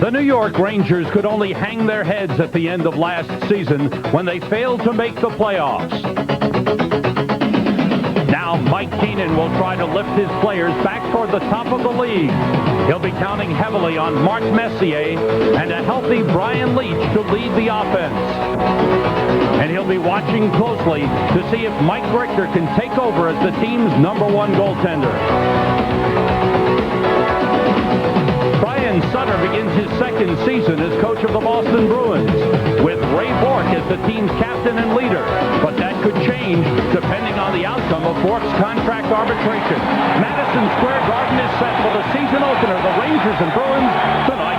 The New York Rangers could only hang their heads at the end of last season when they failed to make the playoffs. Now Mike Keenan will try to lift his players back toward the top of the league. He'll be counting heavily on Mark Messier and a healthy Brian Leetch to lead the offense. And he'll be watching closely to see if Mike Richter can take over as the team's #1 goaltender. Brian Sutter begins his second season as coach of the Boston Bruins, with Ray Bourque as the team's captain and leader. But that could change depending on the outcome of Bourque's contract arbitration. Madison Square Garden is set for the season opener, the Rangers and Bruins, tonight.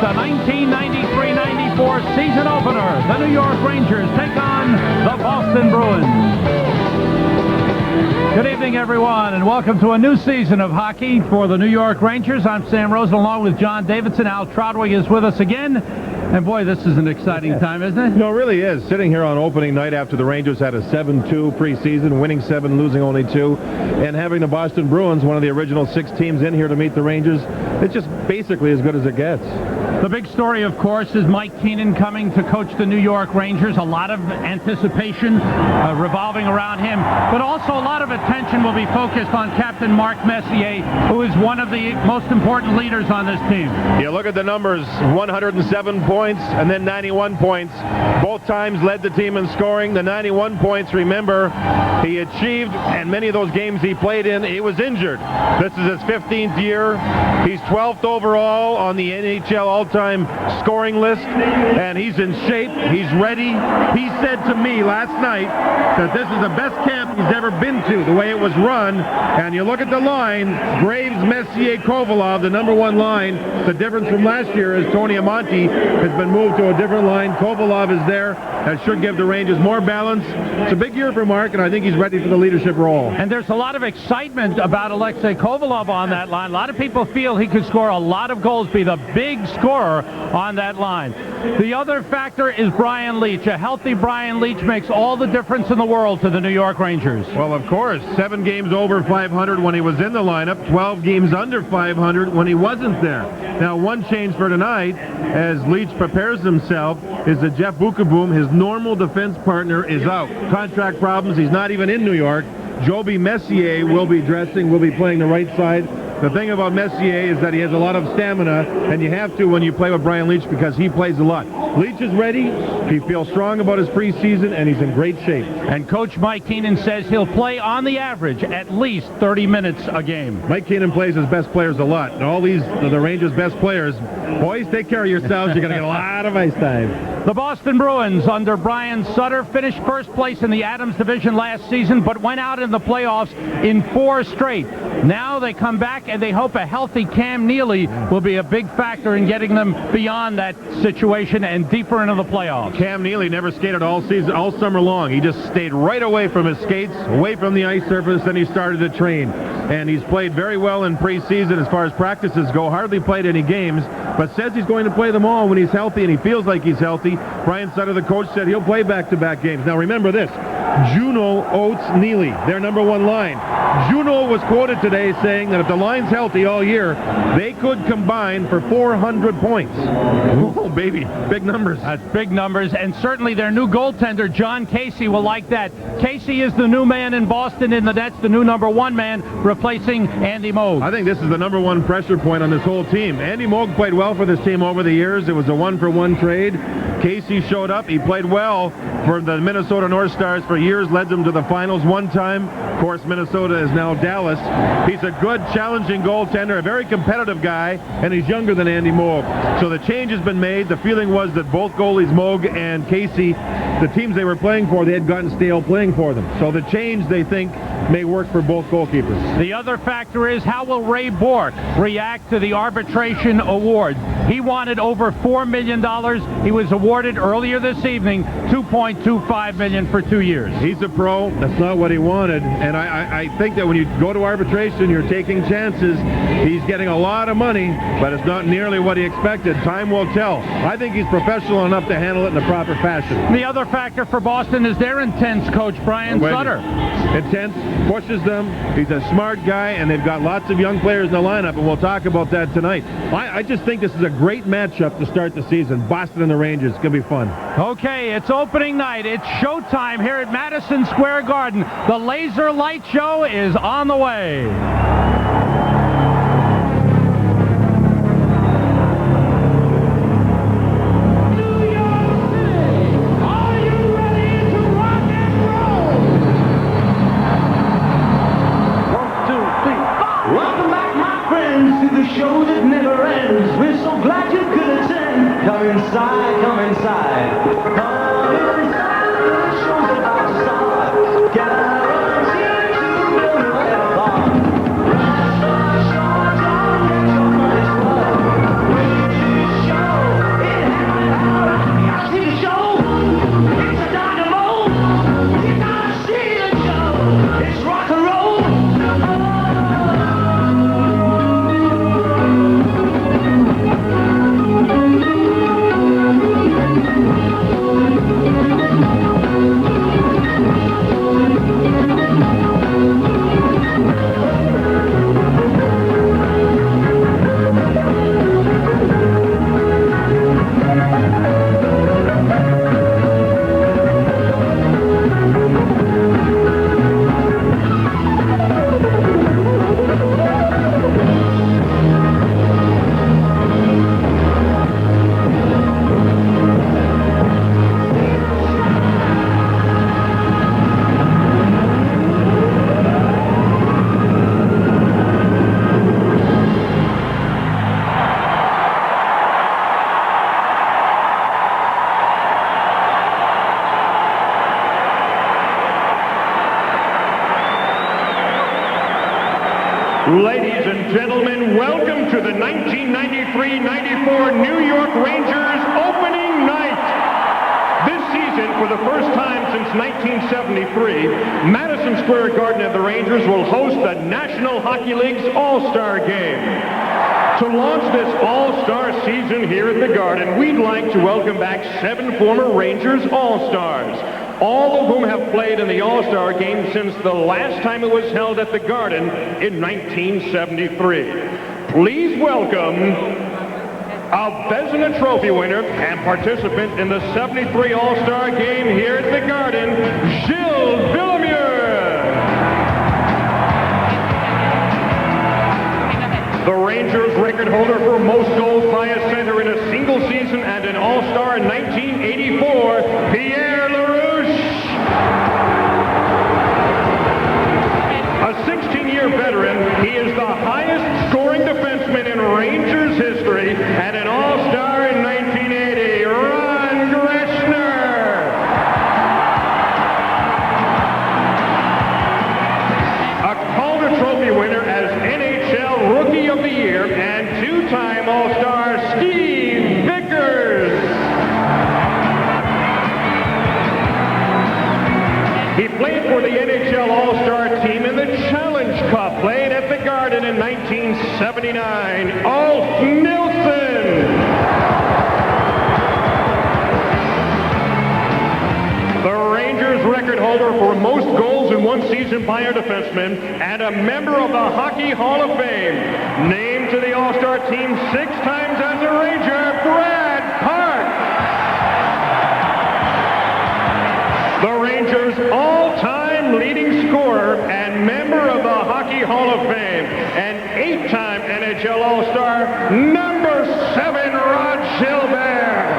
The 1993-94 season opener. The New York Rangers take on the Boston Bruins. Good evening, everyone, and welcome to a new season of hockey for the New York Rangers. I'm Sam Rosen, along with John Davidson. Al Troutwig is with us again. And boy, this is an exciting time, isn't it? No, it really is. Sitting here on opening night after the Rangers had a 7-2 preseason, winning 7, losing only 2, and having the Boston Bruins, one of the original 6 teams in here to meet the Rangers, it's just basically as good as it gets. The big story, of course, is Mike Keenan coming to coach the New York Rangers. A lot of anticipation revolving around him, but also a lot of attention will be focused on Captain Mark Messier, who is one of the most important leaders on this team. You look at the numbers, 107 points and then 91 points. Both times led the team in scoring. The 91 points, remember, he achieved, and many of those games he played in, he was injured. This is his 15th year. He's 12th overall on the NHL all-time scoring list, and he's in shape. He's ready. He said to me last night that this is the best camp he's ever been to, the way it was run. And you look at the line, Graves, Messier, Kovalov, the #1 line. The difference from last year is Tony Amonte has been moved to a different line. Kovalov is there. That should give the Rangers more balance. It's a big year for Mark, and I think he's ready for the leadership role. And there's a lot of excitement about Alexei Kovalov on that line. A lot of people feel he could score a lot of goals, be the big scorer on that line. The other factor is Brian Leetch. A healthy Brian Leetch makes all the difference in the world to the New York Rangers. Well, of course. 7 games over 500 when he was in the lineup. 12 games under 500 when he wasn't there. Now, one change for tonight, as Leetch prepares himself, is that Jeff Bukaboom, his normal defense partner, is out. Contract problems. He's not even in New York. Joby Messier will be dressing, will be playing the right side. The thing about Messier is that he has a lot of stamina, and you have to when you play with Brian Leetch because he plays a lot. Leetch is ready. He feels strong about his preseason, and he's in great shape. And Coach Mike Keenan says he'll play on the average at least 30 minutes a game. Mike Keenan plays his best players a lot. And all these are the Rangers' best players. Boys, take care of yourselves. You're going to get a lot of ice time. The Boston Bruins, under Brian Sutter, finished first place in the Adams Division last season, but went out in the playoffs in 4 straight. Now they come back, and they hope a healthy Cam Neely will be a big factor in getting them beyond that situation and deeper into the playoffs. Cam Neely never skated all season, all summer long. He just stayed right away from his skates, away from the ice surface, and he started to train. And he's played very well in preseason as far as practices go. Hardly played any games, but says he's going to play them all when he's healthy, and he feels like he's healthy. Brian Sutter, the coach, said he'll play back-to-back games. Now remember this, Juno, Oates, Neely, their #1 line. Juno was quoted today saying that if the line's healthy all year, they could combine for 400 points. Oh, baby, big numbers. That's big numbers, and certainly their new goaltender, John Casey, will like that. Casey is the new man in Boston in the nets, the new #1 man, replacing Andy Moog. I think this is the #1 pressure point on this whole team. Andy Moog played well for this team over the years. It was a 1-for-1 trade. Casey showed up. He played well for the Minnesota North Stars for for years, led them to the finals one time. Of course, Minnesota is now Dallas. He's a good, challenging goaltender, a very competitive guy, and he's younger than Andy Moog. So the change has been made. The feeling was that both goalies, Moog and Casey, the teams they were playing for, they had gotten stale playing for them. So the change, they think, may work for both goalkeepers. The other factor is, how will Ray Bourque react to the arbitration award? He wanted over $4 million. He was awarded earlier this evening $2.25 million for 2 years. He's a pro. That's not what he wanted. And I think that when you go to arbitration, you're taking chances. He's getting a lot of money, but it's not nearly what he expected. Time will tell. I think he's professional enough to handle it in the proper fashion. The other factor for Boston is their intense coach, Brian Sutter. Intense, pushes them. He's a smart guy, and they've got lots of young players in the lineup, and we'll talk about that tonight. I just think this is a great matchup to start the season. Boston and the Rangers. It's going to be fun. Okay, it's opening night. It's showtime here at Madison Square Garden. The Laser Light Show is on the way. Welcome back, my friends, to the show that never ends. We're so glad you could attend. Come inside, come inside. Come inside, the show's about to start. Guaranteed to win whatever thought. Rest assured, don't let your money slip. With this show, it happened. You see the show? It's a dynamo. You gotta see the show. It's rock and roll. Ladies and gentlemen, welcome to the 1993-94 New York Rangers opening night. This season, for the first time since 1973, Madison Square Garden and the Rangers will host the National Hockey League's All-Star Game. To launch this All-Star season here at the Garden, we'd like to welcome back 7 former Rangers All-Stars, all of whom have played in the All-Star Game since the last time it was held at the Garden in 1973. Please welcome a Vezina Trophy winner and participant in the 73 All-Star Game here at the Garden, Gilles Villemure. The Rangers record holder for most goals by a center in a single season and an All-Star in 1984, Pierre LaRouche. A 16-year veteran, he is the highest scoring defenseman in Rangers history and an All-Star in 1980, Ron Greschner. A Calder Trophy winner as NHL Rookie of the Year and 2-time All-Star Steve Vickers. He played for the NHL All-Star team in the Challenge Cup, played at the Garden in 1979, Ulf Nilsson. The Rangers record holder for most goals in one season by a defenseman and a member of the Hockey Hall of Fame. Named to the All-Star team 6 times as a Ranger, Brad Park. The Rangers' all-time leading scorer and member of the Hockey Hall of Fame, and 8-time NHL All-Star, number 7, Rod Gilbert.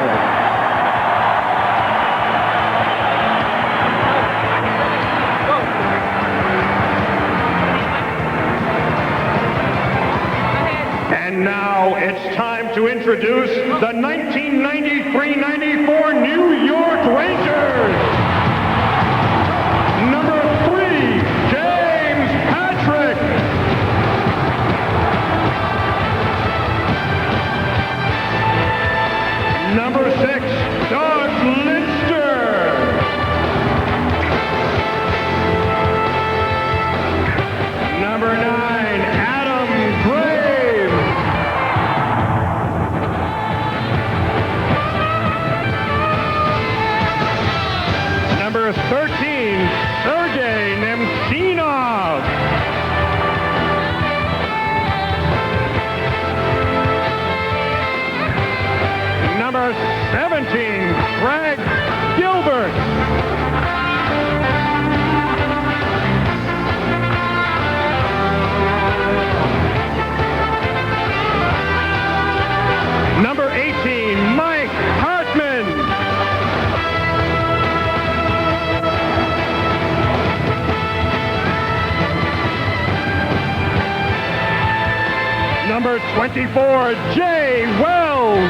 24, Jay Wells.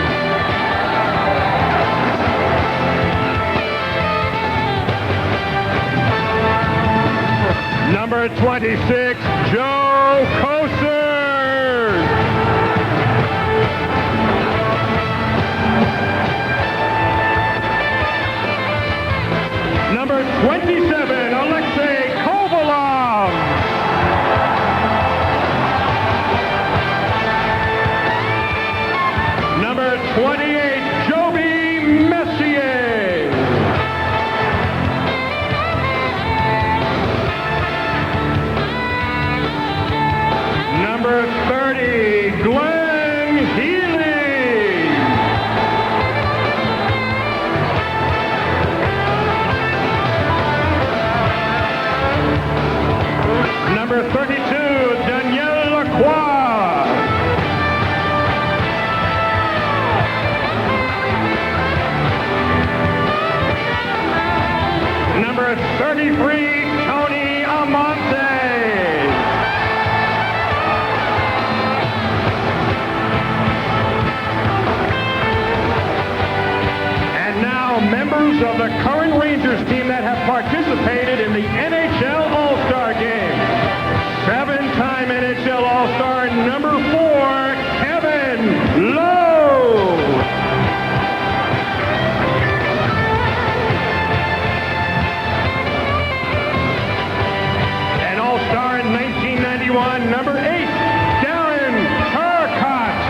Number 26, Joe Kosar. Number 27, Alexei Kovalov. Number 28, Joby Messier. Number 30, Glenn Healy. Number 32, Danielle Lacroix. Number 33, Tony Amonte. And now, members of the current Rangers team that have participated in the NHL All-Star Game. Seven-time NHL All-Star number 4, Kevin Lowe. An All-Star in 1991, number 8, Darren Turcotte.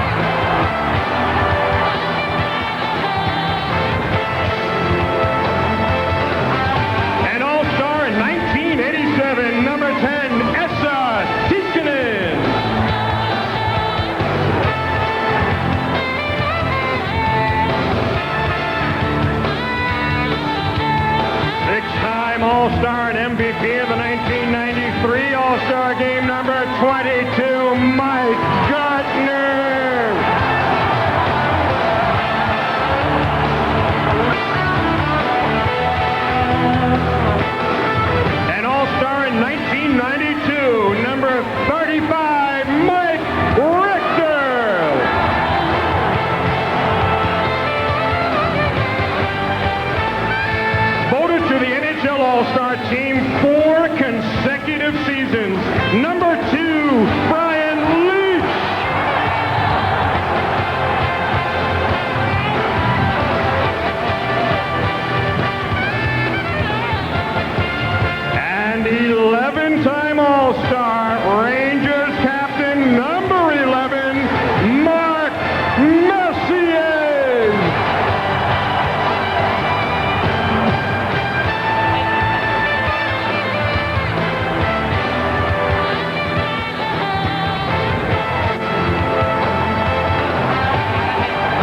An All-Star in 1987, number 10, Essa Tikkanen. Six-time All-Star and MVP of the 1993 All-Star Game, number 22, Mike Gardner. An All-Star in 1992, number 35, Mike Richter. Voted to the NHL All-Star team 4 consecutive seasons, number 2, Brian Leach. And 11-time All-Star, Rangers captain number 11, Mark Messier.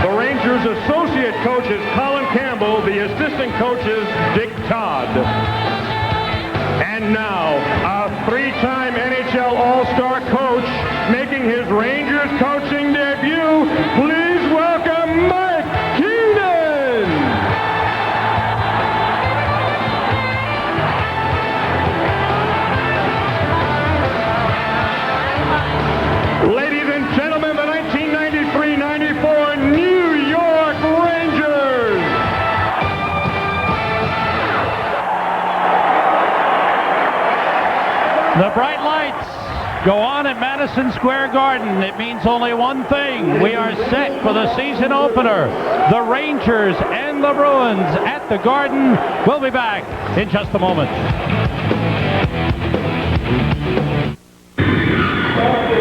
The Rangers associate coach is Colin Campbell, the assistant coach is Dick Todd. And now, a three-time NHL All-Star coach making his Rangers coaching debut. Please welcome Mike Keenan. Ladies and gentlemen, the 1993-94 New York Rangers. The bright lights go on at Madison Square Garden. It means only one thing. We are set for the season opener. The Rangers and the Bruins at the Garden. We'll be back in just a moment.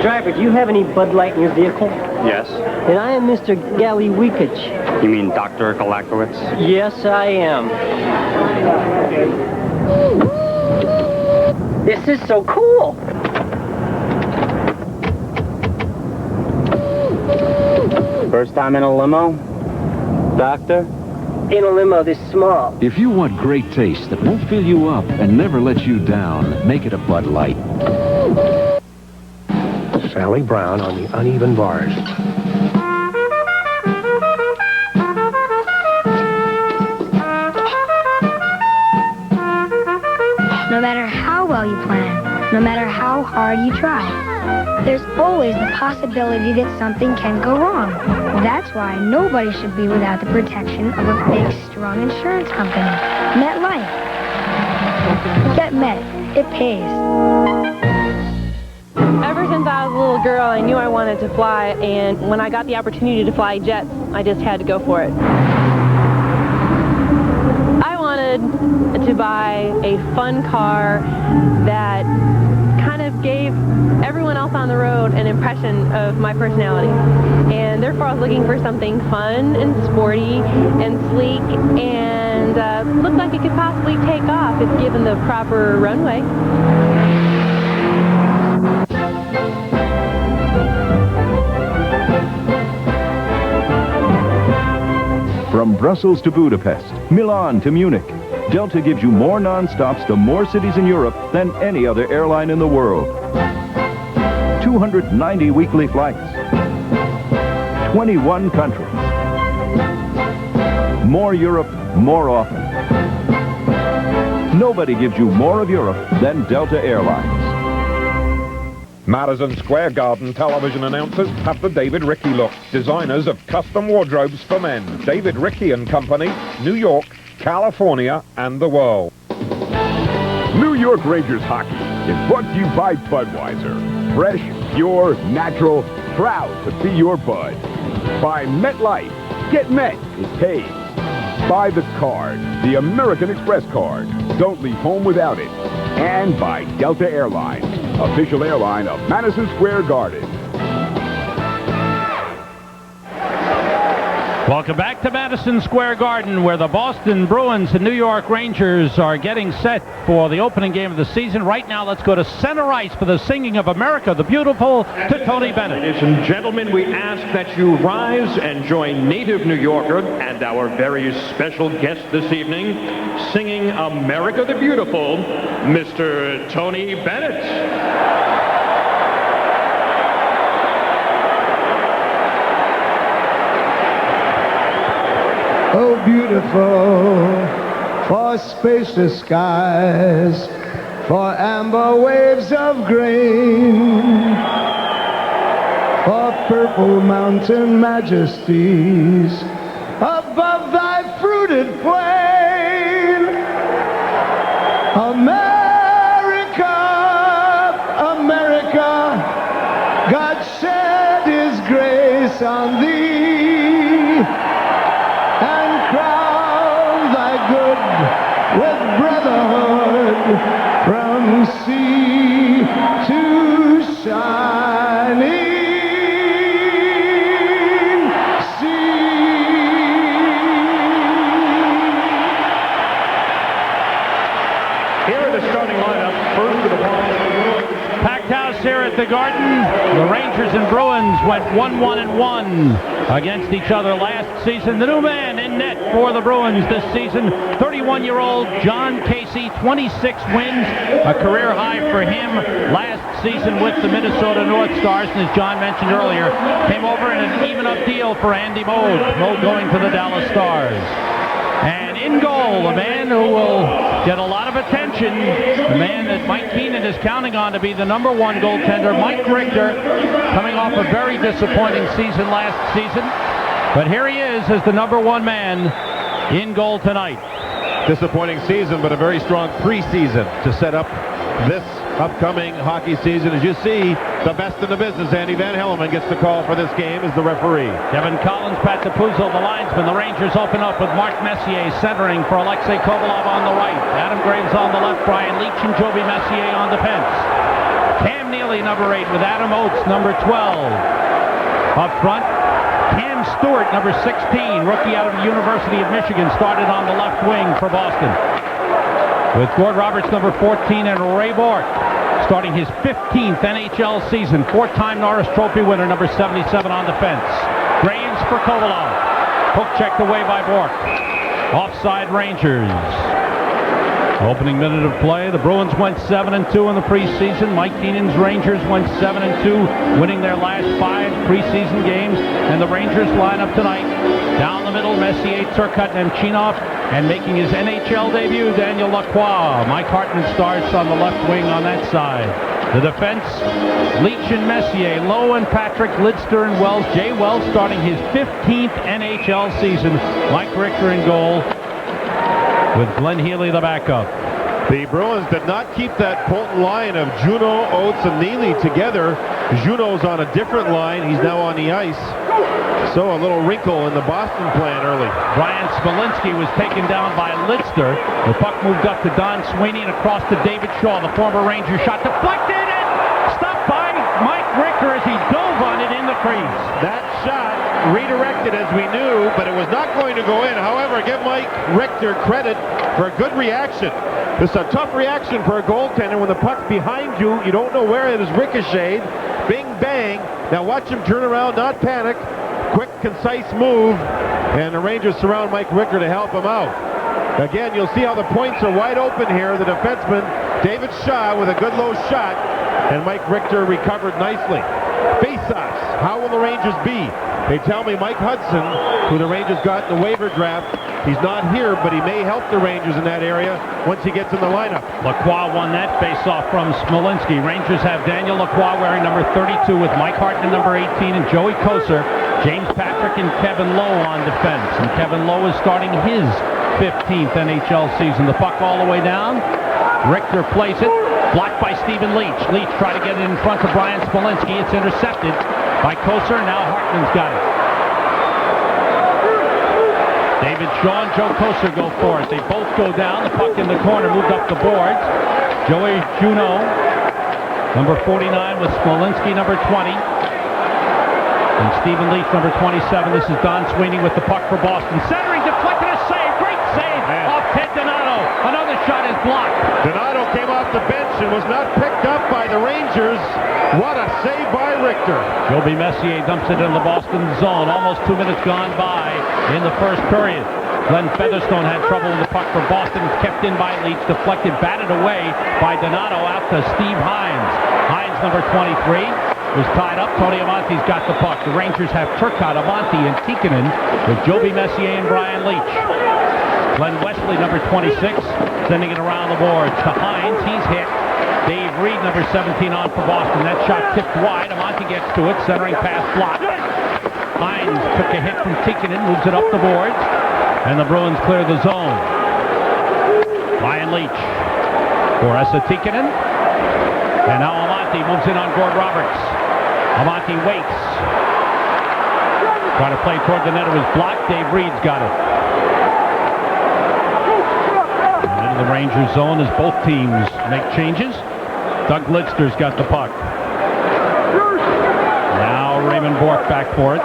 Driver, do you have any Bud Light in your vehicle? Yes. And I am Mr. Gallywikich. You mean Dr. Galakowitz? Yes, I am. This is so cool. First time in a limo? Doctor? In a limo this small. If you want great taste that won't fill you up and never let you down, make it a Bud Light. Sally Brown on the uneven bars. No matter how well you plan, no matter how how hard you try. There's always the possibility that something can go wrong. That's why nobody should be without the protection of a big, strong insurance company. MetLife. Get Met. It pays. Ever since I was a little girl, I knew I wanted to fly, and when I got the opportunity to fly jets, I just had to go for it. I wanted to buy a fun car that kind of gave everyone else on the road an impression of my personality. And therefore I was looking for something fun and sporty and sleek and looked like it could possibly take off if given the proper runway. From Brussels to Budapest, Milan to Munich, Delta gives you more non-stops to more cities in Europe than any other airline in the world. 290 weekly flights, 21 countries. More Europe, more often. Nobody gives you more of Europe than Delta Airlines. Madison Square Garden television announcers have the David Rickey look. Designers of custom wardrobes for men. David Rickey and Company, New York, California, and the world. New York Rangers hockey is brought to you by Budweiser. Fresh, pure, natural, proud to be your Bud. By MetLife. Get Met. It pays. By the card, the American Express card. Don't leave home without it. And by Delta Airlines, official airline of Madison Square Garden. Welcome back to Madison Square Garden, where the Boston Bruins and New York Rangers are getting set for the opening game of the season. Right now, let's go to center ice for the singing of America the Beautiful to Tony Bennett. Ladies and gentlemen, we ask that you rise and join native New Yorker and our very special guest this evening, singing America the Beautiful, Mr. Tony Bennett. Oh, beautiful for spacious skies, for amber waves of grain, for purple mountain majesties above thy fruited plain. America, America, God shed his grace on thee and crown thy good with brotherhood from sea to shining sea. Here are the starting lineup. First to the ball. Packed house here at the Garden. The Rangers and Bruins went 1-1-1 against each other last season. The new man in net for the Bruins this season, 31-year-old John Casey, 26 wins, a career high for him last season with the Minnesota North Stars. And as John mentioned earlier, came over in an even-up deal for Andy Moog. Moog going to the Dallas Stars. And in goal, a man who will get a lot of attention, the man that Mike Keenan is counting on to be the #1 goaltender, Mike Richter, coming off a very disappointing season last season. But here he is as the #1 man in goal tonight. Disappointing season, but a very strong preseason to set up this upcoming hockey season. As you see, the best in the business, Andy Van Hellemond, gets the call for this game as the referee. Kevin Collins, Pat Capuzzo, the linesman. The Rangers open up with Mark Messier centering for Alexei Kovalov on the right. Adam Graves on the left, Brian Leach and Joby Messier on defense. Cam Neely, number 8, with Adam Oates, number 12. Up front, Cam Stewart, number 16, rookie out of the University of Michigan, started on the left wing for Boston. With Gord Roberts, number 14, and Ray Bourque, starting his 15th NHL season, 4-time Norris Trophy winner, number 77 on defense. Graves for Kovalov. Hook checked away by Bourque. Offside Rangers. Opening minute of play, the Bruins went 7-2 in the preseason. Mike Keenan's Rangers went 7-2, winning their last 5 preseason games. And the Rangers line up tonight. Down the middle, Messier, Turcotte, Nemchinov, and making his NHL debut, Daniel Lacroix. Mike Hartman starts on the left wing on that side. The defense, Leach and Messier, Lowe and Patrick, Lidster and Wells. Jay Wells starting his 15th NHL season. Mike Richter in goal with Glenn Healy the backup. The Bruins did not keep that potent line of Juneau, Oates, and Neely together. Juneau's on a different line. He's now on the ice. So a little wrinkle in the Boston plan early. Brian Smolinski was taken down by Lidster. The puck moved up to Don Sweeney and across to David Shaw. The former Ranger shot deflected and stopped by Mike Richter as he dove on it in the crease. That shot redirected as we knew, but it was not going to go in. However, give Mike Richter credit for a good reaction. This is a tough reaction for a goaltender. When the puck's behind you, you don't know where it is ricocheted. Bing, bang. Now watch him turn around, not panic. Quick, concise move, and the Rangers surround Mike Richter to help him out. Again, you'll see how the points are wide open here. The defenseman, David Shaw, with a good low shot, and Mike Richter recovered nicely. Face-offs, how will the Rangers be? They tell me Mike Hudson, who the Rangers got in the waiver draft, he's not here, but he may help the Rangers in that area once he gets in the lineup. Lacroix won that face-off from Smolinski. Rangers have Daniel Lacroix wearing number 32 with Mike Hartman number 18 and Joey Koser, James Patrick and Kevin Lowe on defense. And Kevin Lowe is starting his 15th NHL season. The puck all the way down. Richter plays it. Blocked by Stephen Leach. Leach tried to get it in front of Brian Smolinski. It's intercepted by Koser. Now Hartman's got it. David Shaw and Joe Koser go for it. They both go down. The puck in the corner moved up the boards. Joey Juneau, number 49, with Smolinski, number 20. And Stephen Leach, number 27. This is Don Sweeney with the puck for Boston. Centering, deflected, a save. Great save off Ted Donato. Another shot is blocked. Donato came off the bench and was not picked up by the Rangers. What a save by Richter. Joby Messier dumps it in the Boston zone. Almost 2 minutes gone by in the first period. Glenn Featherstone had trouble with the puck for Boston. It's kept in by Leach. Deflected, batted away by Donato out to Steve Hines. Hines, number 23, was tied up. Tony Amonte's got the puck. The Rangers have Turcotte, Amonte, and Tikkanen with Joby Messier and Brian Leach. Glenn Wesley, number 26, sending it around the boards to Hines. He's hit. Dave Reed, number 17, on for Boston. That shot tipped wide. Amonte gets to it. Centering pass blocked. Hines took a hit from Tikkanen, moves it up the boards, and the Bruins clear the zone. Brian Leach for Esa Tikkanen. And now Amonte moves in on Gord Roberts. Amonte waits. Trying to play toward the net. It was blocked. Dave Reed's got it. And into the Rangers zone as both teams make changes. Doug Lidster's got the puck. Now Raymond Bourque back for it.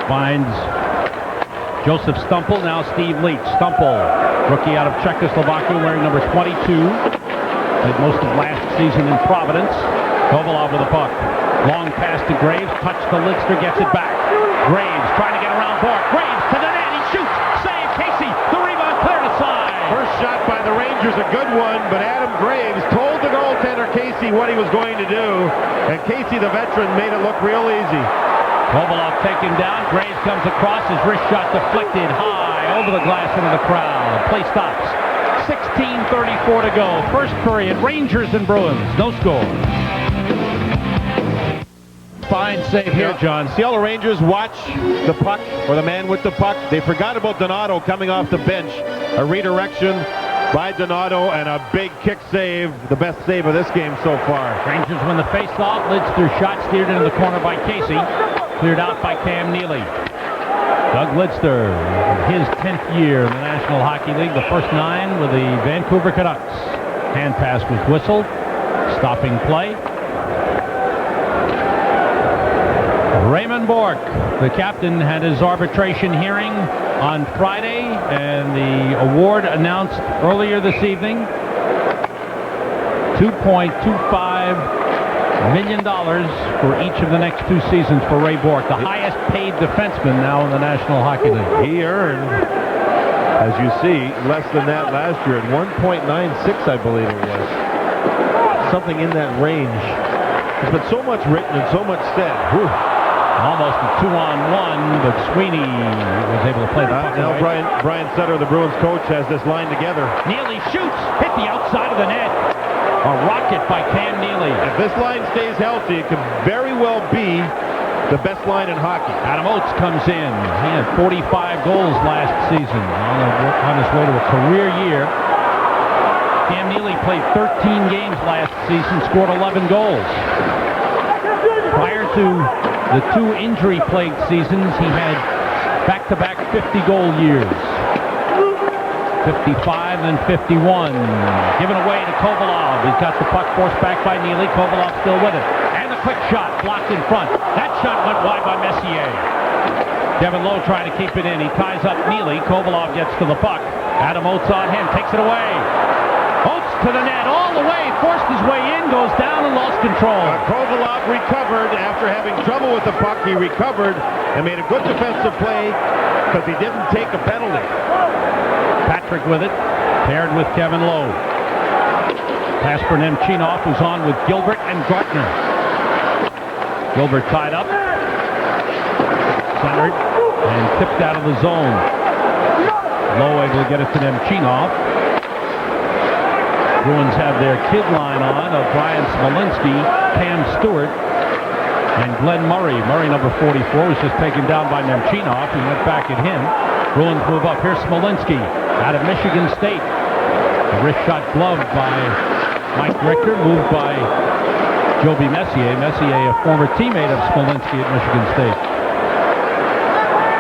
Finds Joseph Stumpel. Now Steve Leach. Stumpel, rookie out of Czechoslovakia, wearing number 22. Played most of last season in Providence. Kovalov with the puck. Long pass to Graves. Touch to Lidster. Gets it back. Graves trying to get around Bourque. Graves to the net. He shoots. Save. Casey. The rebound cleared aside. First shot by the Rangers, a good one, but Adam Graves told the goaltender Casey what he was going to do, and Casey, the veteran, made it look real easy. Kovalov taken down. Graves comes across. His wrist shot deflected high over the glass into the crowd. Play stops. 16:34 to go. First period, Rangers and Bruins. No score. Fine save here, John. See how the Rangers watch the puck, or the man with the puck? They forgot about Donato coming off the bench. A redirection by Donato and a big kick save. The best save of this game so far. Rangers win the face-off. Lidster shot steered into the corner by Casey. Cleared out by Cam Neely. Doug Lidster, his 10th year in the National Hockey League, the first 9 with the Vancouver Canucks. Hand pass was whistled. Stopping play. Raymond Bourque, the captain, had his arbitration hearing on Friday, and the award announced earlier this evening. $2.25 million for each of the next 2 seasons for Ray Bourque, the highest paid defenseman now in the National Hockey League. He earned, as you see, less than that last year at 1.96, I believe it was. Something in that range. There's been so much written and so much said. Whew. Almost a 2-on-1, but Sweeney was able to play the puck now away. Brian Sutter, the Bruins coach, has this line together. Neely shoots, hit the outside of the net. A rocket by Cam Neely. If this line stays healthy, it could very well be the best line in hockey. Adam Oates comes in. He had 45 goals last season on his way to a career year. Cam Neely played 13 games last season, scored 11 goals. Prior to the 2 injury-plagued seasons, he had back-to-back 50-goal years. 55 and 51. Given away to Kovalov. He's got the puck forced back by Neely. Kovalov still with it. And the quick shot blocked in front. That shot went wide by Messier. Kevin Lowe trying to keep it in. He ties up Neely. Kovalov gets to the puck. Adam Oates on him. Takes it away. Oates to the net all the way. Forced his way in. Goes down and lost control. Kovalov recovered after having trouble with the puck. He recovered and made a good defensive play because he didn't take a penalty. Patrick with it, paired with Kevin Lowe. Pass for Nemchinov, who's on with Gilbert and Gartner. Gilbert tied up, centered, and tipped out of the zone. Lowe able to get it to Nemchinov. Bruins have their kid line on of Brian Smolinski, Cam Stewart, and Glenn Murray. Murray, number 44, was just taken down by Nemchinov. He went back at him. Bruins move up. Here's Smolinski out of Michigan State. A wrist shot gloved by Mike Richter, moved by Joby Messier. Messier, a former teammate of Smolinski at Michigan State.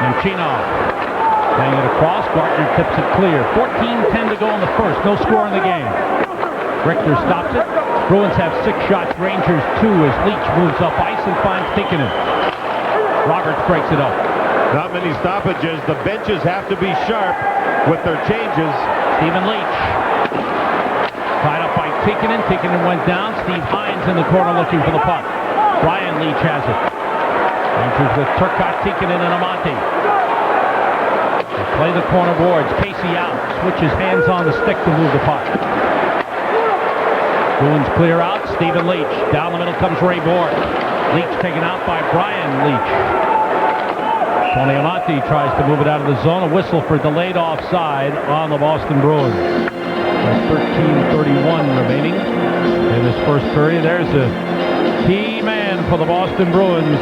Nemchinov playing it across. Gartner tips it clear. 14-10 to go in the first. No score in the game. Richter stops it. Bruins have 6 shots. Rangers 2 as Leach moves up ice and finds Tikkanen. Roberts breaks it up. Not many stoppages. The benches have to be sharp with their changes. Stephen Leach. Tied up by Tikkanen. Tikkanen went down. Steve Hines in the corner looking for the puck. Brian Leach has it. Rangers with Turcotte, Tikkanen, and Amante. They play the corner boards. Casey out. Switches hands on the stick to move the puck. Bruins clear out. Stephen Leach. Down the middle comes Ray Bourque. Leach taken out by Brian Leach. Tony Amante tries to move it out of the zone. A whistle for delayed offside on the Boston Bruins. 13:31 remaining in this first period. There's a key man for the Boston Bruins.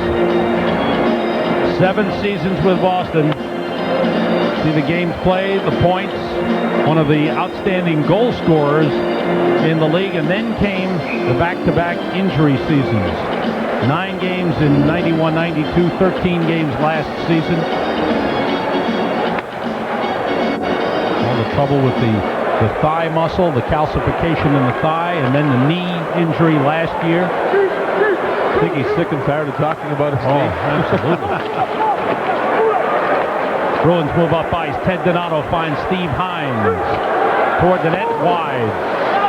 7 seasons with Boston. See the games played, the points. One of the outstanding goal scorers in the league. And then came the back-to-back injury seasons. 9 games in 91-92, 13 games last season. All the trouble with the thigh muscle, the calcification in the thigh, and then the knee injury last year. I think he's sick and tired of talking about his knee. Absolutely. Bruins move up ice. Ted Donato finds Steve Hines. Toward the net, wide.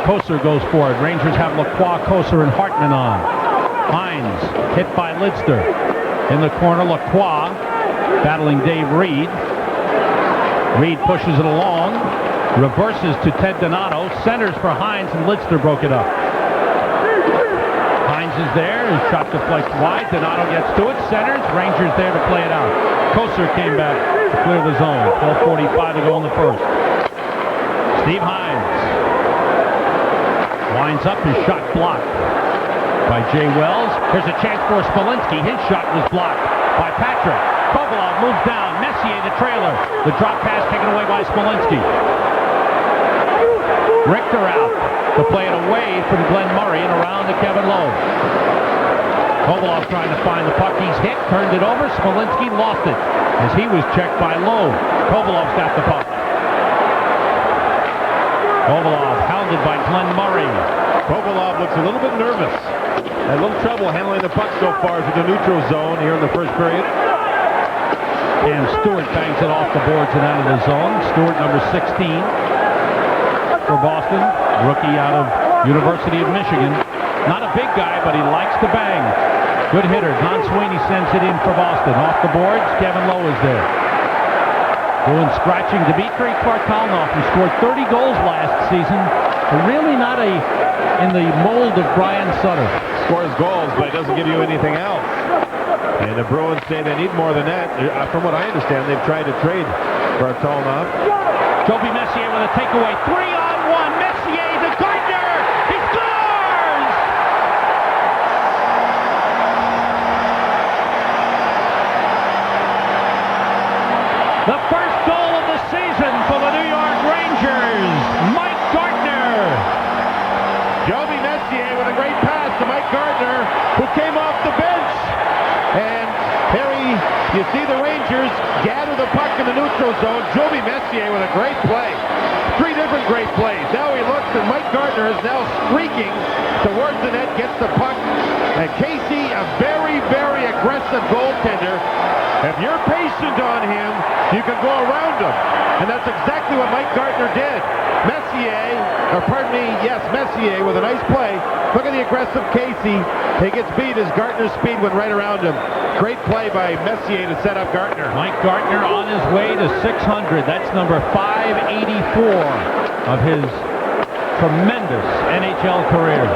Koser goes forward. Rangers have Lacroix, Koser, and Hartman on. Hines hit by Lidster. In the corner, Lacroix battling Dave Reed. Reed pushes it along. Reverses to Ted Donato. Centers for Hines, and Lidster broke it up. Hines is there. His shot deflects wide. Donato gets to it. Centers. Rangers there to play it out. Koser came back to clear the zone. 12:45 to go in the first. Steve Hines winds up. His shot blocked by Jay Wells. Here's a chance for Smolinski. His shot was blocked by Patrick. Kovalov moves down. Messier, the trailer. The drop pass taken away by Smolinski. Richter out to play it away from Glenn Murray and around to Kevin Lowe. Kovalov trying to find the puck. He's hit, turned it over. Smolinski lost it as he was checked by Lowe. Kovalov's got the puck. Kovalov hounded by Glenn Murray. Kovalov looks a little bit nervous. Had a little trouble handling the puck so far through the neutral zone here in the first period. And Stewart bangs it off the boards and out of the zone. Stewart, number 16 for Boston. Rookie out of University of Michigan. Not a big guy, but he likes to bang. Good hitter. Don Sweeney sends it in for Boston. Off the boards, Kevin Lowe is there. Bruins scratching Dmitry Kvartalnov, who scored 30 goals last season. Really not in the mold of Brian Sutter. Scores goals, but it doesn't give you anything else. And the Bruins say they need more than that. From what I understand, they've tried to trade Kvartalnov. Joby Messier with a takeaway. 3-on-1. Messier to Gardner. He scores! Rangers gather the puck in the neutral zone. Joby Messier with a great play. 3 different great plays. Now he looks, and Mike Gardner is now streaking towards the net, gets the puck. And Casey, a very, very aggressive goaltender. If you're patient on him, you can go around him. And that's exactly what Mike Gardner did. Messier with a nice play. Look at the aggressive Casey. He gets beat as Gardner's speed went right around him. Great play by Messier to set up Gardner. Mike Gardner on his way to 600. That's number 584 of his tremendous NHL career.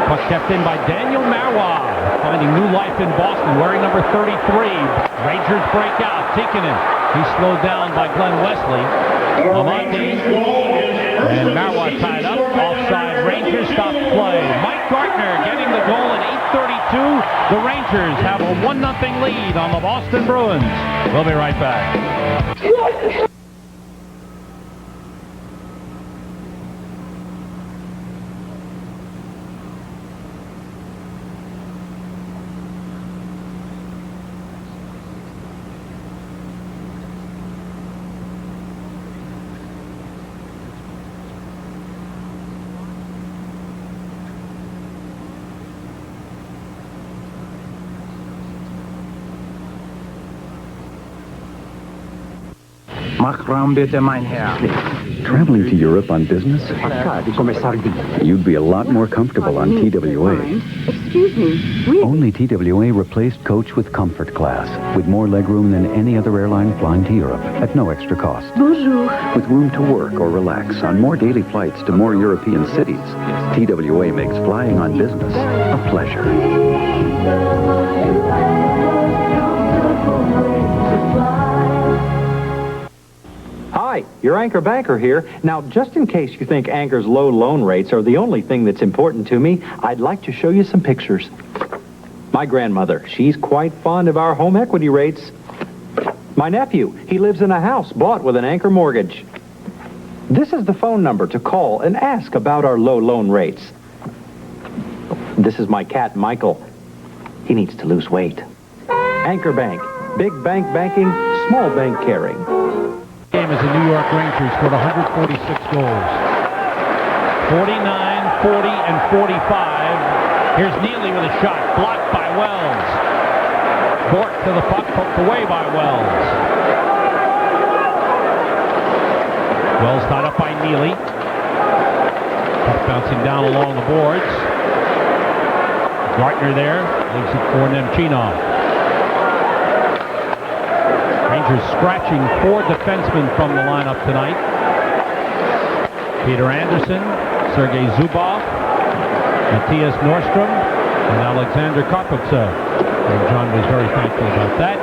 Puck kept in by Daniel Marois, finding new life in Boston, wearing number 33. Rangers break out. Tikkanen, he's slowed down by Glenn Wesley. Amante and Marois tied up. Offside. Rangers stop play. Mike Gardner getting the goal at 8:32. The Rangers have a 1-0 lead on the Boston Bruins. We'll be right back. Mach Raum bitte, mein Herr. Traveling to Europe on business? You'd be a lot more comfortable on TWA. Excuse me. Only TWA replaced coach with comfort class, with more legroom than any other airline flying to Europe at no extra cost. Bonjour. With room to work or relax on more daily flights to more European cities, TWA makes flying on business a pleasure. Hi, your Anchor Banker here. Now, just in case you think Anchor's low loan rates are the only thing that's important to me, I'd like to show you some pictures. My grandmother, she's quite fond of our home equity rates. My nephew, he lives in a house bought with an Anchor mortgage. This is the phone number to call and ask about our low loan rates. This is my cat, Michael. He needs to lose weight. Anchor Bank. Big bank banking, small bank caring. Game as the New York Rangers scored 146 goals. 49, 40, and 45. Here's Neely with a shot, blocked by Wells. Bork to the puck, poked away by Wells. Wells tied up by Neely. Puck bouncing down along the boards. Gardner there, leaves it for Nemchinov. Rangers scratching 4 defensemen from the lineup tonight. Peter Anderson, Sergei Zubov, Matthias Nordstrom, and Alexander Karpovtsev. And John was very thankful about that.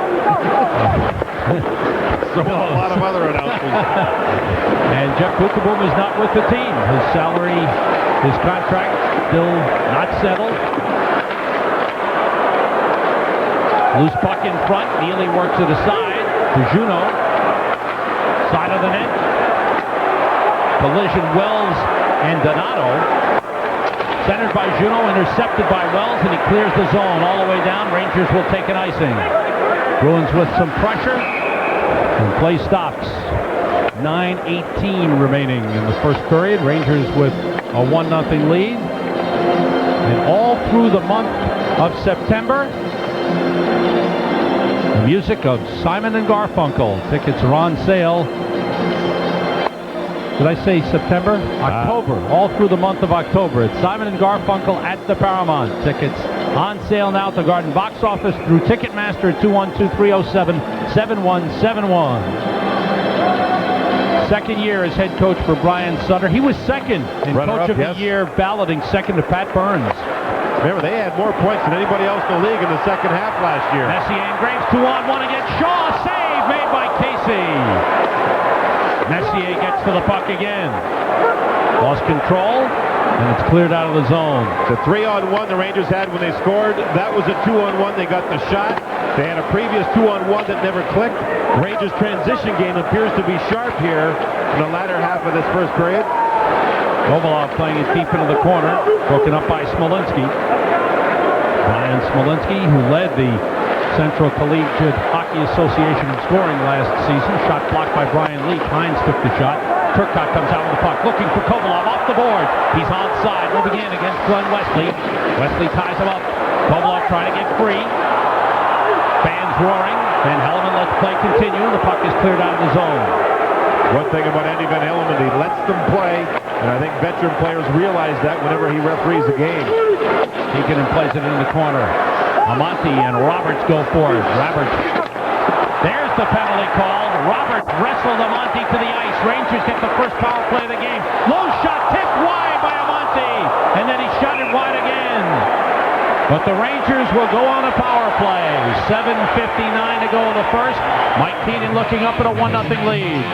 So a lot of other announcements. And Jeff Bukaboom is not with the team. His salary, his contract, still not settled. Loose puck in front. Neely works it aside. To Juno, side of the net. Collision Wells and Donato. Centered by Juno, intercepted by Wells, and he clears the zone all the way down. Rangers will take an icing. Bruins with some pressure, and play stops. 9:18 remaining in the first period. Rangers with a 1-0 lead. And all through the month of September, the music of Simon and Garfunkel. Tickets are on sale. Did I say September? October. All through the month of October. It's Simon and Garfunkel at the Paramount. Tickets on sale now at the Garden box office through Ticketmaster at 212-307-7171. Second year as head coach for Brian Sutter. He was second in Coach of the Year balloting, second to Pat Burns. Remember, they had more points than anybody else in the league in the second half last year. Messier and Graves 2-on-1 against Shaw. Save made by Casey. Messier gets to the puck again. Lost control, and it's cleared out of the zone. The 3-on-1 the Rangers had when they scored, that was a 2-on-1. They got the shot. They had a previous 2-on-1 that never clicked. Rangers' transition game appears to be sharp here in the latter half of this first period. Kovalov playing it deep into the corner, broken up by Smolinski. Brian Smolinski, who led the Central Collegiate Hockey Association in scoring last season. Shot blocked by Brian Leach. Hines took the shot. Turcotte comes out with the puck, looking for Kovalov off the board. He's onside, moving in against Glenn Wesley. Wesley ties him up. Kovalov trying to get free. Fans roaring. Van Hellemond lets play continue. The puck is cleared out of the zone. One thing about Andy Van Hellemond, he lets them play, and I think veteran players realize that whenever he referees a game. Deacon plays it in the corner. Amonte and Roberts go for it. Roberts. There's the penalty call. Roberts wrestled Amonte to the ice. Rangers get the first power play of the game. Low shot tipped wide by Amonte, and then he shot it wide again. But the Rangers will go on a power play. 7:59 to go in the first. Mike Keenan looking up at a 1-0 lead.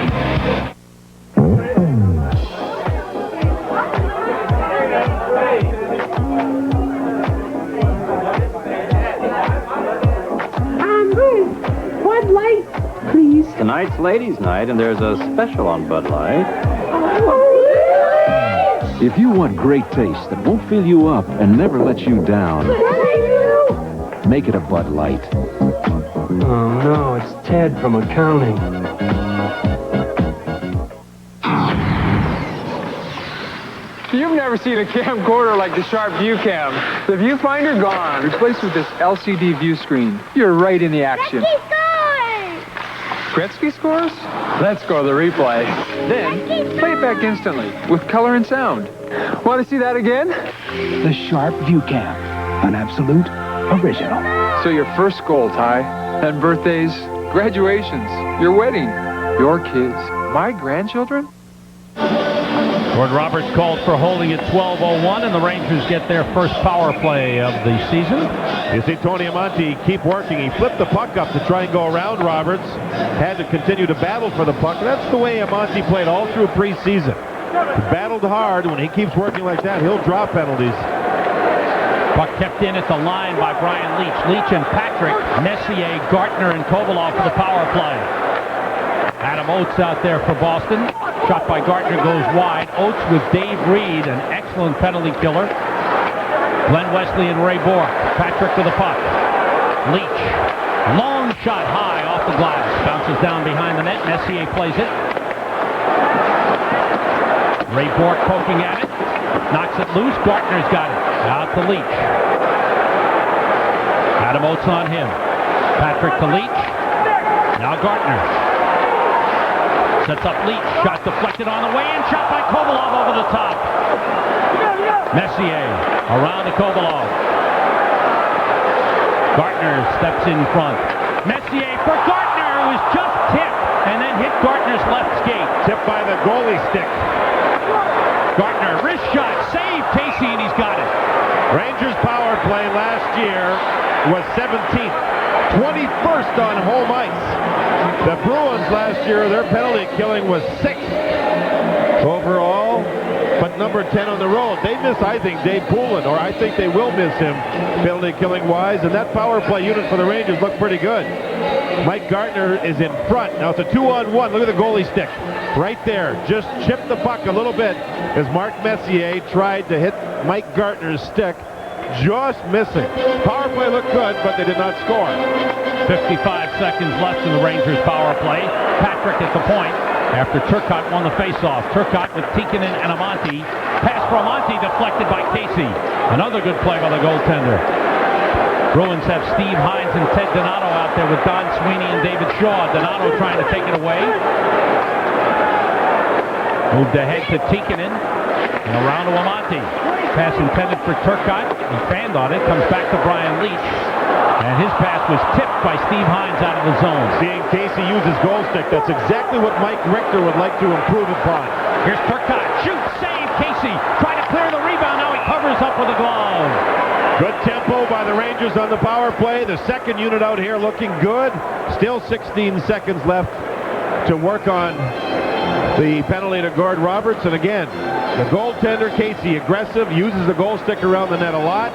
Bud Light, please. Tonight's ladies' night, and there's a special on Bud Light. If you want great taste that won't fill you up and never let you down, make it a Bud Light. Oh, no, it's Ted from accounting. You've never seen a camcorder like the Sharp View Cam. The viewfinder gone. Replaced with this LCD view screen. You're right in the action. Gretzky scores? Let's go to the replay. Then, play it back instantly with color and sound. Want to see that again? The Sharp View Cam, an absolute original. So your first goal, Ty, and birthdays, graduations, your wedding, your kids, my grandchildren? Gord Roberts called for holding at 12:01, and the Rangers get their first power play of the season. You see Tony Amonte keep working. He flipped the puck up to try and go around Roberts. Had to continue to battle for the puck. That's the way Amonte played all through preseason. He battled hard. When he keeps working like that, he'll draw penalties. Puck kept in at the line by Brian Leach. Leach and Patrick, Messier, Gartner, and Kovalov for the power play. Adam Oates out there for Boston. Shot by Gartner goes wide. Oates with Dave Reed, an excellent penalty killer. Glenn Wesley and Ray Bourque. Patrick with the puck. Leach. Long shot high off the glass. Bounces down behind the net. Messier plays it. Ray Bourque poking at it. Knocks it loose. Gartner's got it. Out to Leach. Adam Oates on him. Patrick to Leach. Now Gartner. Sets up Leach. Shot deflected on the way in. Shot by Kovalov over the top. Messier around to Kovalov. Gartner steps in front. Messier for Gartner, who was just tipped and then hit Gartner's left skate. Tipped by the goalie stick. Gartner, wrist shot, save Casey, and he's got it. Rangers power play last year was 17th, 21st on home ice. The Bruins last year, their penalty killing was 6th overall, but number 10 on the road. They miss, I think, Dave Poulin, or I think they will miss him penalty killing wise, and that power play unit for the Rangers looked pretty good. Mike Gartner is in front. Now it's a 2-on-1. Look at the goalie stick. Right there. Just chipped the puck a little bit as Mark Messier tried to hit Mike Gartner's stick. Just missing. Power play looked good, but they did not score. 55 seconds left in the Rangers power play. Patrick at the point after Turcotte won the faceoff. Turcotte with Tikkanen and Amonte. Pass for Amonte deflected by Casey. Another good play by the goaltender. Bruins have Steve Hines and Ted Donato out there with Don Sweeney and David Shaw. Donato trying to take it away. Moved ahead to Tikkanen and around to Amonte. Pass intended for Turcotte. He fanned on it. Comes back to Brian Leach. And his pass was tipped by Steve Hines out of the zone. Seeing Casey use his goal stick, that's exactly what Mike Richter would like to improve upon. Here's Turcotte. Shoot, save, Casey. Trying to clear the rebound. Now he covers up with a glove. Good tempo by the Rangers on the power play. The second unit out here looking good. Still 16 seconds left to work on the penalty to Gord Roberts. And again, the goaltender, Casey, aggressive, uses the goal stick around the net a lot.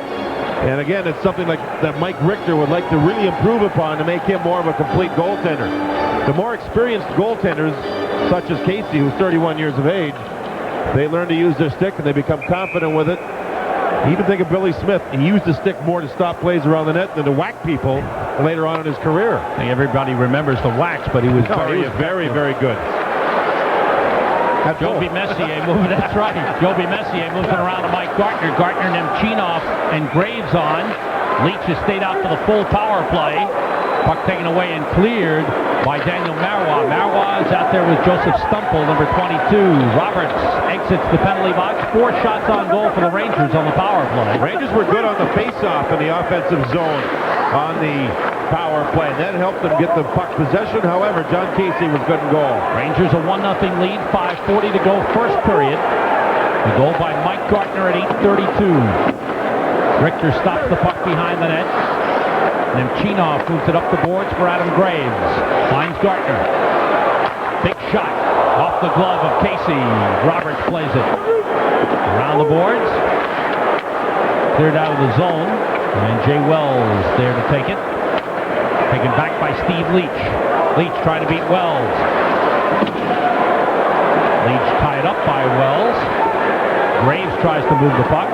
And again, it's something like that Mike Richter would like to really improve upon to make him more of a complete goaltender. The more experienced goaltenders, such as Casey, who's 31 years of age, they learn to use their stick and they become confident with it. Even think of Billy Smith. He used the stick more to stop plays around the net than to whack people. later on in his career. I think everybody remembers the wax, but he was very, very good. Joby Messier moving. That's right. Joby Messier moves it around to Mike Gartner. Gartner, Nemchinov, and Graves on. Leach has stayed out for the full power play. Puck taken away and cleared by Daniel Marois. Marois is out there with Joseph Stumple, number 22. Roberts exits the penalty box. 4 shots on goal for the Rangers on the power play. Rangers were good on the face-off in the offensive zone on the power play. That helped them get the puck possession. However, John Casey was good in goal. Rangers a 1-0 lead, 5:40 to go, first period. The goal by Mike Gartner at 8:32. Richter stops the puck behind the net. Nemchinov moves it up the boards for Adam Graves. Finds Gartner. Big shot off the glove of Casey. Roberts plays it. Around the boards. Cleared out of the zone. And Jay Wells there to take it. Taken back by Steve Leach. Leach trying to beat Wells. Leach tied up by Wells. Graves tries to move the puck.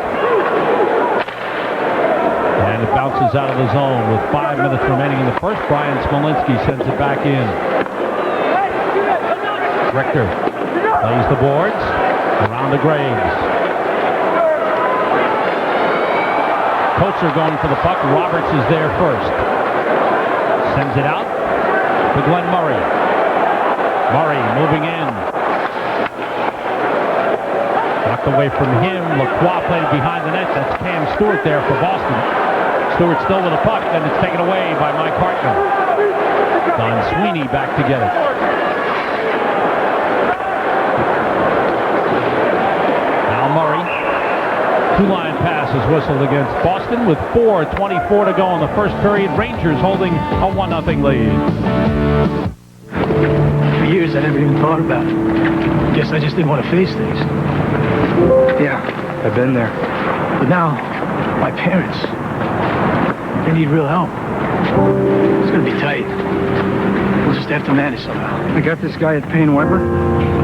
And it bounces out of the zone with 5 minutes remaining in the first. Brian Smolinski sends it back in. Richter plays the boards. Around to Graves. Kocher going for the puck. Roberts is there first. Sends it out to Glenn Murray. Murray moving in. Knocked away from him. Lacroix played behind the net. That's Cam Stewart there for Boston. Stewart still with the puck, and it's taken away by Mike Hartman. Don Sweeney back to get it. Now Murray. 2-line pass is whistled against Boston with 4:24 to go in the first period. Rangers holding a 1-0 lead. For years, I never even thought about it. Guess I just didn't want to face things. Yeah, I've been there. But now, my parents, they need real help. It's going to be tight. We'll just have to manage somehow. I got this guy at Payne Weber.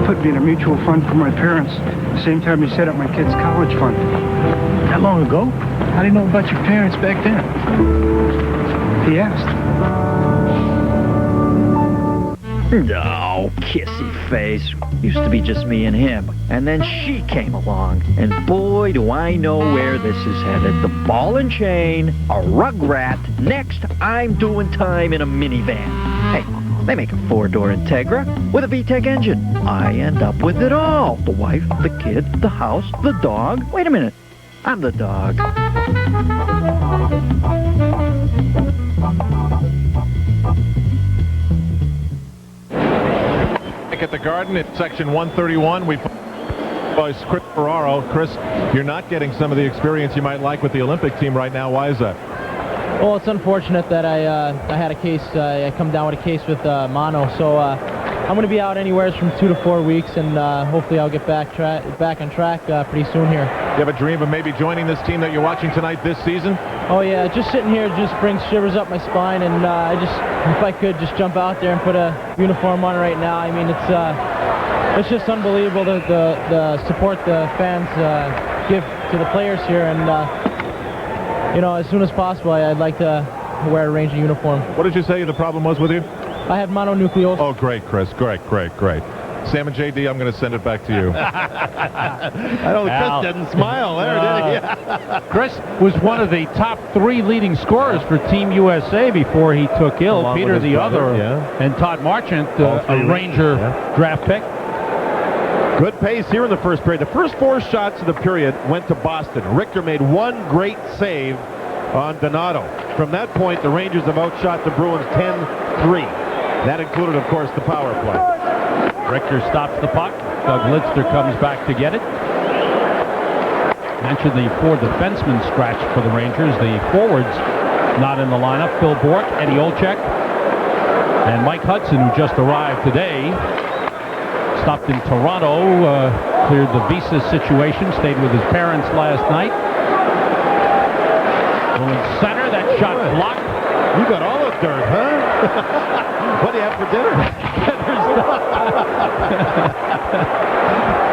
Put me in a mutual fund for my parents. Same time he set up my kid's college fund. That long ago? How do you know about your parents back then? He asked. No, kissy face. Used to be just me and him. And then she came along. And boy, do I know where this is headed. The ball and chain, a rugrat. Next, I'm doing time in a minivan. Hey, they make a 4-door Integra with a VTEC engine. I end up with it all. The wife, the kid, the house, the dog. Wait a minute. I'm the dog. At the Garden at section 131, we Chris Ferraro. Chris, you're not getting some of the experience you might like with the Olympic team right now. Why is that? Well, it's unfortunate that I had a case. I come down with a case with mono, so I'm going to be out anywhere from 2 to 4 weeks, and hopefully I'll get back on track pretty soon here. You have a dream of maybe joining this team that you're watching tonight this season? Oh yeah, just sitting here just brings shivers up my spine, and if I could just jump out there and put a uniform on right now. I mean, it's just unbelievable the support the fans give to the players here, and you know, as soon as possible, I'd like to wear a Ranger uniform. What did you say the problem was with you? I had mononucleosis. Oh, great, Chris. Great. Sam and JD, I'm going to send it back to you. I know Chris didn't smile there, did he? Chris was one of the top 3 leading scorers for Team USA before he took ill. Along Peter, with his the brother, other, and Todd Marchant, a Ranger draft pick. Good pace here in the first period. The first 4 shots of the period went to Boston. Richter made 1 great save on Donato. From that point, the Rangers have outshot the Bruins 10-3. That included, of course, the power play. Richter stops the puck. Doug Lidster comes back to get it. Mentioned the 4 defensemen scratched for the Rangers. The forwards not in the lineup. Phil Bourque, Eddie Olczyk, and Mike Hudson, who just arrived today. Stopped in Toronto, cleared the visa situation, stayed with his parents last night. Going center, that shot blocked. You got all the dirt, huh? What do you have for dinner?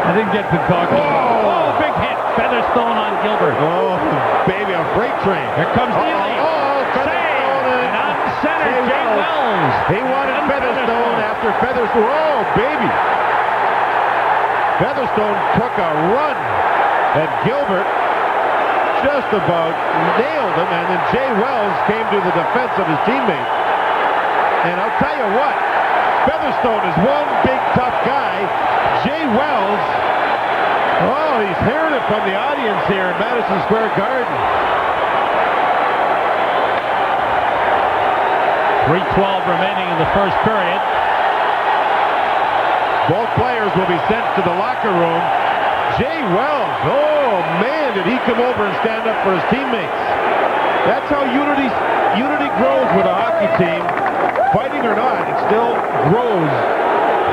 I didn't get to talk. Oh, big hit. Featherstone on Gilbert. Oh, baby, a freight train. Here comes Neely. Save. Bruins. He wanted Featherstone after Featherstone. Oh, baby. Featherstone took a run at Gilbert. Just about nailed him, and then Jay Wells came to the defense of his teammate. And I'll tell you what, Featherstone is one big tough guy. Jay Wells, oh, he's hearing it from the audience here in Madison Square Garden. 3:12 remaining in the first period. Both players will be sent to the locker room. Jay Wells, oh man, did he come over and stand up for his teammates. That's how unity grows with a hockey team. Fighting or not, it still grows.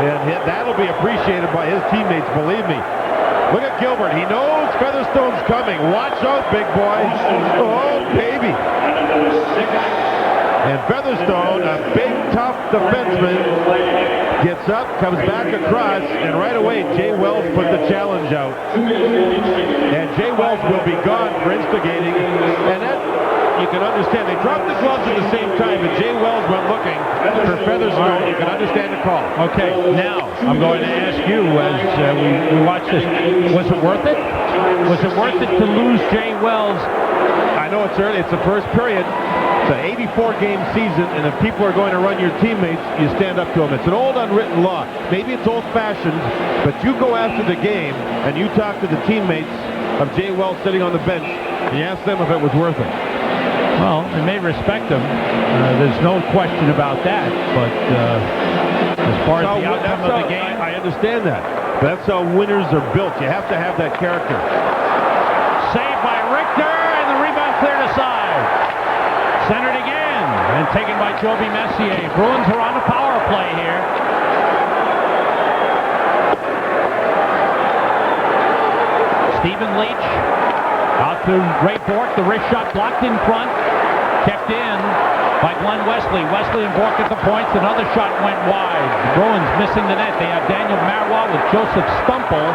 And that'll be appreciated by his teammates, believe me. Look at Gilbert. He knows Featherstone's coming. Watch out, big boy. Oh, baby. And Featherstone, a big, tough defenseman, gets up, comes back across, and right away, Jay Wells put the challenge out. And Jay Wells will be gone for instigating. And that, you can understand. They dropped the gloves at the same time, but Jay Wells went looking for Featherstone. You can understand the call. Okay, now I'm going to ask you as we watch this. Was it worth it? Was it worth it to lose Jay Wells? I know it's early. It's the first period. It's an 84-game season, and if people are going to run your teammates, you stand up to them. It's an old unwritten law. Maybe it's old-fashioned, but you go after the game, and you talk to the teammates of Jay Wells sitting on the bench, and you ask them if it was worth it. Well, they may respect him. There's no question about that. But as far as the outcome of the game, I understand that. But that's how winners are built. You have to have that character. Saved by Richter, and the rebound cleared aside. Centered again, and taken by Joby Messier. Bruins are on a power play here. Stephen Leach out to Ray Bourque. The wrist shot blocked in front. Kept in by Glenn Wesley. Wesley and Bourque at the points. Another shot went wide. The Bruins missing the net. They have Daniel Marois with Joseph Stumple.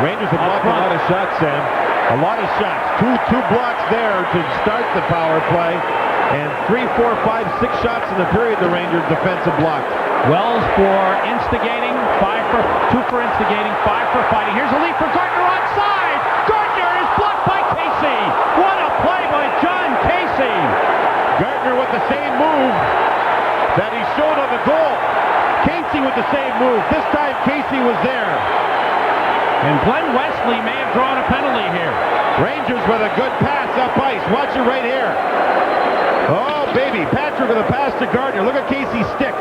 Rangers have blocked a lot of shots, Sam. A lot of shots. Two blocks there to start the power play. And 3, 4, 5, 6 shots in the period the Rangers defensive blocked. Wells for instigating, 2 for instigating, 5 for fighting. Here's a lead for Gardner onside. Gardner is blocked by Casey. What a play by John Casey. Gardner with the same move that he showed on the goal. Casey with the same move. This time Casey was there. And Glenn Wesley may have drawn a penalty here. Rangers with a good pass up ice. Watch it right here. Oh, baby. Patrick with a pass to Gardner. Look at Casey's stick.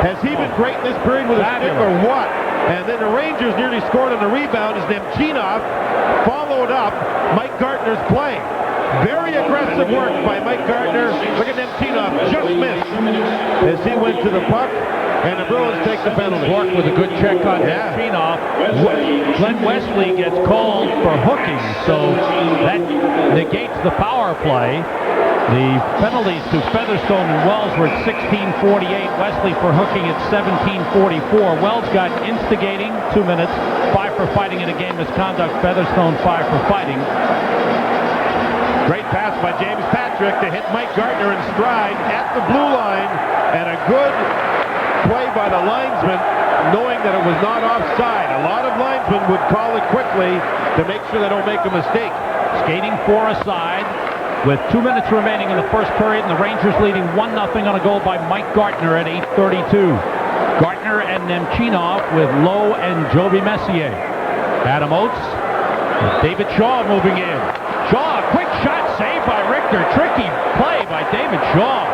Has he been great in this period with a stick or what? And then the Rangers nearly scored on the rebound as Nemchinov followed up Mike Gardner's play. Very aggressive work by Mike Gardner. Look at Nemchinov. Just missed as he went to the puck. And the Bruins take the penalty. Bourque with a good check on Nemchinov. Glenn Wesley gets called for hooking, so that negates the power play. The penalties to Featherstone and Wells were at 16:48. Wesley for hooking at 17:44. Wells got instigating, 2 minutes, 5 for fighting in a game misconduct. Featherstone 5 for fighting. Great pass by James Patrick to hit Mike Gardner in stride at the blue line, and a good play by the linesman, knowing that it was not offside. A lot of linesmen would call it quickly to make sure they don't make a mistake. Skating 4 aside with 2 minutes remaining in the first period, and the Rangers leading 1-0 on a goal by Mike Gardner at 8:32. Gardner and Nemchinov with Lowe and Joby Messier. Adam Oates, David Shaw moving in. Shaw, quick shot saved by Richter. Tricky play by David Shaw.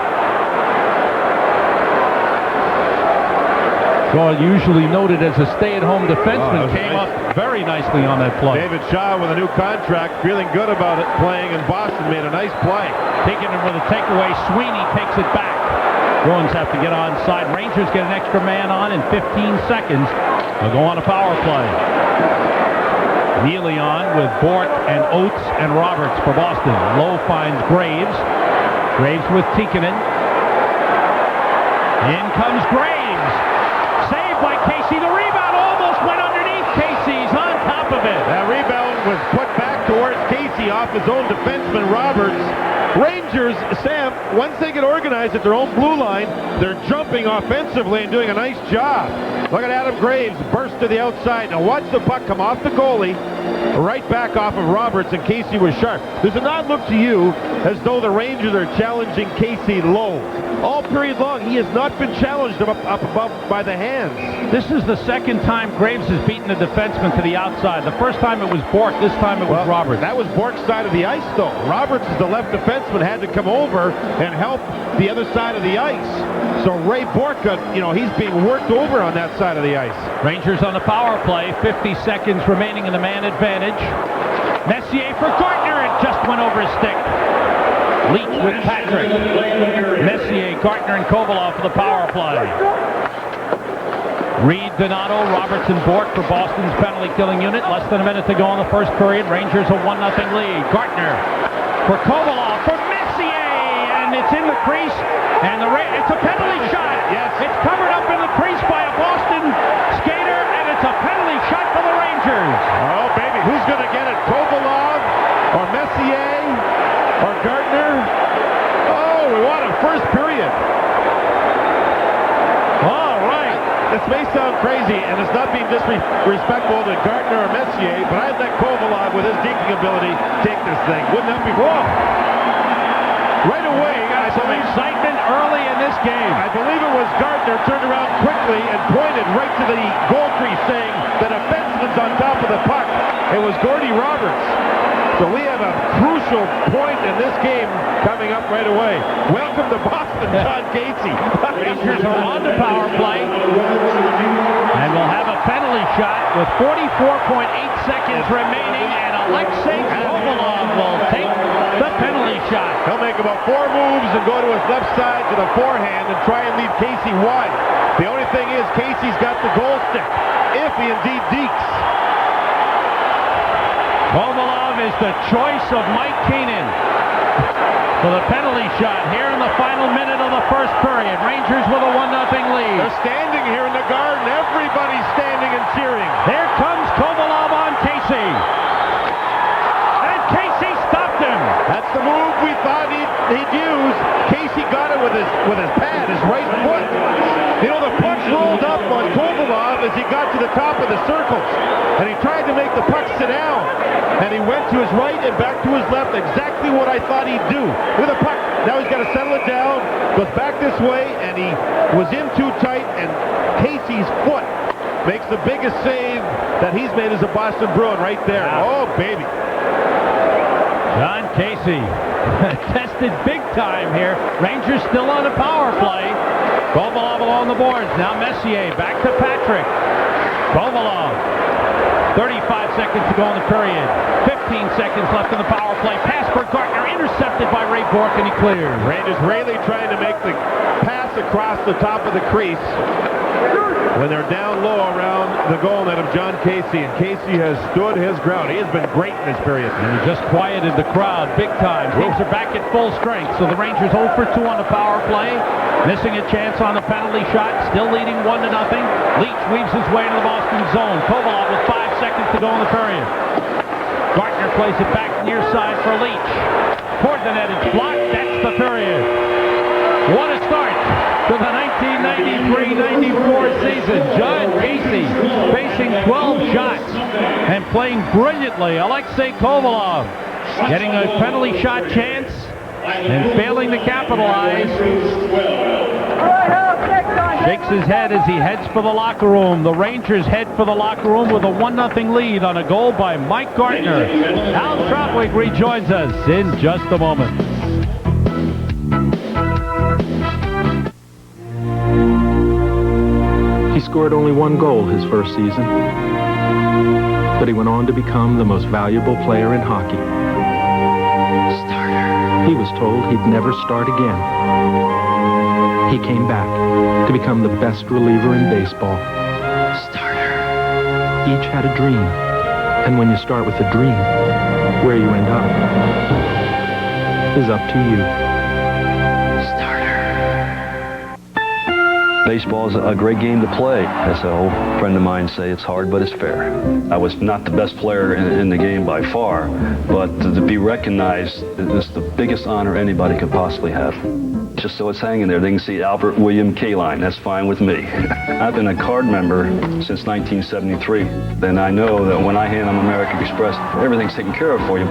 Shaw, usually noted as a stay-at-home defenseman, came up very nicely on that play. David Shaw with a new contract, feeling good about it, playing in Boston, made a nice play. Taking it with a takeaway, Sweeney takes it back. Bruins have to get onside. Rangers get an extra man on in 15 seconds. They'll go on a power play. Neely on with Bourque and Oates and Roberts for Boston. Lowe finds Graves. Graves with Tikkanen. In comes Graves. Saved by Casey. The rebound almost went underneath Casey's on top of it. That rebound was put back towards Casey off his own defenseman, Roberts. Rangers, Sam, once they get organized at their own blue line, they're jumping offensively and doing a nice job. Look at Adam Graves burst to the outside. Now watch the puck come off the goalie, right back off of Roberts, and Casey was sharp. Does it not look to you as though the Rangers are challenging Casey low? All period long, he has not been challenged up above by the hands. This is the second time Graves has beaten a defenseman to the outside. The first time it was Bork, this time it was Roberts. That was Bork's side of the ice, though. Roberts, is the left defenseman, had to come over and help the other side of the ice. So Ray Bork, he's being worked over on that side of the ice. Rangers on the power play, 50 seconds remaining in the man advantage. Messier for Gartner, and just went over his stick. Leach with Patrick. Messier, Gartner, and Kovalov for the power play. Reed, Donato, Robertson, Bork for Boston's penalty-killing unit. Less than a minute to go in the first period. Rangers a 1-0 lead. Gartner for Kovalov for Messier, and it's in the crease, and it's a penalty shot. Yes. It's covered up in the crease by a Boston skater, and it's a penalty shot for the Rangers. Oh, baby, who's going to get it? Kovalov or Messier or Gartner? Oh, we want a first period. All right. This may sound crazy, and it's not being disrespectful to Gartner or Messier, but I'd let Kovalov, with his deking ability, take this thing. Wouldn't that be cool? Right away, some excitement early in this game. I believe it was Gartner turned around quickly and pointed right to the goal crease, saying the defenseman's on top of the puck. It was Gordy Roberts. So we have a crucial point in this game coming up right away. Welcome to Boston, John Casey. Rangers are on the power play, and we'll have a penalty shot with 44.8 seconds remaining, and Alexei Kovalov will take the penalty shot. He'll make about 4 moves and go to his left side to the forehand and try and leave Casey wide. The only thing is Casey's got the goal stick, if he indeed dekes. Kovalov is the choice of Mike Keenan for the penalty shot here in the final minute of the first period. Rangers with a 1-0 lead. They're standing here in the Garden. Everybody's standing and cheering. Here comes Kovalov on Casey. And Casey stopped him. That's the move we thought he'd use. Casey got it with his pad, his right foot. The puck rolled up on Kovalov as he got to the top of the circles. And he tried to make the puck sit down. And he went to his right and back to his left, exactly what I thought he'd do. With a puck, now he's got to settle it down, goes back this way, and he was in too tight, and Casey's foot makes the biggest save that he's made as a Boston Bruin right there. Wow. Oh, baby. John Casey tested big time here. Rangers still on the power play. Kovalov along the boards. Now Messier back to Patrick. Kovalov. 35 seconds to go in the period. 15 seconds left in the power play. Pass for Gartner, intercepted by Ray Bork, and he clears. Rangers really trying to make the pass across the top of the crease when they're down low around the goal net of John Casey, and Casey has stood his ground. He has been great in this period. And he just quieted the crowd big time. Teams are back at full strength, so the Rangers 0 for 2 on the power play. Missing a chance on the penalty shot, still leading 1-0. Leach weaves his way into the Boston zone. Kovalov with 5 seconds to go in the period. Gartner plays it back near side for Leach. Toward the net, it's blocked. That's the period. What a start to the 1993-94 season. John Casey facing 12 shots and playing brilliantly. Alexei Kovalov getting a penalty shot chance and failing to capitalize. Shakes his head as he heads for the locker room. The Rangers head for the locker room with a 1-0 lead on a goal by Mike Gartner. Al Trautwig rejoins us in just a moment. He scored only 1 goal his first season, but he went on to become the most valuable player in hockey. He was told he'd never start again. He came back to become the best reliever in baseball. Each had a dream, and when you start with a dream, where you end up is up to you. Baseball is a great game to play. As an old friend of mine say, it's hard, but it's fair. I was not the best player in the game by far, but to be recognized is the biggest honor anybody could possibly have. just so it's hanging there. They can see Albert William K-Line. That's fine with me. I've been a card member since 1973. Then I know that when I hand them American Express, everything's taken care of for you.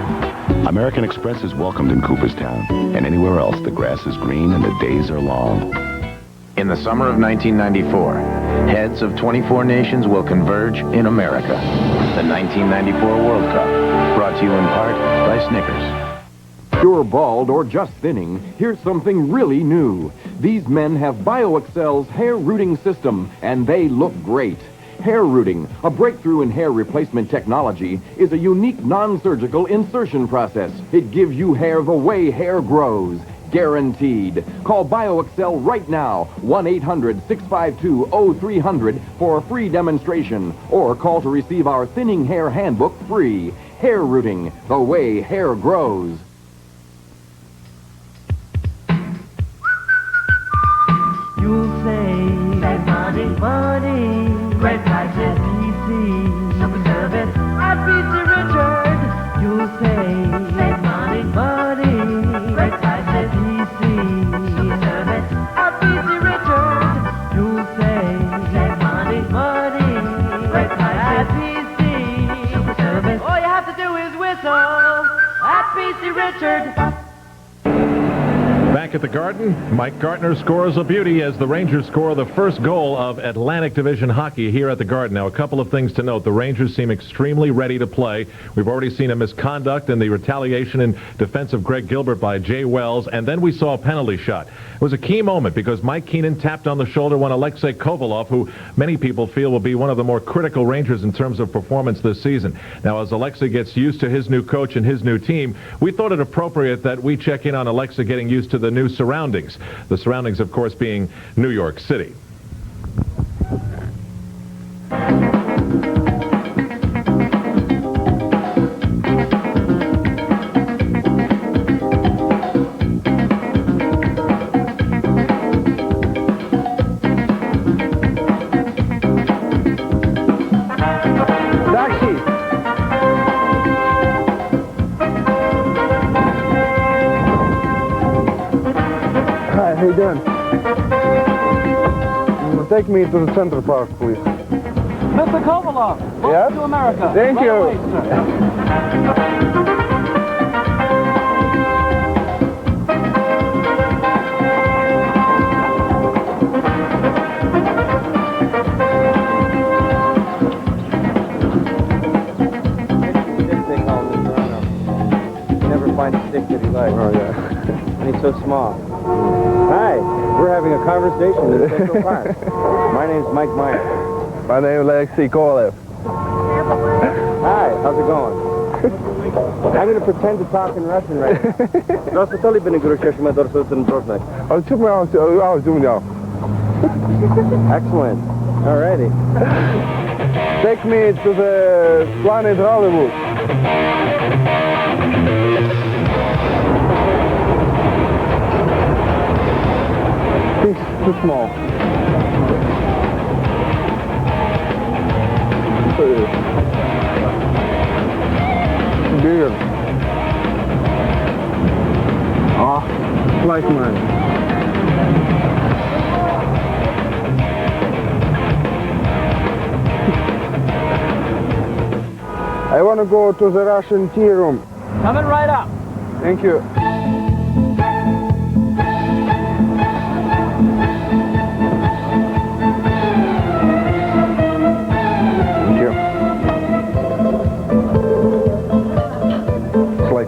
American Express is welcomed in Cooperstown, and anywhere else the grass is green and the days are long. In the summer of 1994, heads of 24 nations will converge in America. The 1994 World Cup, brought to you in part by Snickers. You're bald or just thinning, here's something really new. These men have BioExcel's hair rooting system, and they look great. Hair rooting, a breakthrough in hair replacement technology, is a unique non-surgical insertion process. It gives you hair the way hair grows. Guaranteed. Call BioExcel right now, 1-800-652-0300 for a free demonstration, or call to receive our thinning hair handbook free. Hair rooting, the way hair grows. You'll save money, money, great prices, easy, super service at PC Richard. You'll save money, money, great prices, easy, super service at PC Richard. You'll save money, money, great prices at PC, super service. All you have to do is whistle at PC Richard. Back at the Garden, Mike Gartner scores a beauty as the Rangers score the first goal of Atlantic Division hockey here at the Garden. Now, a couple of things to note. The Rangers seem extremely ready to play. We've already seen a misconduct in the retaliation in defense of Greg Gilbert by Jay Wells, and then we saw a penalty shot. It was a key moment because Mike Keenan tapped on the shoulder when Alexei Kovalov, who many people feel will be one of the more critical Rangers in terms of performance this season. Now, as Alexei gets used to his new coach and his new team, we thought it appropriate that we check in on Alexei getting used to the new surroundings. The surroundings, of course, being New York City. How you doing? Take me to the Central Park, please. Mr. Kovalov, welcome Yes? to America. Thank you. Right away, sir. Never find a stick that he likes. Oh, yeah. And he's so small. Hi, we're having a conversation in Central Park. My name's Mike Meyer. My name is Alexei Kovalov. Hi, how's it going? I'm going to pretend to talk in Russian right now. Здравствуйте, бедный грузчик, мы дорсутся бросной. Excellent. Alrighty. Take me to the planet Hollywood. It's too small. Bigger. Oh, like mine. I want to go to the Russian tea room. Coming right up. Thank you.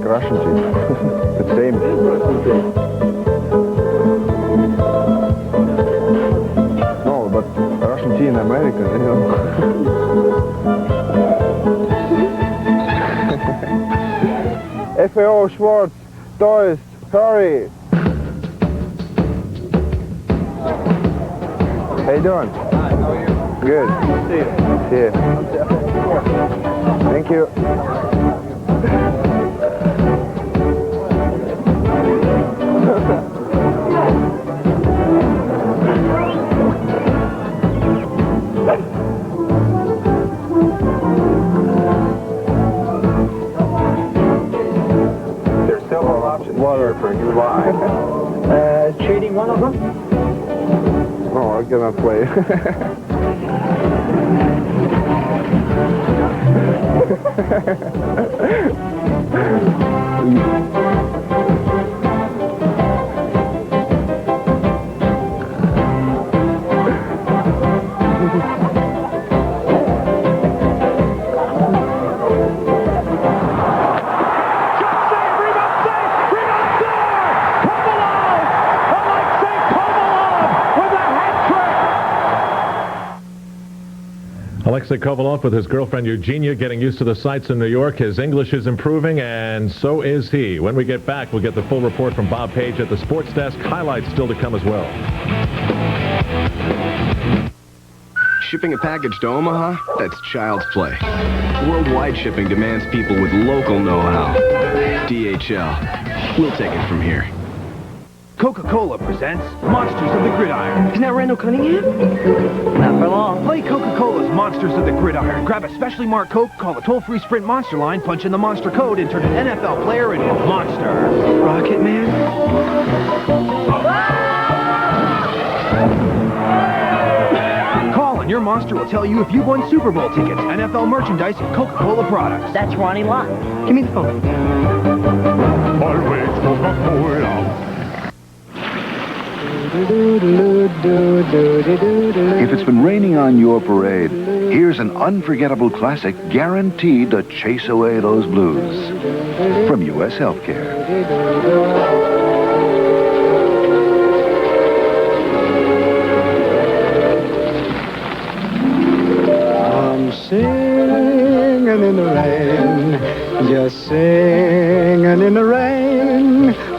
Russian tea. The same. No, but Russian tea in America, you know. FAO Schwartz, Toys, hurry! How you doing? Hi, how are you? Good. See you. See you. Thank you. There's several options water for a new line. Trading Oh, I cannot play. Alexei Kovalov with his girlfriend Eugenia getting used to the sights in New York. His English is improving, and so is he. When we get back, we'll get the full report from Bob Page at the sports desk. Highlights still to come as well. Shipping a package to Omaha? That's child's play. Worldwide shipping demands people with local know-how. DHL. We'll take it from here. Coca-Cola presents Monsters of the Gridiron. Isn't that Randall Cunningham? Not for long. Play Coca-Cola's Monsters of the Gridiron. Grab a specially marked Coke, call the toll-free Sprint Monster line, punch in the Monster code, and turn an NFL player into a monster. Rocket Man? Call and your monster will tell you if you've won Super Bowl tickets, NFL merchandise, and Coca-Cola products. That's Ronnie Lott. Give me the phone. Always Coca-Cola. If it's been raining on your parade, here's an unforgettable classic guaranteed to chase away those blues. From U.S. Healthcare. I'm singing in the rain, just singing in the rain.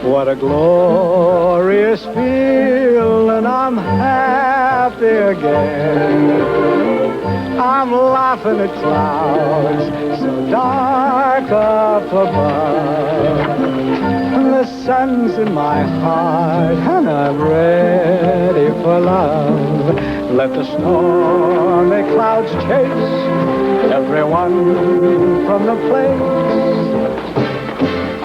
What a glorious feeling, I'm happy again. I'm laughing at clouds so dark up above. The sun's in my heart and I'm ready for love. Let the stormy clouds chase everyone from the place.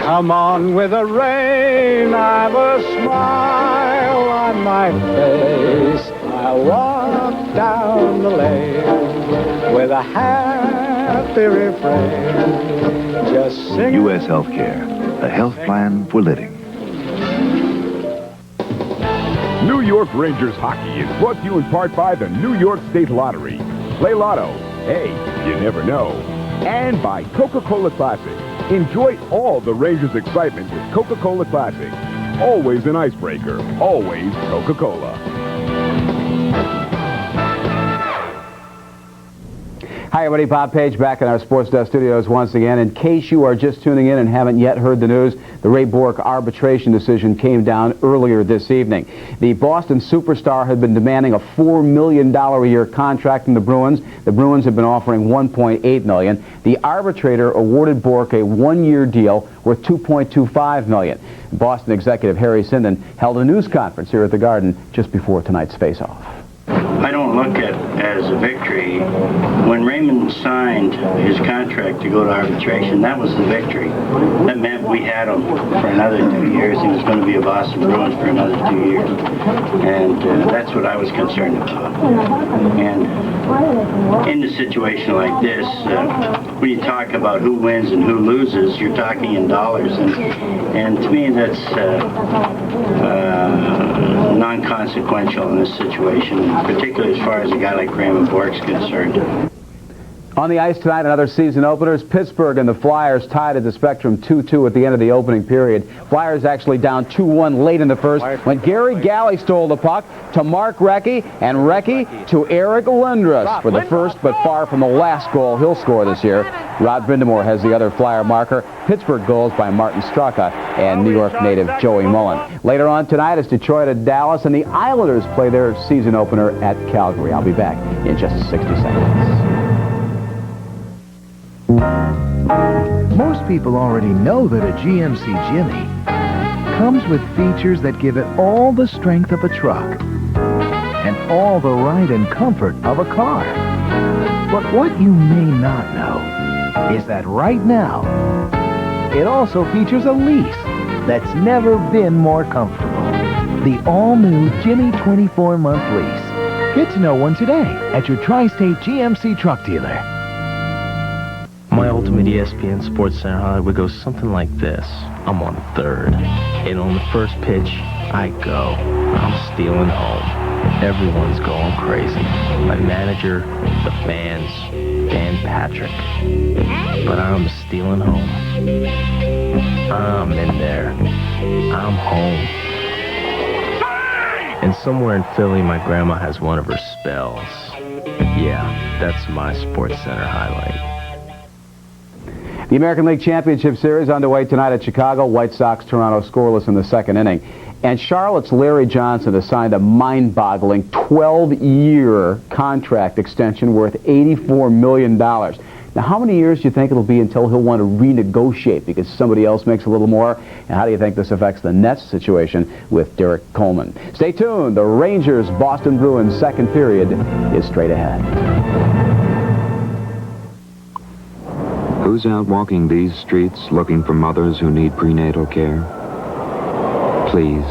Come on with the rain, I've a smile on my face. I'll walk down the lane with a happy refrain. Just sing. U.S. Healthcare, a health plan for living. New York Rangers hockey is brought to you in part by the New York State Lottery. Play Lotto. Hey, you never know. And by Coca-Cola Classic. Enjoy all the Rangers' excitement with Coca-Cola Classic. Always an icebreaker. Always Coca-Cola. Hi, everybody. Bob Page back in our Sports Desk studios once again. In case you are just tuning in and haven't yet heard the news, the Ray Bourque arbitration decision came down earlier this evening. The Boston superstar had been demanding a $4 million a year contract from the Bruins. The Bruins have been offering $1.8 million. The arbitrator awarded Bourque a one-year deal worth $2.25 million. Boston executive Harry Sinden held a news conference here at the Garden just before tonight's face-off. I don't look at it as a victory. When Raymond signed his contract to go to arbitration, that was the victory. That meant we had him for another 2 years. He was going to be a Boston Bruins for another 2 years. And that's what I was concerned about. And in a situation like this, when you talk about who wins and who loses, you're talking in dollars. And to me, that's non-consequential in this situation, particularly as far as a guy like Raymond Bourque's concerned. On the ice tonight, another season openers. Pittsburgh and the Flyers tied at the Spectrum 2-2 at the end of the opening period. Flyers actually down 2-1 late in the first when Gary Galley stole the puck to Mark Recchi, and Recchi to Eric Lindros for the first but far from the last goal he'll score this year. Rod Brindamore has the other Flyer marker. Pittsburgh goals by Martin Straka and New York native Joey Mullen. Later on tonight, it's Detroit at Dallas, and the Islanders play their season opener at Calgary. I'll be back in just 60 seconds. Most people already know that a GMC Jimmy comes with features that give it all the strength of a truck and all the ride and comfort of a car. But what you may not know is that right now, it also features a lease that's never been more comfortable. the all-new Jimmy 24-month lease. Get to know one today at your Tri-State GMC truck dealer. My ultimate ESPN Sports Center highlight would go something like this. I'm on third, and on the first pitch, I go. I'm stealing home. Everyone's going crazy. My manager, the fans, Dan Patrick. But I'm stealing home. I'm in there. I'm home. And somewhere in Philly, my grandma has one of her spells. Yeah, that's my Sports Center highlight. The American League Championship Series underway tonight at Chicago. White Sox, Toronto scoreless in the second inning. And Charlotte's Larry Johnson has signed a mind-boggling 12-year contract extension worth $84 million. Now, how many years do you think it'll be until he'll want to renegotiate because somebody else makes a little more? And how do you think this affects the Nets situation with Derek Coleman? Stay tuned. The Rangers-Boston Bruins second period is straight ahead. Who's out walking these streets looking for mothers who need prenatal care? Please,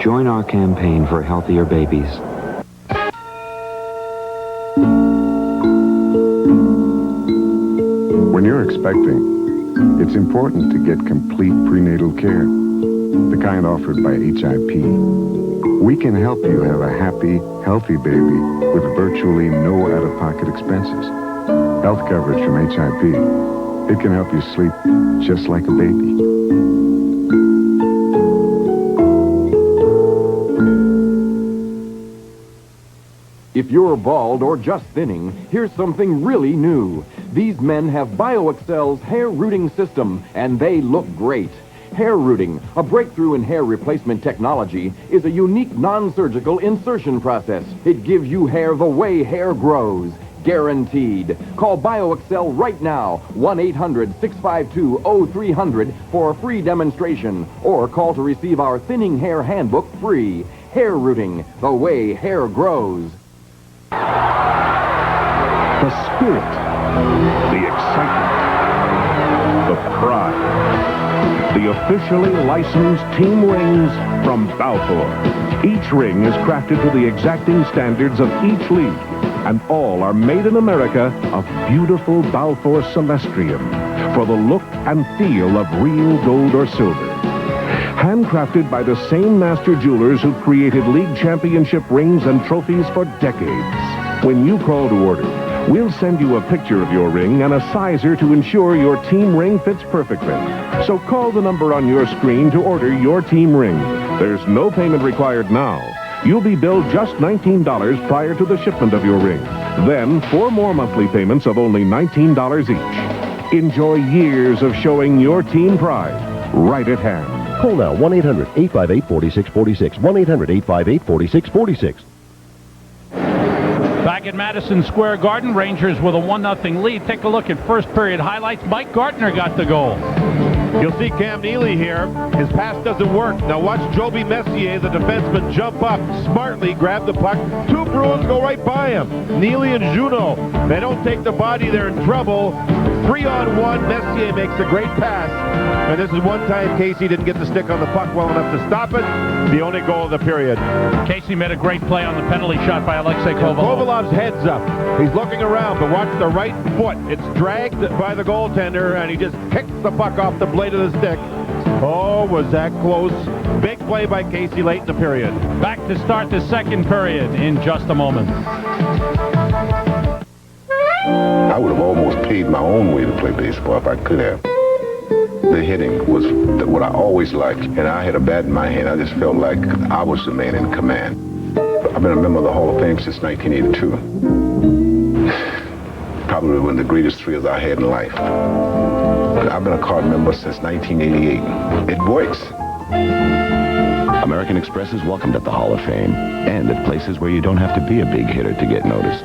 join our campaign for healthier babies. When you're expecting, it's important to get complete prenatal care, the kind offered by HIP. We can help you have a happy, healthy baby with virtually no out-of-pocket expenses. Health coverage from HIP. It can help you sleep just like a baby. If you're bald or just thinning, here's something really new. These men have BioExcel's hair rooting system, and they look great. Hair rooting, a breakthrough in hair replacement technology, is a unique non-surgical insertion process. It gives you hair the way hair grows. Guaranteed. Call BioExcel right now, 1-800-652-0300 for a free demonstration, or call to receive our Thinning Hair Handbook free. Hair rooting, the way hair grows. The spirit, the excitement, the pride, the officially licensed team rings from Balfour. Each ring is crafted to the exacting standards of each league, and all are made in America of beautiful Balfour Celestrium for the look and feel of real gold or silver. Handcrafted by the same master jewelers who created league championship rings and trophies for decades. When you call to order, we'll send you a picture of your ring and a sizer to ensure your team ring fits perfectly. So call the number on your screen to order your team ring. There's no payment required now. You'll be billed just $19 prior to the shipment of your ring. Then, 4 more monthly payments of only $19 each. Enjoy years of showing your team pride right at hand. Call now, 1-800-858-4646. 1-800-858-4646. Back at Madison Square Garden, Rangers with a 1-0 lead. Take a look at first period highlights. Mike Gartner got the goal. You'll see Cam Neely here. His pass doesn't work. Now watch Joby Messier, the defenseman, jump up, smartly grab the puck. 2 Bruins go right by him. Neely and Juneau. They don't take the body. They're in trouble. 3-on-1. Messier makes a great pass. And this is one time Casey didn't get the stick on the puck well enough to stop it. The only goal of the period. Casey made a great play on the penalty shot by Alexei Kovalov. Kovalov's head's up. He's looking around, but watch the right foot. It's dragged by the goaltender, and he just kicks the puck off the blade of the stick. Oh, was that close. Big play by Casey late in the period. Back to start the second period in just a moment. I would have almost paved my own way to play baseball if I could have. The hitting was what I always liked, and I had a bat in my hand. I just felt like I was the man in command. I've been a member of the Hall of Fame since 1982. Probably one of the greatest thrills I had in life. I've been a card member since 1988. It works. American Express is welcomed at the Hall of Fame and at places where you don't have to be a big hitter to get noticed.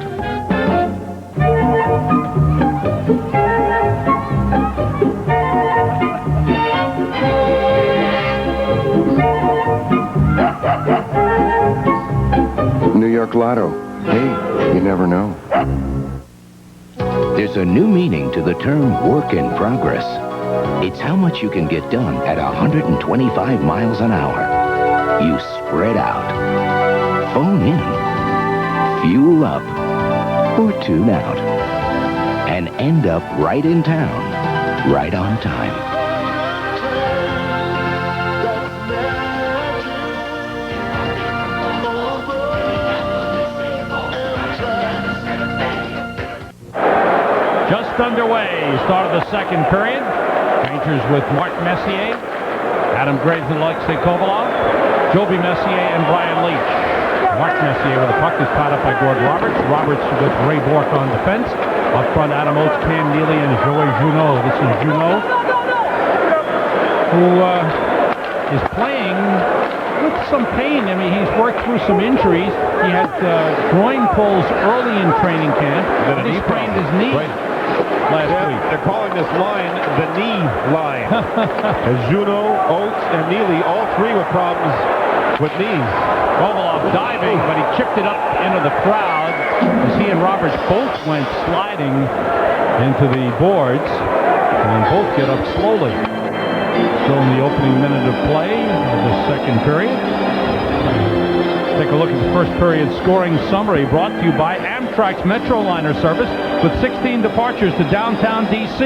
New York Lotto. Hey, you never know. There's a new meaning to the term work in progress. It's how much you can get done at 125 miles an hour. you spread out. Phone in, fuel up, or tune out. And end up right in town, right on time. Just underway. Start of the second period. Rangers with Mark Messier, Adam Graves and Alexei Kovalov, Joby Messier and Brian Leach. Mark Messier with the puck is tied up by Gord Roberts. Roberts with Ray Bourque on defense. Up front, Adam Oates, Cam Neely, and Joey Junot. This is Junot, who is playing with some pain. I mean, he's worked through some injuries. He had groin pulls early in training camp. And he sprained his knee. Last week. They're calling this line the knee line. As Juno, Oates, and Neely, all three with problems with knees. Kovalov diving, but he chipped it up into the crowd as he and Roberts both went sliding into the boards, and both get up slowly. Still in the opening minute of play of the second period. Take a look at the first period scoring summary brought to you by Amtrak's Metroliner service with 16 departures to downtown D.C.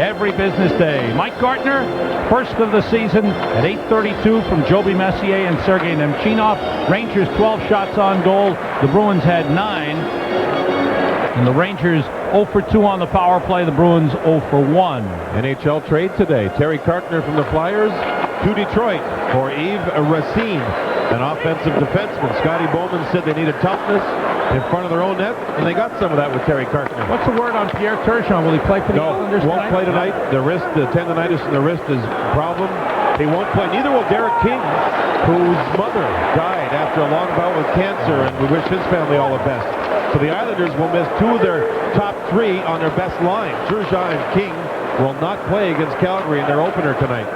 every business day. Mike Gartner, first of the season at 8:32 from Joby Messier and Sergei Nemchinov. Rangers 12 shots on goal. The Bruins had 9. And the Rangers 0 for 2 on the power play. The Bruins 0 for 1. NHL trade today. Terry Kartner from the Flyers to Detroit for Yves Racine, an offensive defenseman. Scotty Bowman said they needed toughness in front of their own net, and they got some of that with Terry Kartner. What's the word on Pierre Turgeon? Will he play for the Islanders tonight? Won't play tonight. The tendonitis in the wrist is a problem. He won't play. Neither will Derek King, whose mother died after a long bout with cancer, and we wish his family all the best. So the Islanders will miss 2 of their top 3 on their best line. Turgeon and King will not play against Calgary in their opener tonight.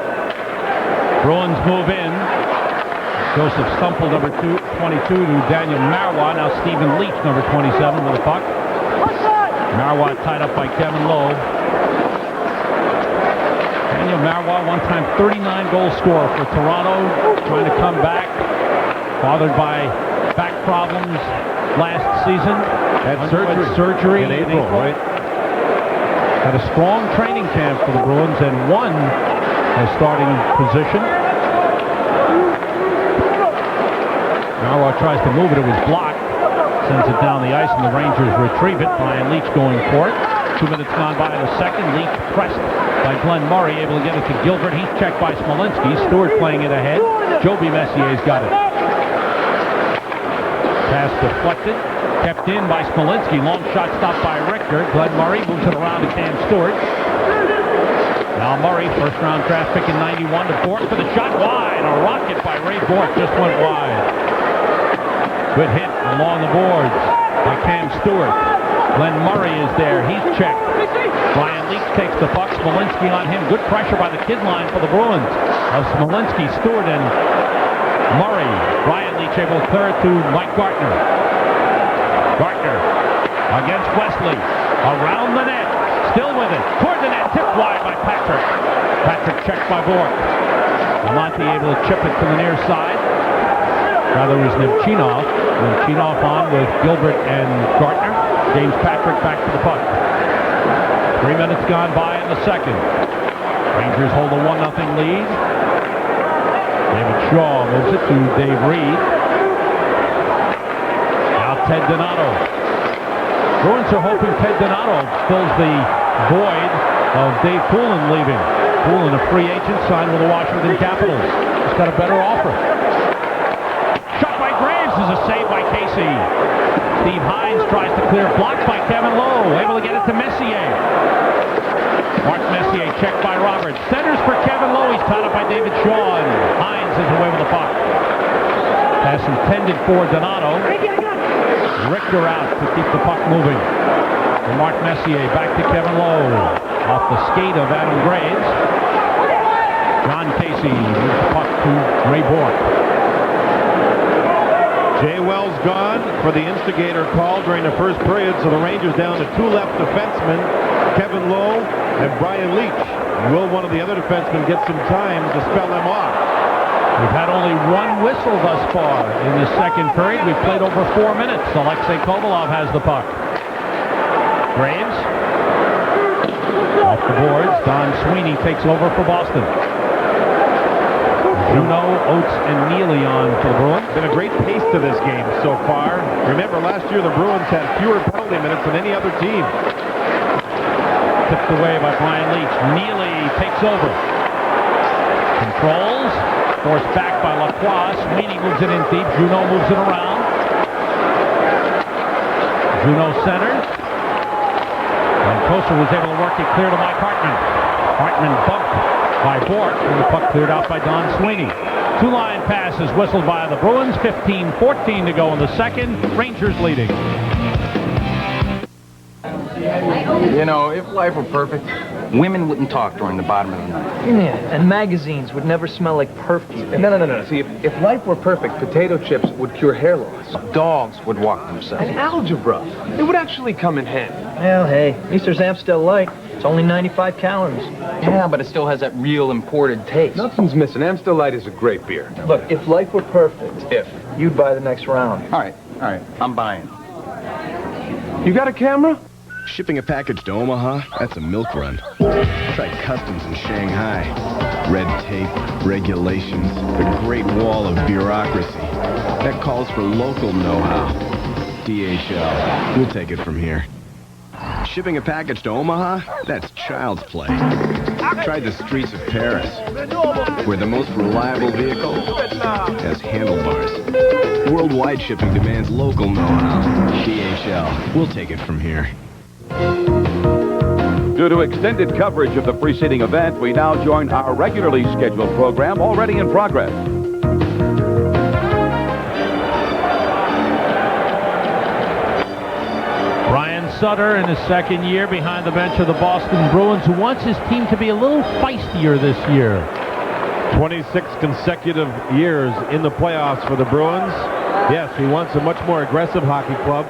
Bruins move in. Joseph Stumple, number 22, to Daniel Marois. Now Stephen Leach, number 27, with the puck. Marois tied up by Kevin Lowe. Daniel Marois, one-time 39-goal scorer for Toronto, trying to come back. Bothered by back problems last season. Had surgery in April, right? Had a strong training camp for the Bruins and won a starting position. Marois tries to move it. It was blocked. Sends it down the ice, and the Rangers retrieve it. Brian Leach going for it. 2 minutes gone by in the second. Leach pressed by Glenn Murray, able to get it to Gilbert. He's checked by Smolinski. Stewart playing it ahead. Joby Messier's got it. Pass deflected. Kept in by Smolinski. Long shot stopped by Richter. Glenn Murray moves it around to Cam Stewart. Now Murray, first-round draft pick in 91 to Bourque for the shot wide. A rocket by Ray Bourque just went wide. Good hit along the boards by Cam Stewart. Glenn Murray is there. He's checked. Brian Leach takes the puck. Smolinski on him. Good pressure by the kid line for the Bruins. Of Smolinski, Stewart, and Murray. Brian Leach able to clear it to Mike Gartner. Gartner against Wesley. Around the net. Still with it. Toward the net. Tipped wide by Patrick. Patrick checked by Bourque. Lamonti able to chip it to the near side. Rather, it was Nemchinov. Nemchinov on with Gilbert and Gartner. James Patrick back to the puck. 3 minutes gone by in the second. Rangers hold a 1-0 lead. David Shaw moves it to Dave Reed. Now Ted Donato. Bruins are hoping Ted Donato fills the void of Dave Poulin leaving. Poulin, a free agent, signed with the Washington Capitals. He's got a better offer. Is a save by Casey. Steve Hines tries to clear, blocked by Kevin Lowe, able to get it to Messier. Mark Messier checked by Roberts. Centers for Kevin Lowe. He's tied up by David Shaw, and Hines is away with the puck. Pass intended for Donato. Richter out to keep the puck moving. And Mark Messier back to Kevin Lowe. Off the skate of Adam Graves. John Casey moves the puck to Ray Bourque. Jay Wells gone for the instigator call during the first period, so the Rangers down to 2 left defensemen, Kevin Lowe and Brian Leach. Will one of the other defensemen get some time to spell them off? We've had only one whistle thus far in the second period. We've played over 4 minutes. Alexei Kovalov has the puck. Graves. Off the boards. Don Sweeney takes over for Boston. Juneau, Oates, and Neely on for the Bruins. Been a great pace to this game so far. Remember, last year the Bruins had fewer penalty minutes than any other team. Tipped away by Brian Leach. Neely takes over. Controls. Forced back by Lacroix. Sweeney moves it in deep. Juneau moves it around. Juneau centers. And Kosa was able to work it clear to Mike Hartman. Hartman bumped by Bork, and the puck cleared out by Don Sweeney. Two-line passes whistled by the Bruins. 15-14 to go in the second. Rangers leading. You know, if life were perfect, women wouldn't talk during the bottom of the night. Yeah, and magazines would never smell like perfume. No. See, if life were perfect, potato chips would cure hair loss. Dogs would walk themselves. And algebra. It would actually come in handy. Well, hey, Easter's Amstel Light. It's only 95 calories. Yeah, but it still has that real imported taste. Nothing's missing. Amstel Light is a great beer. Look, if life were perfect, you'd buy the next round. All right, I'm buying. You got a camera? Shipping a package to Omaha, that's a milk run. Try customs in Shanghai. Red tape, regulations, a great wall of bureaucracy. That calls for local know-how. DHL, we'll take it from here. Shipping a package to Omaha, that's child's play. Try the streets of Paris, where the most reliable vehicle has handlebars. Worldwide shipping demands local know-how. DHL, we'll take it from here. Due to extended coverage of the preceding event, we now join our regularly scheduled program already in progress. Brian Sutter in his second year behind the bench of the Boston Bruins, who wants his team to be a little feistier this year. 26 consecutive years in the playoffs for the Bruins. Yes, he wants a much more aggressive hockey club.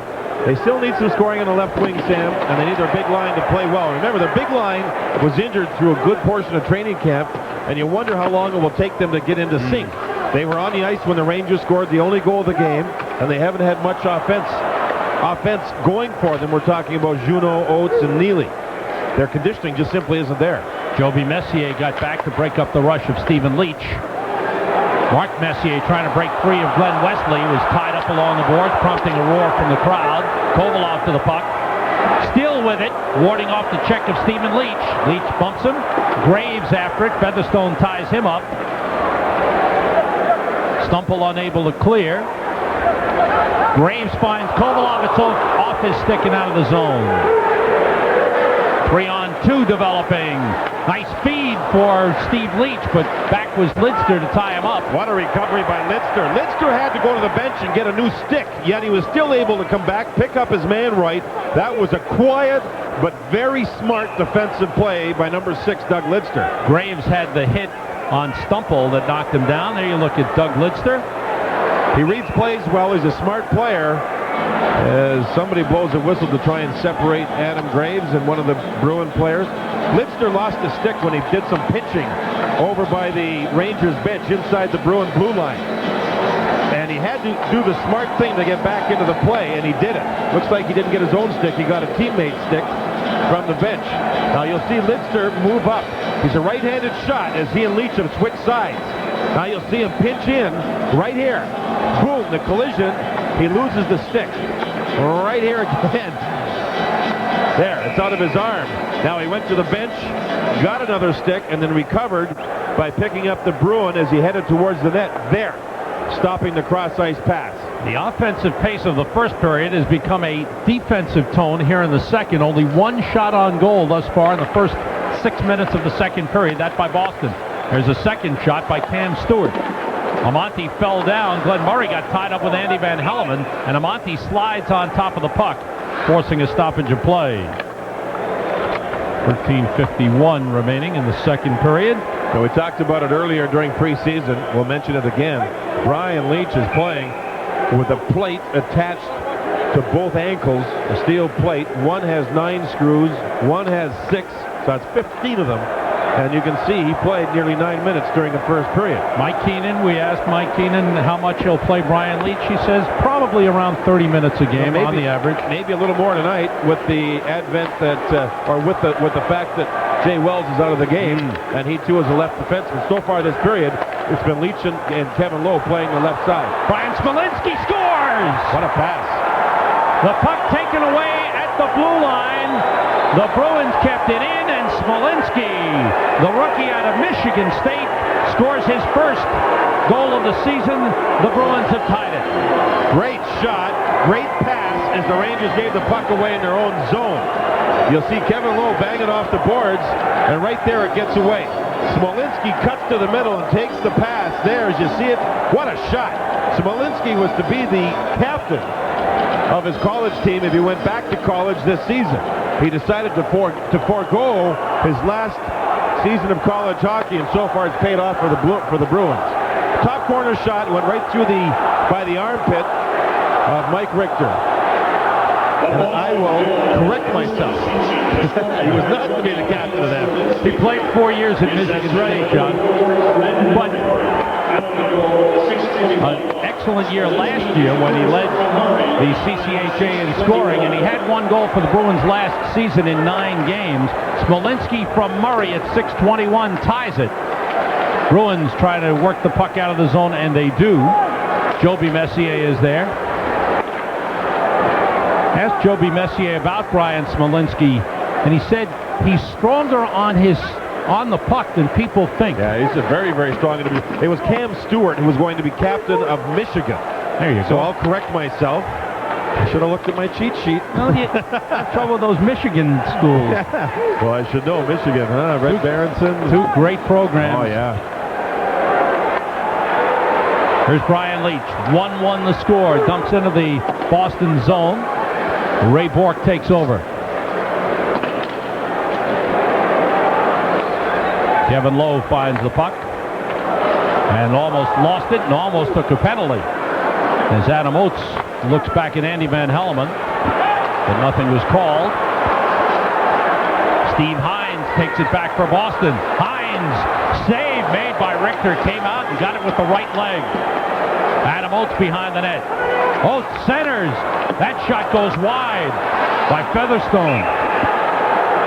They still need some scoring on the left wing, Sam, and they need their big line to play well. Remember, their big line was injured through a good portion of training camp, and you wonder how long it will take them to get into sync. They were on the ice when the Rangers scored the only goal of the game, and they haven't had much offense going for them. We're talking about Juneau, Oates, and Neely. Their conditioning just simply isn't there. Joby Messier got back to break up the rush of Stephen Leach. Mark Messier trying to break free of Glenn Wesley, was tied up along the boards, prompting a roar from the crowd. Kovalov to the puck. Still with it, warding off the check of Stephen Leach. Leach bumps him. Graves after it. Featherstone ties him up. Stumple unable to clear. Graves finds Kovalov. It's off his stick and out of the zone. 3-on-2 developing. Nice feed for Steve Leach, but back was Lidster to tie him up. What a recovery by Lidster. Lidster had to go to the bench and get a new stick, yet he was still able to come back, pick up his man right. That was a quiet but very smart defensive play by number 6, Doug Lidster. Graves had the hit on Stumple that knocked him down. There you look at Doug Lidster. He reads plays well. He's a smart player. As somebody blows a whistle to try and separate Adam Graves and one of the Bruin players. Lidster lost a stick when he did some pitching over by the Rangers bench inside the Bruin blue line. And he had to do the smart thing to get back into the play, and he did it. Looks like he didn't get his own stick. He got a teammate's stick from the bench. Now you'll see Lidster move up. He's a right-handed shot as he and Leach have switched sides. Now you'll see him pinch in right here. Boom, the collision. He loses the stick. Right here again. There, it's out of his arm. Now he went to the bench, got another stick, and then recovered by picking up the Bruin as he headed towards the net. There, stopping the cross-ice pass. The offensive pace of the first period has become a defensive tone here in the second. Only one shot on goal thus far in the first 6 minutes of the second period. That by Boston. There's a second shot by Cam Stewart. Amonte fell down. Glenn Murray got tied up with Andy Van Hellemond, and Amonte slides on top of the puck, forcing a stoppage of play. 13:51 remaining in the second period. Now, we talked about it earlier during preseason. We'll mention it again. Brian Leach is playing with a plate attached to both ankles, a steel plate. One has 9 screws, one has 6, so that's 15 of them. And you can see he played nearly 9 minutes during the first period. Mike Keenan, we asked Mike Keenan how much he'll play Brian Leach. He says probably around 30 minutes a game on the average. Maybe a little more tonight with the advent that, or with the fact that Jay Wells is out of the game, and he too is a left defenseman. So far this period, it's been Leach and Kevin Lowe playing the left side. Brian Smolinski scores! What a pass. The puck taken away at the blue line. The Bruins kept it in, and Smolinski, the rookie out of Michigan State, scores his first goal of the season. The Bruins have tied it. Great shot, great pass as the Rangers gave the puck away in their own zone. You'll see Kevin Lowe banging off the boards, and right there it gets away. Smolinski cuts to the middle and takes the pass there as you see it. What a shot. Smolinski was to be the captain of his college team if he went back to college this season. He decided to forego his last season of college hockey, and so far it's paid off for the Bruins. Top corner shot went right through by the armpit of Mike Richter. And I will correct myself. He was not to be the captain of that. He played 4 years at Michigan State, John. But an excellent year last year when he led the CCHA in scoring, and he had 1 goal for the Bruins last season in 9 games. Smolinski from Murray at 6:21 ties it. Bruins try to work the puck out of the zone, and they do. Joby Messier is there. Asked Joby Messier about Brian Smolinski, and he said he's stronger on the puck than people think. Yeah, he's a very, very strong individual. It was Cam Stewart who was going to be captain of Michigan. There you go. So I'll correct myself. I should have looked at my cheat sheet. No, you have trouble with those Michigan schools. Yeah. Well, I should know Michigan, huh? Red Berenson. 2 great programs. Oh, yeah. Here's Brian Leach. 1-1 the score. Dumps into the Boston zone. Ray Bourque takes over. Kevin Lowe finds the puck and almost lost it and almost took a penalty. As Adam Oates looks back at Andy Van Hellemond, but nothing was called. Steve Hines takes it back for Boston. Hines, save made by Richter, came out and got it with the right leg. Adam Oates behind the net. Oates centers. That shot goes wide by Featherstone.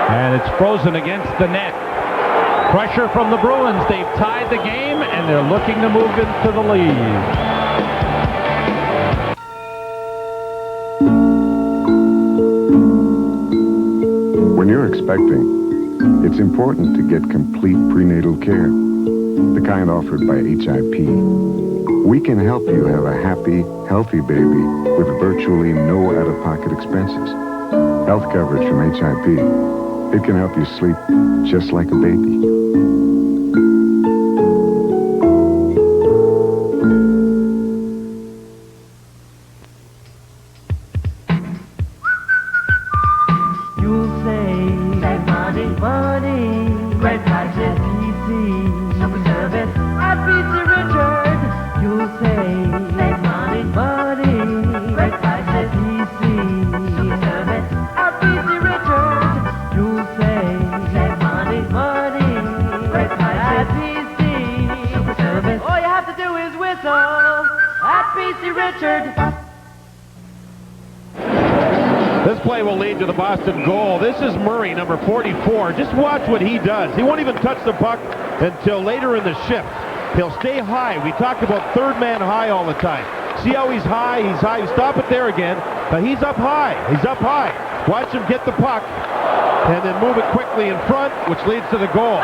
And it's frozen against the net. Pressure from the Bruins. They've tied the game, and they're looking to move into the lead. When you're expecting, it's important to get complete prenatal care, the kind offered by HIP. We can help you have a happy, healthy baby with virtually no out-of-pocket expenses. Health coverage from HIP. It can help you sleep just like a baby. This play will lead to the Boston goal. This is Murray, number 44. Just watch what he does. He won't even touch the puck until later in the shift. He'll stay high. We talked about third man high all the time. See how he's high? He's high. Stop it there again. But he's up high. He's up high. Watch him get the puck and then move it quickly in front, which leads to the goal.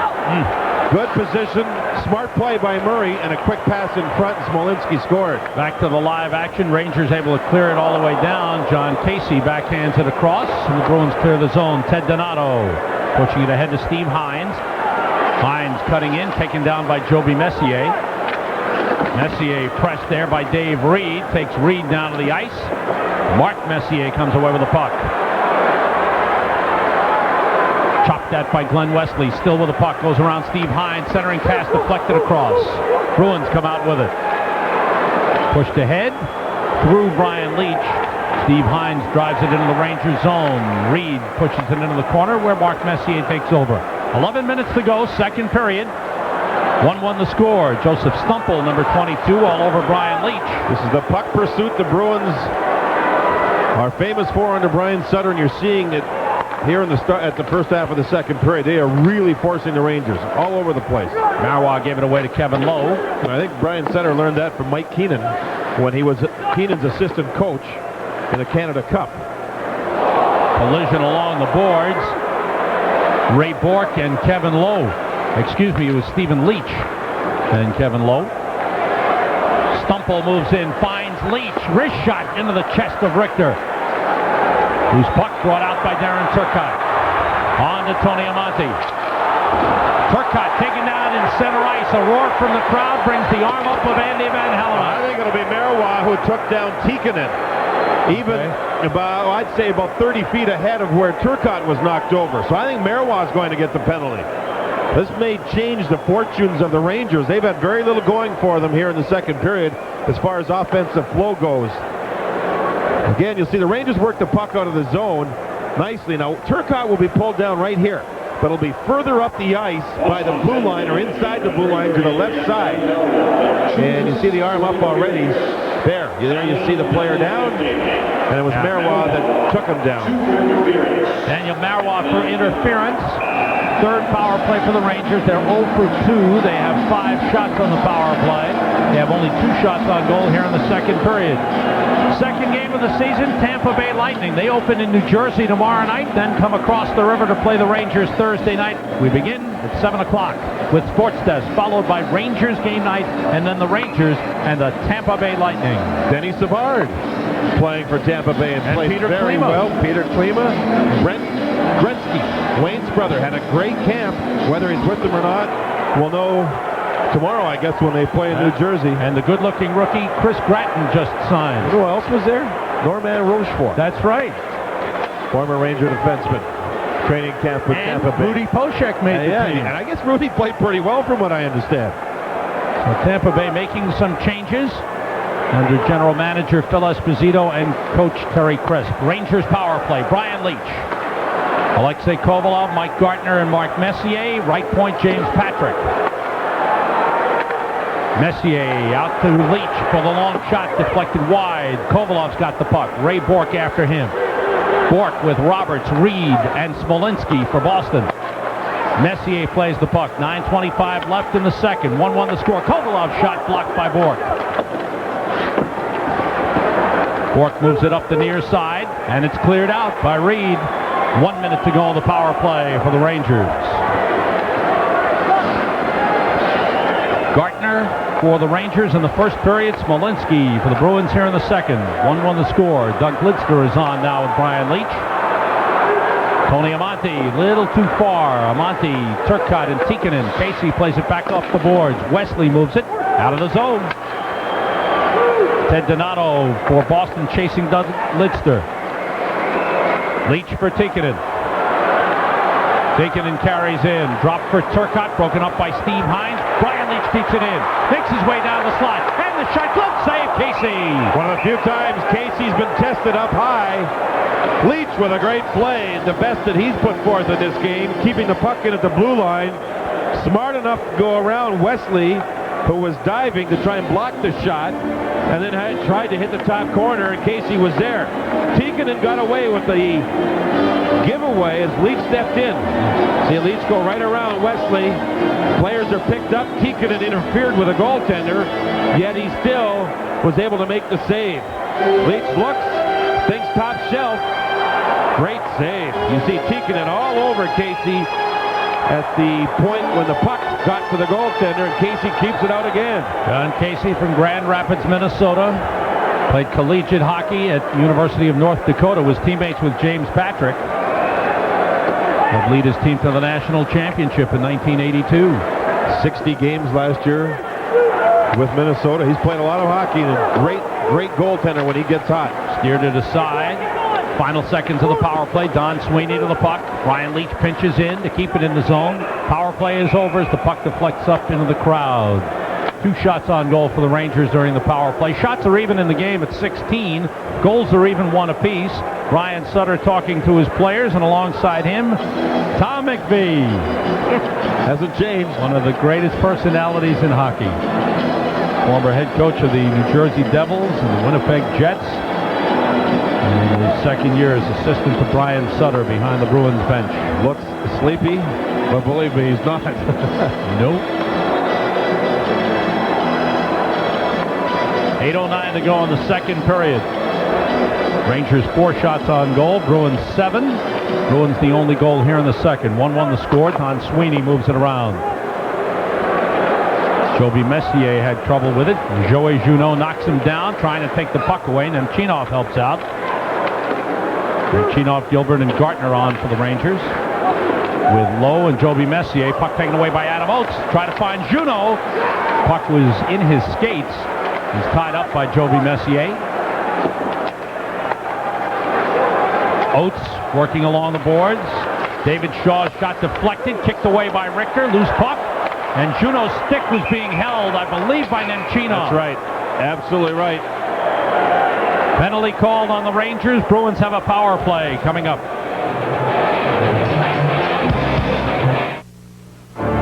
Good position, smart play by Murray, and a quick pass in front, and Smolinski scored. Back to the live action. Rangers able to clear it all the way down. John Casey backhands it across, and the Bruins clear the zone. Ted Donato pushing it ahead to Steve Hines. Hines cutting in, taken down by Joby Messier. Messier pressed there by Dave Reed. Takes Reed down to the ice. Mark Messier comes away with the puck. Chopped at by Glenn Wesley. Still with the puck. Goes around Steve Hines. Centering pass deflected across. Bruins come out with it. Pushed ahead through Brian Leach. Steve Hines drives it into the Rangers zone. Reed pushes it into the corner where Mark Messier takes over. 11 minutes to go, second period. 1-1 the score. Joseph Stumple, number 22, all over Brian Leach. This is the puck pursuit the Bruins are famous for under Brian Sutter, and you're seeing it here in the start at the first half of the second period. They are really forcing the Rangers all over the place. Marois gave it away to Kevin Lowe. And I think Brian Sutter learned that from Mike Keenan when he was Keenan's assistant coach in the Canada Cup. Collision along the boards. Ray Bourque and Kevin Lowe. Excuse me, it was Stephen Leach and Kevin Lowe. Stumple moves in, finds Leach. Wrist shot into the chest of Richter, whose puck brought out by Darren Turcotte. On to Tony Amonte. Turcotte taken down in center ice. A roar from the crowd brings the arm up of Andy Van Hellemond. I think it'll be Marois who took down Tikkanen. Even about, I'd say about 30 feet ahead of where Turcotte was knocked over. So I think Marois is going to get the penalty. This may change the fortunes of the Rangers. They've had very little going for them here in the second period as far as offensive flow goes. Again, you'll see the Rangers work the puck out of the zone nicely. Now, Turcotte will be pulled down right here, but it'll be further up the ice by the blue line or inside the blue line to the left side. And you see the arm up already. There you see the player down, and it was Marois that took him down. Daniel Marois for interference. Third power play for the Rangers. They're 0 for 2. They have 5 shots on the power play. They have only 2 shots on goal here in the second period. Second game of the season, Tampa Bay Lightning. They open in New Jersey tomorrow night, then come across the river to play the Rangers Thursday night. We begin at 7 o'clock with Sports Desk, followed by Rangers game night, and then the Rangers and the Tampa Bay Lightning. Denny Savard playing for Tampa Bay and played Peter very Klima. well. Peter Klima, Brent Gretzky, Wayne's brother, had a great camp. Whether he's with them or not, we'll know tomorrow, I guess, when they play in New Jersey. And the good-looking rookie Chris Gratton just signed. Who else was there? Norman Rochefort. That's right. Former Ranger defenseman. Training camp with Tampa Bay. Rudy Poshek made the team. And I guess Rudy played pretty well from what I understand. So Tampa Bay making some changes under general manager Phil Esposito and coach Terry Crisp. Rangers power play. Brian Leach, Alexei Kovalov, Mike Gartner, and Mark Messier. Right point, James Patrick. Messier out to Leach for the long shot, deflected wide. Kovalov's got the puck. Ray Bourque after him. Bourque with Roberts, Reed, and Smolinski for Boston. Messier plays the puck. 9:25 left in the second. 1-1 the score. Kovalov's shot blocked by Bourque. Bourque moves it up the near side, and it's cleared out by Reed. 1 minute to go on the power play for the Rangers. Gartner for the Rangers in the first period. Smolinski for the Bruins here in the second. 1-1 the score. Doug Lidster is on now with Brian Leach. Tony Amonte, little too far. Amonte, Turcotte, and Tikkanen. Casey plays it back off the boards. Wesley moves it out of the zone. Ted Donato for Boston chasing Doug Lidster. Leach for Tikkanen. Tikkanen carries in. Drop for Turcotte, broken up by Steve Hines. Brian Leach keeps it in. Makes his way down the slot. And the shot. Glove save, Casey. One of the few times Casey's been tested up high. Leach with a great play. The best that he's put forth in this game. Keeping the puck in at the blue line. Smart enough to go around Wesley, who was diving to try and block the shot. And then tried to hit the top corner, and Casey was there. Tikkanen got away with the giveaway as Leach stepped in. See Leach go right around Wesley. Players are picked up. Tikkanen interfered with a goaltender, yet he still was able to make the save. Leach looks, thinks top shelf. Great save. You see Tikkanen all over Casey at the point when the puck got to the goaltender, and Casey keeps it out again. John Casey from Grand Rapids, Minnesota. Played collegiate hockey at University of North Dakota. Was teammates with James Patrick. Would lead his team to the national championship in 1982. 60 games last year with Minnesota. He's played a lot of hockey, and a great goaltender when he gets hot. Steered it aside. Final seconds of the power play. Don Sweeney to the puck. Brian Leach pinches in to keep it in the zone. Power play is over as the puck deflects up into the crowd. 2 shots on goal for the Rangers during the power play. Shots are even in the game at 16. Goals are even 1 apiece. Brian Sutter talking to his players, and alongside him, Tom McVie. Hasn't changed. One of the greatest personalities in hockey. Former head coach of the New Jersey Devils and the Winnipeg Jets. And in his second year as assistant to Brian Sutter behind the Bruins bench. Looks sleepy, but believe me, he's not. Nope. 8:09 to go in the second period. Rangers 4 shots on goal. Bruins 7. Bruins the only goal here in the second. 1-1 the score. Don Sweeney moves it around. Joby Messier had trouble with it. Joey Junot knocks him down, trying to take the puck away, and Nemchinov helps out. Nemchinov, Gilbert, and Gartner on for the Rangers. With Lowe and Joby Messier. Puck taken away by Adam Oates. Try to find Junot. Puck was in his skates. He's tied up by Joby Messier. Oates working along the boards. David Shaw's shot deflected, kicked away by Richter. Loose puck. And Junot's stick was being held, I believe, by Nemchinov. That's right. Absolutely right. Penalty called on the Rangers. Bruins have a power play coming up.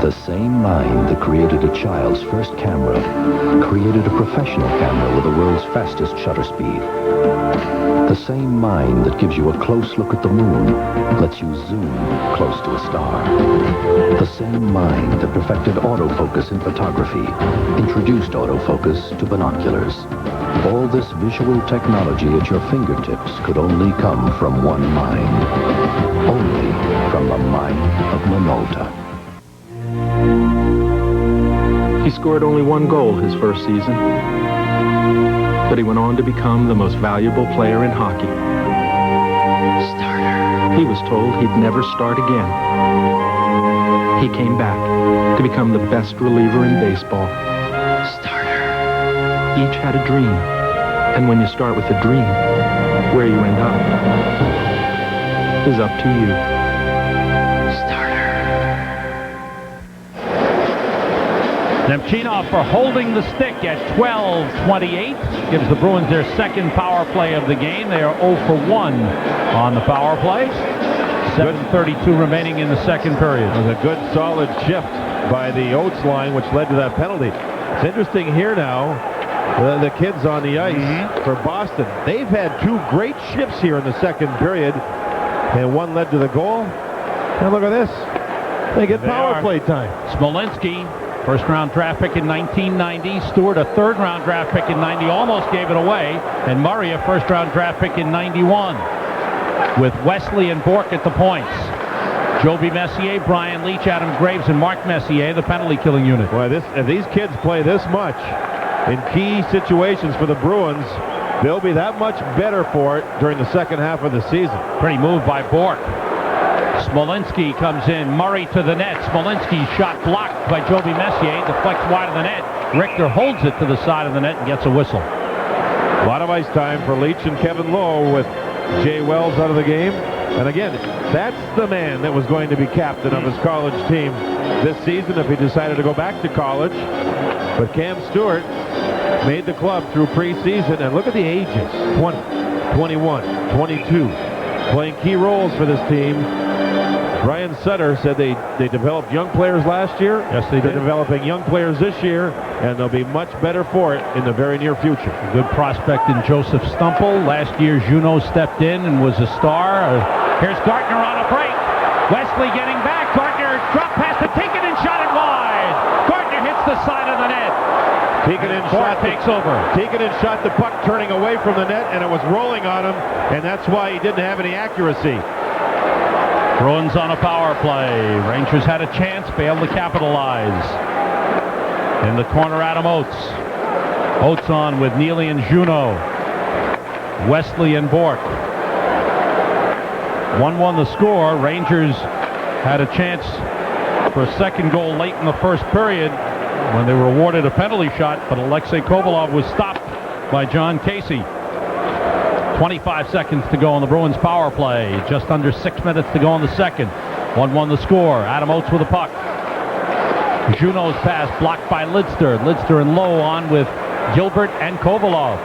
The same mind that created a child's first camera created a professional camera with the world's fastest shutter speed. The same mind that gives you a close look at the moon lets you zoom close to a star. The same mind that perfected autofocus in photography introduced autofocus to binoculars. All this visual technology at your fingertips could only come from one mind. Only from the mind of Minolta. He scored only 1 goal his first season, but he went on to become the most valuable player in hockey. Starter. He was told he'd never start again. He came back to become the best reliever in baseball. Starter. Each had a dream, and when you start with a dream, where you end up is up to you. Nemchinov for holding the stick at 12:28. Gives the Bruins their second power play of the game. They are 0 for 1 on the power play. 7:32 remaining in the second period. It was a good solid shift by the Oates line, which led to that penalty. It's interesting here now, the kids on the ice for Boston. They've had 2 great shifts here in the second period, and one led to the goal. And look at this. They get power play time. Smolinski, first-round draft pick in 1990. Stewart, a third-round draft pick in 90, almost gave it away. And Murray, a first-round draft pick in 91. With Wesley and Bourque at the points. Joby Messier, Brian Leach, Adam Graves, and Mark Messier, the penalty-killing unit. Boy, if these kids play this much in key situations for the Bruins, they'll be that much better for it during the second half of the season. Pretty move by Bourque. Smolinski comes in. Murray to the net. Smolinski's shot blocked by Joby Messier. Deflects wide of the net. Richter holds it to the side of the net and gets a whistle. A lot of ice time for Leach and Kevin Lowe with Jay Wells out of the game. And again, that's the man that was going to be captain of his college team this season if he decided to go back to college. But Cam Stewart made the club through preseason. And look at the ages. 20, 21, 22. Playing key roles for this team. Brian Sutter said they developed young players last year. Yes, they did. They're developing young players this year, and they'll be much better for it in the very near future. A good prospect in Joseph Stumple. Last year, Junot stepped in and was a star. Here's Gartner on a break. Wesley getting back. Gartner dropped past the Tikkanen and shot it wide. Gartner hits the side of the net. Tikkanen takes over. Tikkanen shot the puck turning away from the net, and it was rolling on him, and that's why he didn't have any accuracy. Bruins on a power play. Rangers had a chance, failed to capitalize. In the corner, Adam Oates. Oates on with Neely and Junot. Wesley and Bourque. 1-1 the score. Rangers had a chance for a second goal late in the first period when they were awarded a penalty shot, but Alexei Kovalov was stopped by John Casey. 25 seconds to go on the Bruins power play. Just under 6 minutes to go in the second. 1-1 the score. Adam Oates with a puck. Junot's pass blocked by Lidster. Lidster and Lowe on with Gilbert and Kovalov.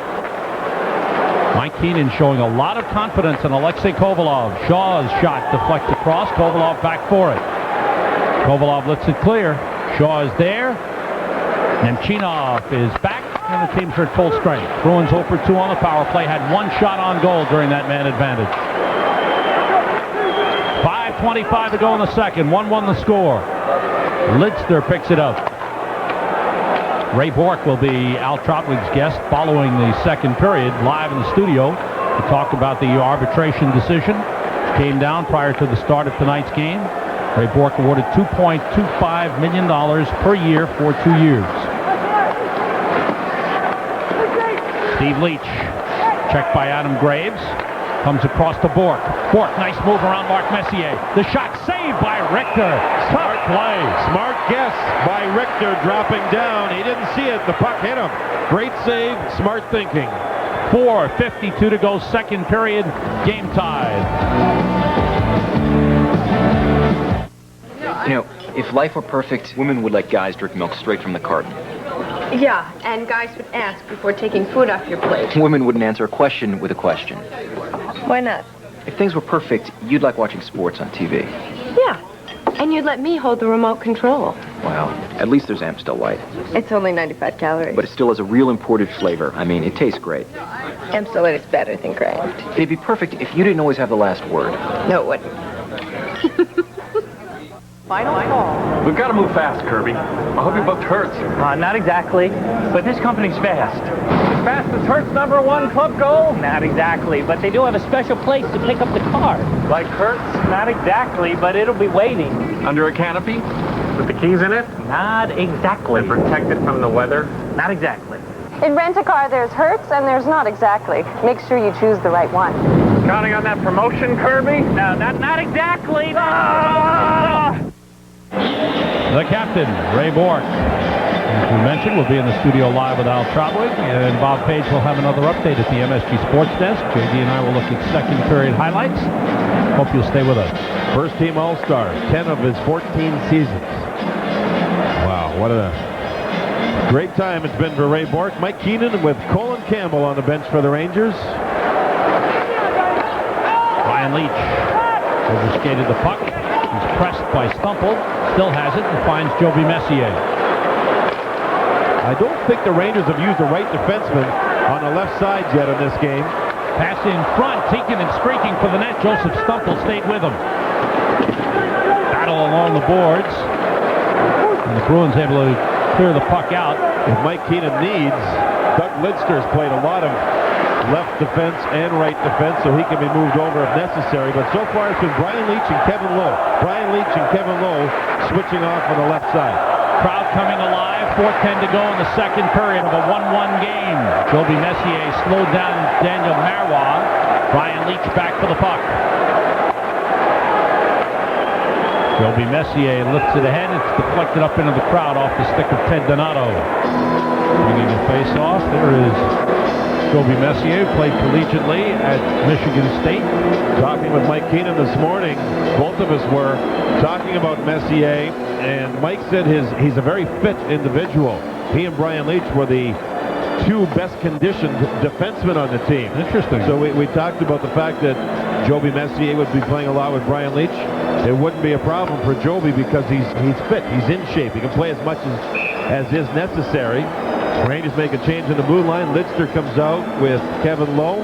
Mike Keenan showing a lot of confidence in Alexei Kovalov. Shaw's shot deflects across. Kovalov back for it. Kovalov lets it clear. Shaw is there. Nemchinov is back, and the teams are at full strength. Bruins 0 for 2 on the power play. Had one shot on goal during that man advantage. 5:25 to go in the second. 1-1 the score. Lidster picks it up. Ray Bork will be Al Trautwig's guest following the second period, live in the studio to talk about the arbitration decision. Came down prior to the start of tonight's game. Ray Bork awarded $2.25 million per year for 2 years. Steve Leach, checked by Adam Graves, comes across to Bork. Bork, nice move around Mark Messier. The shot saved by Richter. Smart play. Smart guess by Richter dropping down. He didn't see it. The puck hit him. Great save. Smart thinking. 4:52 to go, second period. Game tied. You know, if life were perfect, women would let guys drink milk straight from the carton. Yeah, and guys would ask before taking food off your plate. Women wouldn't answer a question with a question. Why not? If things were perfect, you'd like watching sports on TV. Yeah, and you'd let me hold the remote control. Well, at least there's Amstel Light. It's only 95 calories. But it still has a real imported flavor. I mean, it tastes great. Amstel Light is better than Kraft. It'd be perfect if you didn't always have the last word. No, it wouldn't. Final call. We've got to move fast, Kirby. I hope your boat hurts. Not exactly, but this company's fast. As fast as Hertz #1 club goal? Not exactly, but they do have a special place to pick up the car. Like Hertz? Not exactly, but it'll be waiting. Under a canopy? With the keys in it? Not exactly. And protected from the weather? Not exactly. In Rent-A-Car, there's Hertz and there's not exactly. Make sure you choose the right one. Counting on that promotion, Kirby? No, not exactly. The captain, Ray Bork, as we mentioned, will be in the studio live with Al Trautwig, and Bob Page will have another update at the MSG Sports Desk. JD and I will look at second period highlights. Hope you'll stay with us. First team All-Star, 10 of his 14 seasons. Wow, what a great time it's been for Ray Bork. Mike Keenan with Colin Campbell on the bench for the Rangers. Ryan Leach overskated the puck. He's pressed by Stumple. Still has it and finds Joby Messier. I don't think the Rangers have used the right defenseman on the left side yet in this game. Pass in front. Tinkin and streaking for the net. Joseph Stumple stayed with him. Battle along the boards. And the Bruins able to clear the puck out. If Mike Keenan needs, Doug Lidster's played a lot of left defense and right defense, so he can be moved over if necessary. But so far it's been Brian Leach and Kevin Lowe. Brian Leach and Kevin Lowe switching off on the left side. Crowd coming alive. 4:10 to go in the second period of a 1-1 game. Joby Messier slowed down Daniel Marois. Brian Leach back for the puck. Joby Messier lifts it ahead. It's deflected up into the crowd off the stick of Ted Donato. Bringing the face off. There is Joby Messier, played collegiately at Michigan State. Talking with Mike Keenan this morning, both of us were talking about Messier, and Mike said he's a very fit individual. He and Brian Leach were the two best conditioned defensemen on the team. Interesting. So we talked about the fact that Joby Messier would be playing a lot with Brian Leach. It wouldn't be a problem for Joby because he's fit, he's in shape, he can play as much as is necessary. Rangers make a change in the blue line. Lidster comes out with Kevin Lowe.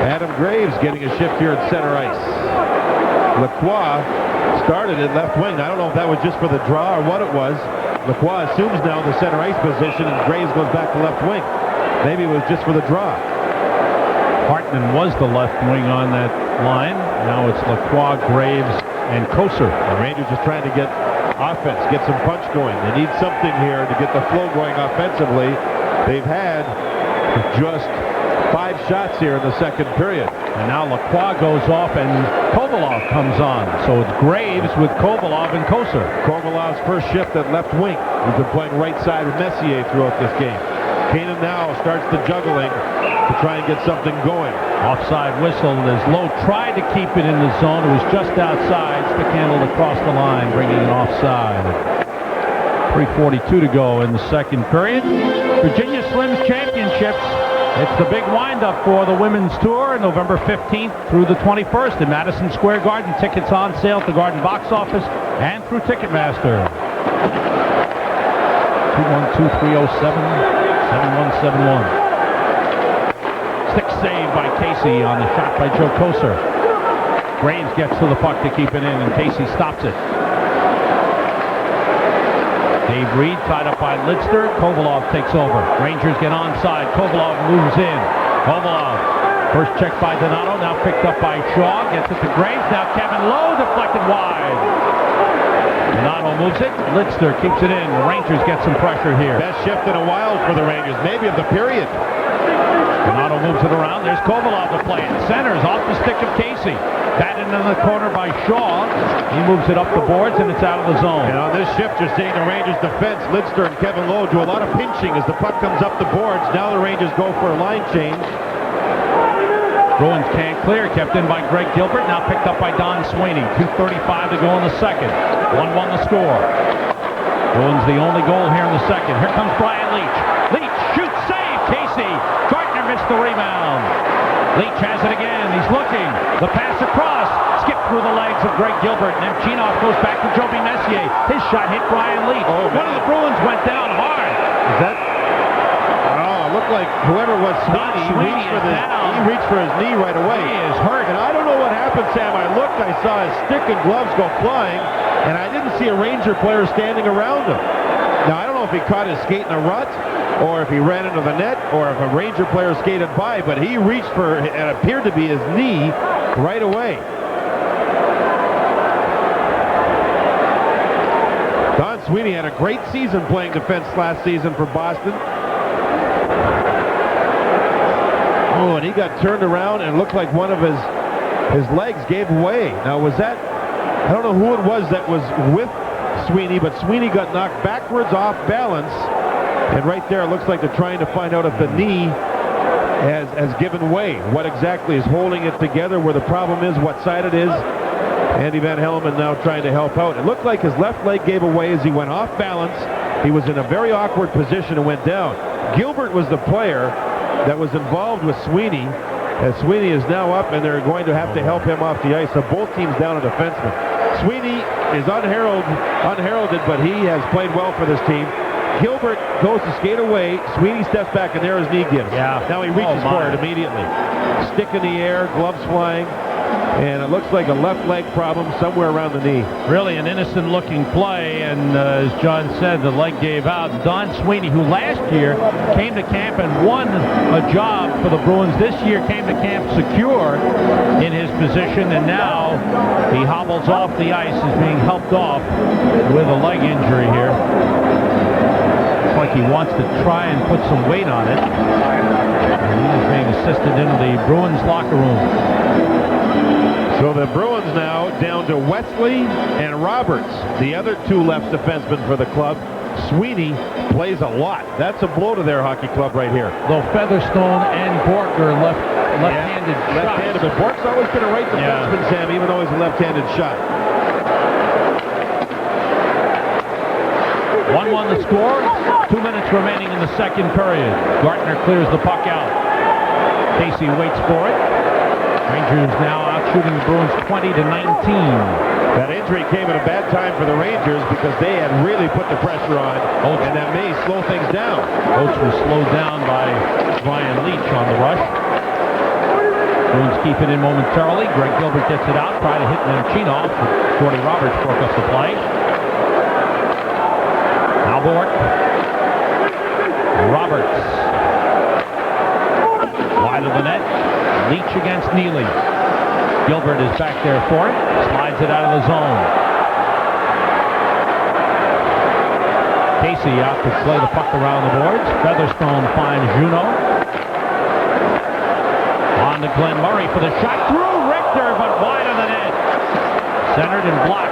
Adam Graves getting a shift here at center ice. Lacroix started at left wing. I don't know if that was just for the draw or what it was. Lacroix assumes now the center ice position, and Graves goes back to left wing. Maybe it was just for the draw. Hartman was the left wing on that line. Now it's Lacroix, Graves, and Koser. The Rangers just trying to get offense, get some punch going. They need something here to get the flow going offensively. They've had just 5 shots here in the second period. And now Lacroix goes off and Kovalov comes on. So it's Graves with Kovalov and Koser. Kovalov's first shift at left wing. He's been playing right side with Messier throughout this game. Keenan now starts the juggling to try and get something going. Offside whistle as Lowe tried to keep it in the zone. It was just outside. Stick handled across the line, bringing it offside. 3:42 to go in the second period. Virginia Slims Championship. Ships. It's the big windup for the women's tour, November 15th through the 21st in Madison Square Garden. Tickets on sale at the Garden box office and through Ticketmaster. 212-307-7171. Stick save by Casey on the shot by Joe Koser. Graves gets to the puck to keep it in, and Casey stops it. Dave Reed tied up by Lidster. Kovalov takes over. Rangers get onside. Kovalov moves in. Kovalov. First check by Donato. Now picked up by Shaw. Gets it to Graves. Now Kevin Lowe deflected wide. Donato moves it. Lidster keeps it in. The Rangers get some pressure here. Best shift in a while for the Rangers. Maybe of the period. Donato moves it around. There's Kovalov to play it. Centers off the stick of Casey. Batted in the corner by Shaw. He moves it up the boards, and it's out of the zone. And on this shift, you're seeing the Rangers defense, Lidster and Kevin Lowe, do a lot of pinching as the puck comes up the boards. Now the Rangers go for a line change. Bruins can't clear. Kept in by Greg Gilbert. Now picked up by Don Sweeney. 2:35 to go in the second. 1-1 the score. Bruins the only goal here in the second. Here comes Brian Leach. Leach shoots, save. Casey. Gardner missed the rebound. Leach has it again. He's looking. The pass across. Skipped through the legs of Greg Gilbert. Nemchinov goes back to Joby Messier. His shot hit Brian Leach. One of the Bruins went down hard. Is that? Oh, it looked like whoever was Sweeney, he reached for his knee right away. He is hurt. And I don't know what happened, Sam. I looked, I saw his stick and gloves go flying, and I didn't see a Ranger player standing around him. Now, I don't know if he caught his skate in a rut, or if he ran into the net, or if a Ranger player skated by, but he reached for, it appeared to be his knee right away. Don Sweeney had a great season playing defense last season for Boston. Oh, and he got turned around and looked like one of his legs gave way. Now, was that, I don't know who it was that was with Sweeney, but Sweeney got knocked backwards off balance. And right there, it looks like they're trying to find out if the knee has given way. What exactly is holding it together, where the problem is, what side it is. Andy Van Hellemond now trying to help out. It looked like his left leg gave away as he went off balance. He was in a very awkward position and went down. Gilbert was the player that was involved with Sweeney. As Sweeney is now up, and they're going to have to help him off the ice. So both teams down a defenseman. Sweeney is unheralded, but he has played well for this team. Gilbert goes to skate away. Sweeney steps back, and there his knee gives. Yeah. Now he reaches for it immediately. Stick in the air, gloves flying, and it looks like a left leg problem somewhere around the knee. Really an innocent-looking play, and as John said, the leg gave out. Don Sweeney, who last year came to camp and won a job for the Bruins, this year came to camp secure in his position, and now he hobbles off the ice, is being helped off with a leg injury here. Looks like he wants to try and put some weight on it. And he is being assisted into the Bruins locker room. So the Bruins now down to Wesley and Roberts, the other two left defensemen for the club. Sweeney plays a lot. That's a blow to their hockey club right here. Though Featherstone and Bork are left-handed shots. Left-handed, but Bork's always been a right defenseman, Sam, even though he's a left-handed shot. 1-1 the score. 2 minutes remaining in the second period. Gardner clears the puck out. Casey waits for it. Rangers now out shooting the Bruins 20-19. That injury came at a bad time for the Rangers because they had really put the pressure on, and that may slow things down. Oates was slowed down by Brian Leach on the rush. Bruins keep it in momentarily. Greg Gilbert gets it out, try to hit Nemchinov. Cordy Roberts broke up the play. Now Bork. Roberts. Wide of the net. Leach against Neely. Gilbert is back there for it. Slides it out of the zone. Casey out to play the puck around the boards. Featherstone finds Juneau. On to Glenn Murray for the shot through Richter, but wide of the net. Centered and blocked.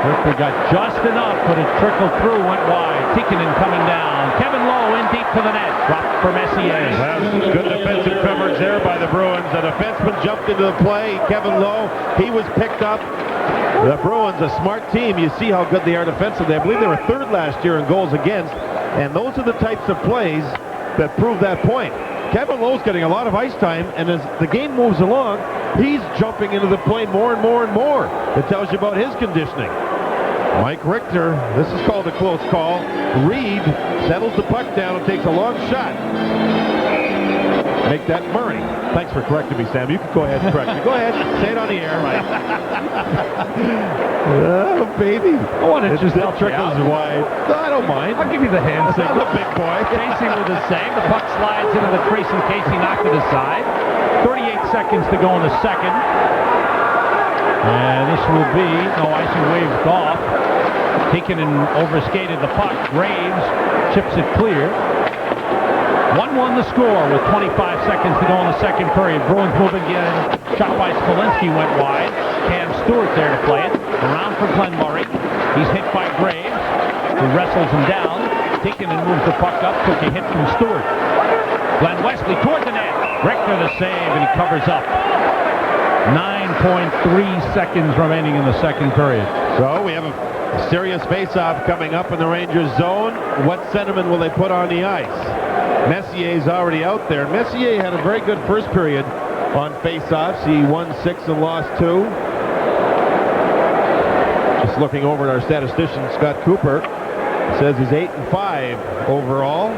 Richter got just enough, but it trickled through, went wide. Tikkanen coming down. Kevin Lowe in deep to the net. Dropped for Messier. Well, good defensive coverage there by the Bruins. The defenseman jumped into the play. Kevin Lowe, he was picked up. The Bruins, a smart team. You see how good they are defensively. I believe they were third last year in goals against. And those are the types of plays that prove that point. Kevin Lowe's getting a lot of ice time, and as the game moves along, he's jumping into the play more and more and more. It tells you about his conditioning. Mike Richter, this is called a close call. Reed settles the puck down and takes a long shot. Make that Murray. Thanks for correcting me, Sam. You can go ahead and correct me. Go ahead. Say it on the air. Right. Oh, baby. It still trickles wide. No, I don't mind. I'll give you the hand signal. I'm a big boy. Casey with the save. The puck slides into the crease, and Casey knocked it aside. 38 seconds to go in the second. And this will be, icing waved off. Tikkanen overskated the puck. Graves chips it clear. 1-1 the score with 25 seconds to go in the second period. Bruins moving again. Shot by Smolinski went wide. Cam Stewart there to play it. Around for Glenn Murray. He's hit by Graves, who wrestles him down. Tikkanen moves the puck up. Took a hit from Stewart. Glenn Wesley toward the net. Richter the save, and he covers up. 9.3 seconds remaining in the second period. So we have a serious face-off coming up in the Rangers zone. What sentiment will they put on the ice? Messier's already out there. Messier had a very good first period on face-offs. He won 6 and lost 2. Just looking over at our statistician, Scott Cooper, says he's 8 and 5 overall.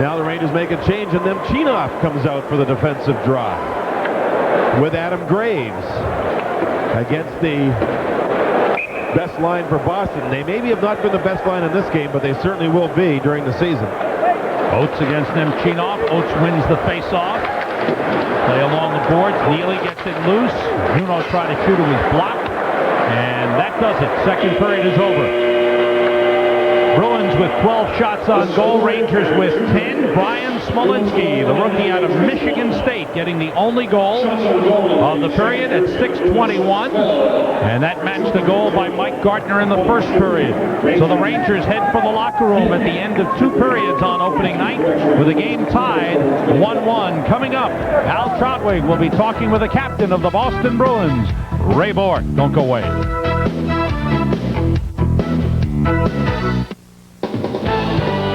Now the Rangers make a change, and then Chinoff comes out for the defensive draw with Adam Graves against the best line for Boston. They maybe have not been the best line in this game, but they certainly will be during the season. Oates against Nemchinov. Oates wins the face-off. Play along the boards. Neely gets it loose. Juno trying to shoot, it was blocked. And that does it. Second period is over. Bruins with 12 shots on goal. Rangers with 10. Brian Smolinski, the rookie out of Michigan State, getting the only goal of the period at 6:21. And that matched the goal by Mike Gartner in the first period. So the Rangers head for the locker room at the end of 2 periods on opening night with the game tied 1-1. Coming up, Al Trautwig will be talking with the captain of the Boston Bruins, Ray Bourque. Don't go away.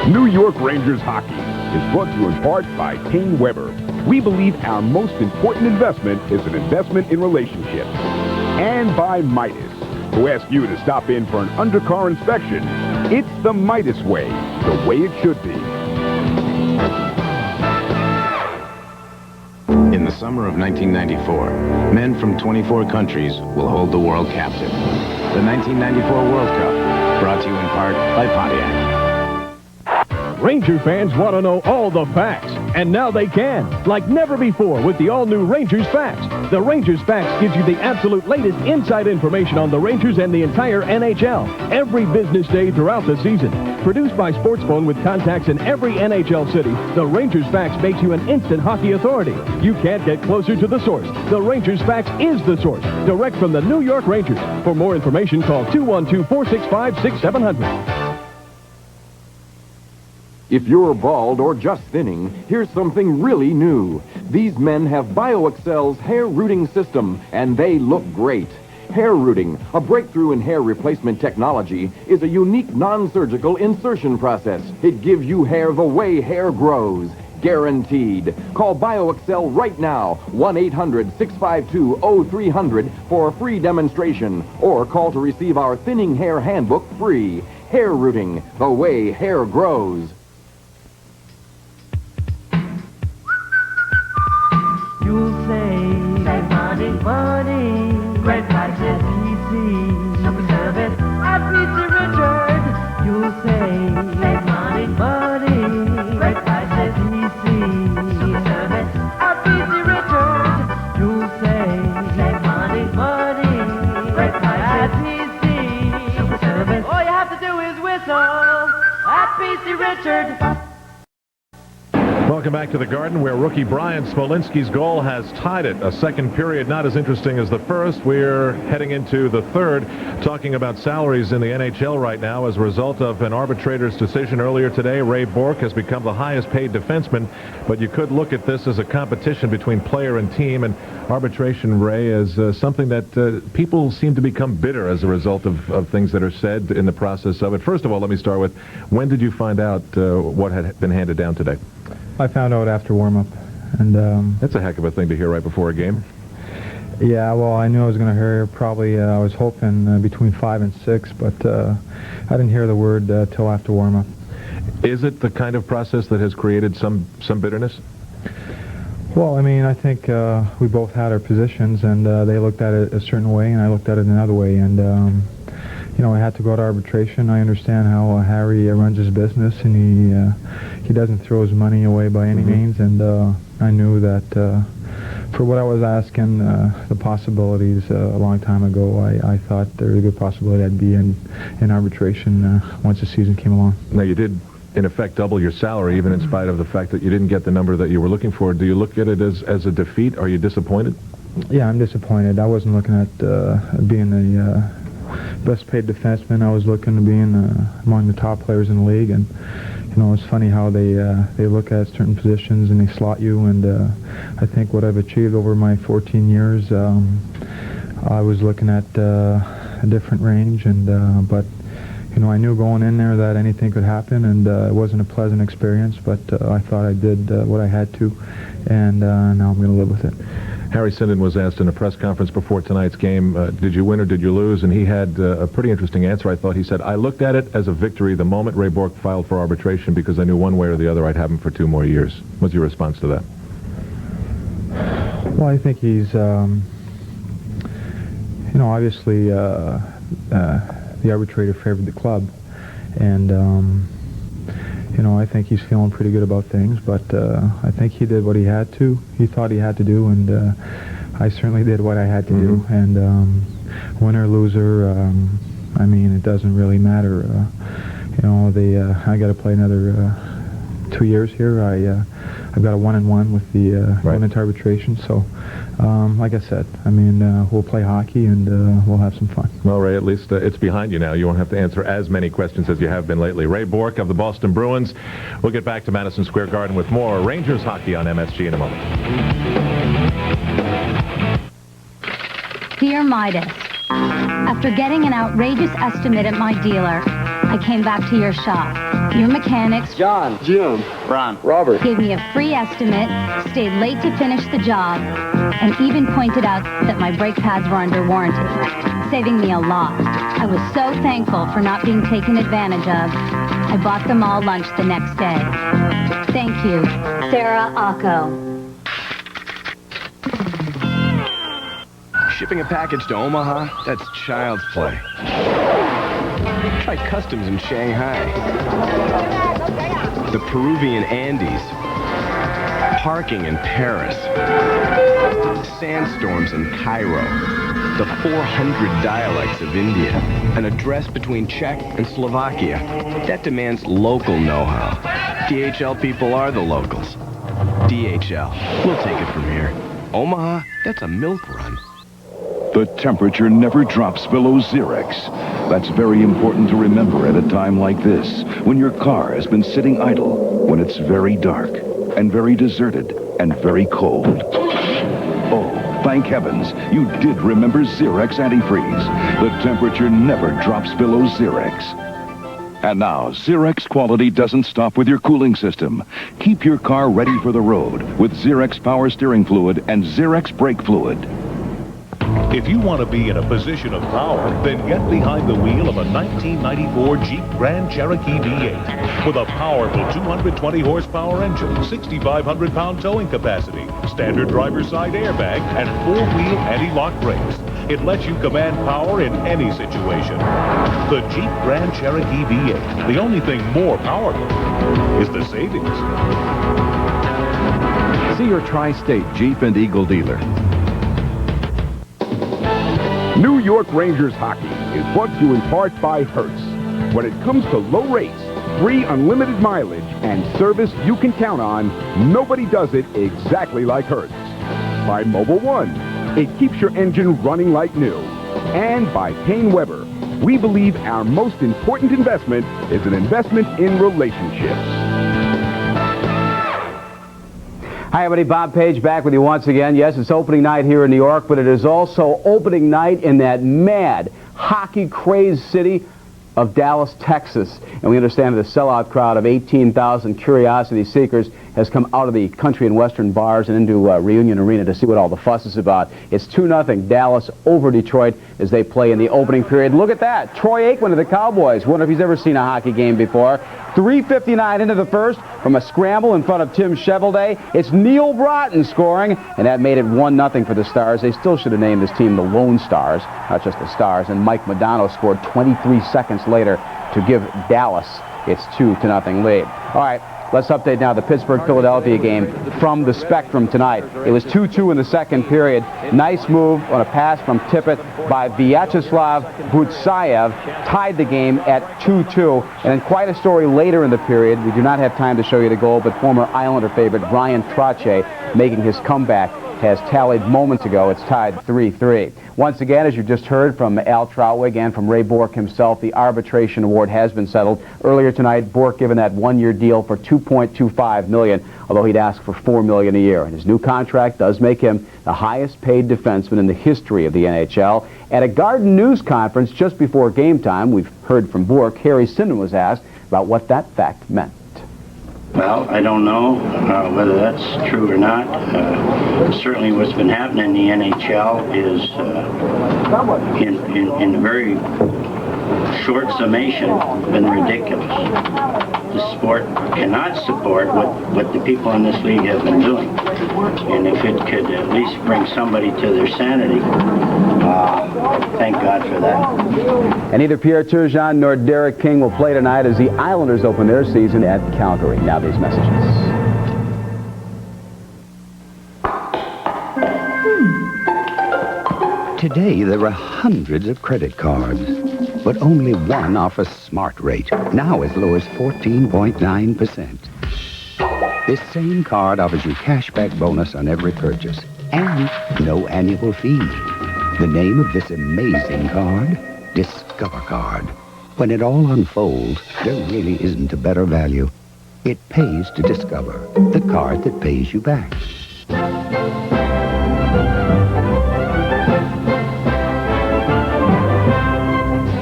New York Rangers hockey is brought to you in part by King Weber. We believe our most important investment is an investment in relationships. And by Midas, who ask you to stop in for an undercar inspection. It's the Midas way, the way it should be. In the summer of 1994, men from 24 countries will hold the world captive. The 1994 World Cup, brought to you in part by Pontiac. Ranger fans want to know all the facts, and now they can, like never before with the all-new Rangers Facts. The Rangers Facts gives you the absolute latest inside information on the Rangers and the entire NHL, every business day throughout the season. Produced by Sportsphone with contacts in every NHL city, the Rangers Facts makes you an instant hockey authority. You can't get closer to the source. The Rangers Facts is the source, direct from the New York Rangers. For more information, call 212-465-6700. If you're bald or just thinning, here's something really new. These men have BioExcel's hair rooting system, and they look great. Hair rooting, a breakthrough in hair replacement technology, is a unique non-surgical insertion process. It gives you hair the way hair grows. Guaranteed. Call BioExcel right now, 1-800-652-0300 for a free demonstration, or call to receive our thinning hair handbook free. Hair rooting, the way hair grows. You'll save money, great prices, easy, super service at Pizza Richard. You'll save money, great prices, easy, super service at Pizza Richard. You'll save money, great prices, easy, super service. All you have to do is whistle at Pizza Richard. Welcome back to the Garden, where rookie Brian Smolinski's goal has tied it. A second period not as interesting as the first. We're heading into the third, talking about salaries in the NHL right now. As a result of an arbitrator's decision earlier today, Ray Bourque has become the highest paid defenseman, but you could look at this as a competition between player and team, and arbitration, Ray, is something that people seem to become bitter as a result of things that are said in the process of it. First of all, let me start with, when did you find out what had been handed down today? I found out after warm-up, and that's a heck of a thing to hear right before a game. Yeah, well, I knew I was going to hear probably. I was hoping between 5 and 6, but I didn't hear the word till after warm-up. Is it the kind of process that has created some bitterness? Well, I mean, I think we both had our positions, and they looked at it a certain way, and I looked at it another way, and you know, I had to go to arbitration. I understand how Harry runs his business, and he doesn't throw his money away by any means, and I knew that for what I was asking, the possibilities a long time ago, I thought there was a good possibility I'd be in arbitration once the season came along. Now, you did, in effect, double your salary, even in spite of the fact that you didn't get the number that you were looking for. Do you look at it as a defeat? Are you disappointed? Yeah, I'm disappointed. I wasn't looking at being the best paid defenseman. I was looking to be among the top players in the league, and you know, it's funny how they look at certain positions and they slot you, and I think what I've achieved over my 14 years, I was looking at a different range, and but you know, I knew going in there that anything could happen, and it wasn't a pleasant experience, but I thought I did what I had to, and now I'm going to live with it. Harry Sinden was asked in a press conference before tonight's game, did you win or did you lose? And he had a pretty interesting answer, I thought. He said, I looked at it as a victory the moment Ray Bourque filed for arbitration because I knew one way or the other I'd have him for 2 more years. What's your response to that? Well, I think he's, you know, obviously the arbitrator favored the club, and you know, I think he's feeling pretty good about things, but I think he did what he had to. He thought he had to do, and I certainly did what I had to do. And winner, loser, I mean, it doesn't really matter. You know, I got to play another 2 years here. I've got a 1-1 with the women's arbitration, so like I said, I mean, we'll play hockey and we'll have some fun. Well, Ray, at least it's behind you now. You won't have to answer as many questions as you have been lately. Ray Bourque of the Boston Bruins. We'll get back to Madison Square Garden with more Rangers hockey on MSG in a moment. Dear Midas, after getting an outrageous estimate at my dealer, I came back to your shop. Your mechanics, John, Jim, Ron, Robert, gave me a free estimate, stayed late to finish the job, and even pointed out that my brake pads were under warranty, saving me a lot. I was so thankful for not being taken advantage of. I bought them all lunch the next day. Thank you, Sarah Acco. Shipping a package to Omaha? That's child's play. Try customs in Shanghai. The Peruvian Andes. Parking in Paris. Sandstorms in Cairo. The 400 dialects of India. An address between Czech and Slovakia. That demands local know-how. DHL people are the locals. DHL. We'll take it from here. Omaha? That's a milk run. The temperature never drops below Xerex. That's very important to remember at a time like this, when your car has been sitting idle, when it's very dark, and very deserted, and very cold. Oh, thank heavens, you did remember Xerex antifreeze. The temperature never drops below Xerex. And now, Xerex quality doesn't stop with your cooling system. Keep your car ready for the road with Xerex power steering fluid and Xerex brake fluid. If you want to be in a position of power, then get behind the wheel of a 1994 Jeep Grand Cherokee V8 with a powerful 220 horsepower engine, 6,500-pound towing capacity, standard driver's side airbag, and 4-wheel anti-lock brakes. It lets you command power in any situation. The Jeep Grand Cherokee V8, the only thing more powerful is the savings. See your Tri-State Jeep and Eagle dealer. New York Rangers hockey is brought to you in part by Hertz. When it comes to low rates, free unlimited mileage and service you can count on, nobody does it exactly like Hertz. By Mobile One, it keeps your engine running like new. And by Kane Weber, we believe our most important investment is an investment in relationships. Hi, everybody. Bob Page back with you once again. Yes, it's opening night here in New York, but it is also opening night in that mad, hockey-crazed city of Dallas, Texas. And we understand that a sellout crowd of 18,000 curiosity seekers has come out of the country and western bars and into Reunion Arena to see what all the fuss is about. It's 2-0 Dallas over Detroit as they play in the opening period. Look at that. Troy Aikman of the Cowboys. Wonder if he's ever seen a hockey game before. 3:59 into the first from a scramble in front of Tim Cheveldae. It's Neil Broughton scoring, and that made it 1-0 for the Stars. They still should have named this team the Lone Stars, not just the Stars. And Mike Modano scored 23 seconds later to give Dallas its 2-0 lead. All right. Let's update now the Pittsburgh-Philadelphia game from the Spectrum tonight. It was 2-2 in the second period. Nice move on a pass from Tippett by Vyacheslav Butsayev. Tied the game at 2-2. And then quite a story later in the period. We do not have time to show you the goal, but former Islander favorite Brian Trottier making his comeback has tallied moments ago. It's tied 3-3. Once again, as you just heard from Al Trautwig and from Ray Bourque himself, the arbitration award has been settled. Earlier tonight, Bourque given that one-year deal for $2.25 million, although he'd asked for $4 million a year. And his new contract does make him the highest-paid defenseman in the history of the NHL. At a Garden News conference just before game time, we've heard from Bourque, Harry Sinden was asked about what that fact meant. Well, I don't know whether that's true or not. Certainly what's been happening in the NHL is, in a very short summation, been ridiculous. The sport cannot support what the people in this league have been doing. And if it could at least bring somebody to their sanity, thank God for that. And neither Pierre Turgeon nor Derek King will play tonight as the Islanders open their season at Calgary. Now these messages. Today there are hundreds of credit cards, but only one offers Smart Rate, now as low as 14.9%. This same card offers you cashback bonus on every purchase and no annual fee. The name of this amazing card? Discover Card. When it all unfolds, there really isn't a better value. It pays to discover, the card that pays you back.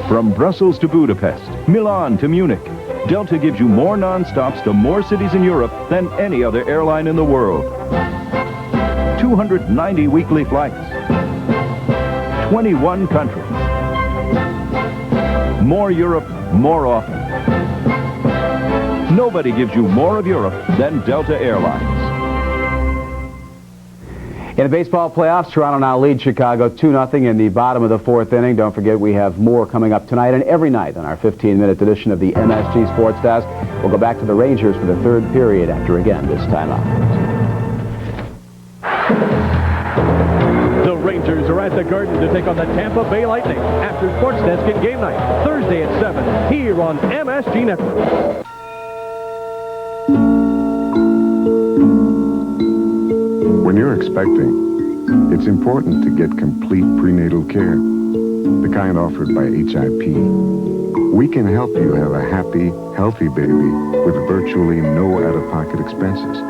From Brussels to Budapest, Milan to Munich, Delta gives you more non-stops to more cities in Europe than any other airline in the world. 290 weekly flights. 21 countries. More Europe, more often. Nobody gives you more of Europe than Delta Airlines. In the baseball playoffs, Toronto now leads Chicago 2-0 in the bottom of the fourth inning. Don't forget, we have more coming up tonight and every night on our 15-minute edition of the MSG Sports Desk. We'll go back to the Rangers for the third period after, again, this timeout. The Rangers are at the Garden to take on the Tampa Bay Lightning after Sports Desk and Game Night, Thursday at 7, here on MSG Network. When you're expecting, it's important to get complete prenatal care, the kind offered by HIP. We can help you have a happy, healthy baby with virtually no out-of-pocket expenses.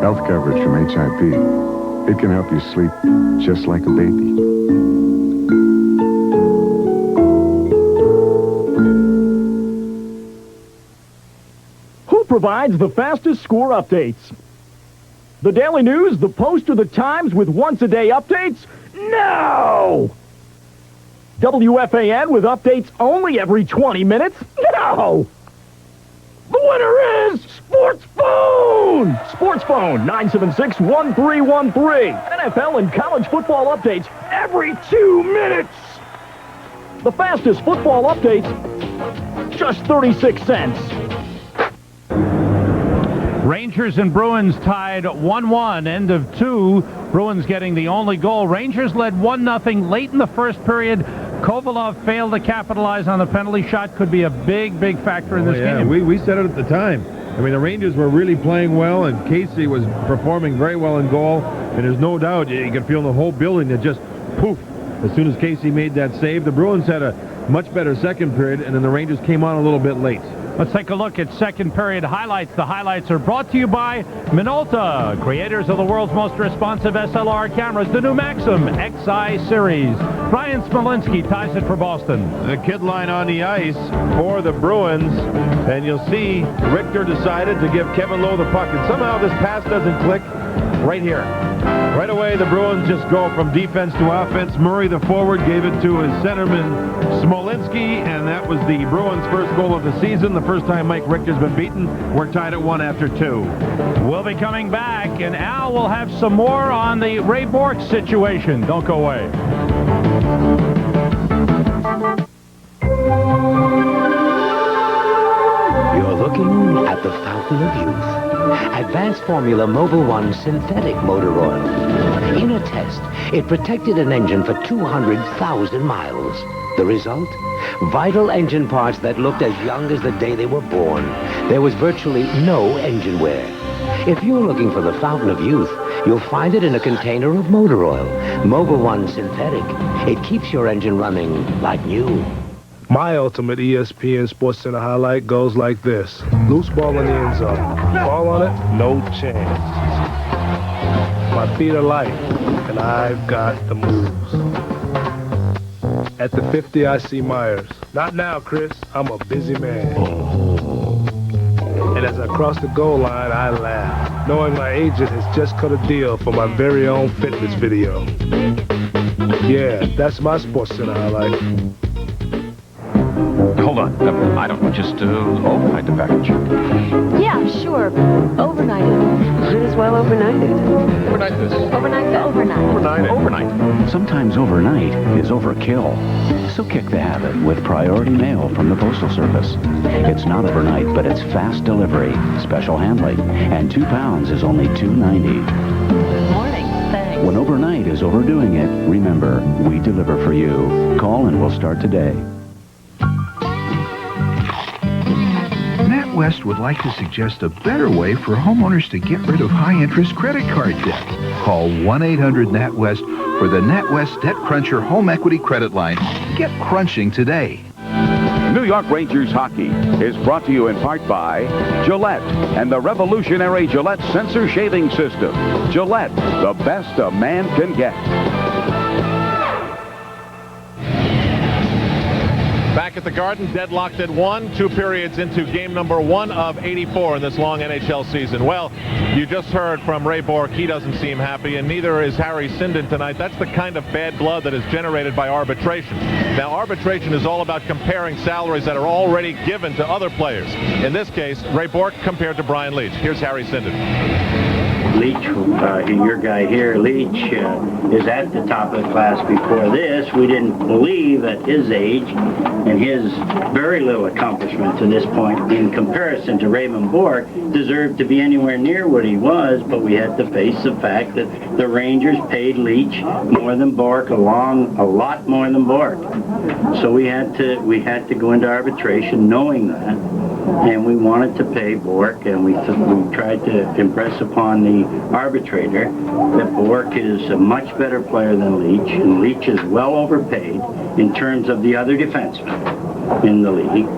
Health coverage from HIP. It can help you sleep just like a baby. Who provides the fastest score updates? The Daily News, the Post, or the Times with once-a-day updates? No! WFAN with updates only every 20 minutes? No! The winner is Sports Phone! Sports Phone, 976-1313. NFL and college football updates every 2 minutes. The fastest football updates, just 36 cents. Rangers and Bruins tied 1-1, end of 2. Bruins getting the only goal. Rangers led 1-0 late in the first period. Kovalov failed to capitalize on the penalty shot. Could be a big, big factor in this game. We said it at the time. I mean, the Rangers were really playing well, and Casey was performing very well in goal. And there's no doubt you can feel the whole building that just poof as soon as Casey made that save. The Bruins had a much better second period, and then the Rangers came on a little bit late. Let's take a look at second period highlights. The highlights are brought to you by Minolta, creators of the world's most responsive SLR cameras, the new Maxim XI series. Brian Smolinski ties it for Boston. The kid line on the ice for the Bruins, and you'll see Richter decided to give Kevin Lowe the puck, and somehow this pass doesn't click right here. Right away, the Bruins just go from defense to offense. Murray, the forward, gave it to his centerman, Smolinski, and that was the Bruins' first goal of the season. The first time Mike Richter's been beaten. We're tied at 1 after 2. We'll be coming back, and Al will have some more on the Ray Bourque situation. Don't go away. You're looking at the fountain of youth. Advanced Formula Mobil 1 synthetic motor oil. In a test, it protected an engine for 200,000 miles. The result? Vital engine parts that looked as young as the day they were born. There was virtually no engine wear. If you're looking for the fountain of youth, you'll find it in a container of motor oil. Mobil 1 synthetic. It keeps your engine running like new. My ultimate ESPN Sports Center highlight goes like this. Loose ball in the end zone. Ball on it, no chance. My feet are light, and I've got the moves. At the 50, I see Myers. Not now, Chris. I'm a busy man. And as I cross the goal line, I laugh, knowing my agent has just cut a deal for my very own fitness video. Yeah, that's my Sports Center highlight. Hold on. I don't just overnight the package. Yeah, sure. Overnight it. Might as well overnight it. Overnight this. Overnight the overnight. Overnight. Sometimes overnight is overkill. So kick the habit with priority mail from the Postal Service. It's not overnight, but it's fast delivery, special handling, and 2 pounds is only $2.90. Morning. Thanks. When overnight is overdoing it, remember, we deliver for you. Call and we'll start today. NatWest would like to suggest a better way for homeowners to get rid of high-interest credit card debt. Call 1-800-NatWest for the NatWest Debt Cruncher Home Equity Credit Line. Get crunching today. New York Rangers hockey is brought to you in part by Gillette and the revolutionary Gillette Sensor Shaving System. Gillette, the best a man can get. Back at the Garden, deadlocked at 1, 2 periods into game number 1 of 84 in this long NHL season. Well, you just heard from Ray Bourque. He doesn't seem happy, and neither is Harry Sinden tonight. That's the kind of bad blood that is generated by arbitration. Now, arbitration is all about comparing salaries that are already given to other players. In this case, Ray Bourque compared to Brian Leetch. Here's Harry Sinden. Leetch, your guy here, Leetch, is at the top of the class before this. We didn't believe at his age and his very little accomplishment to this point in comparison to Raymond Bourque deserved to be anywhere near what he was, but we had to face the fact that the Rangers paid Leetch more than Bourque, a lot more than Bourque. So we had to go into arbitration knowing that. And we wanted to pay Bourque, and we tried to impress upon the arbitrator that Bourque is a much better player than Leetch, and Leetch is well overpaid in terms of the other defensemen in the league.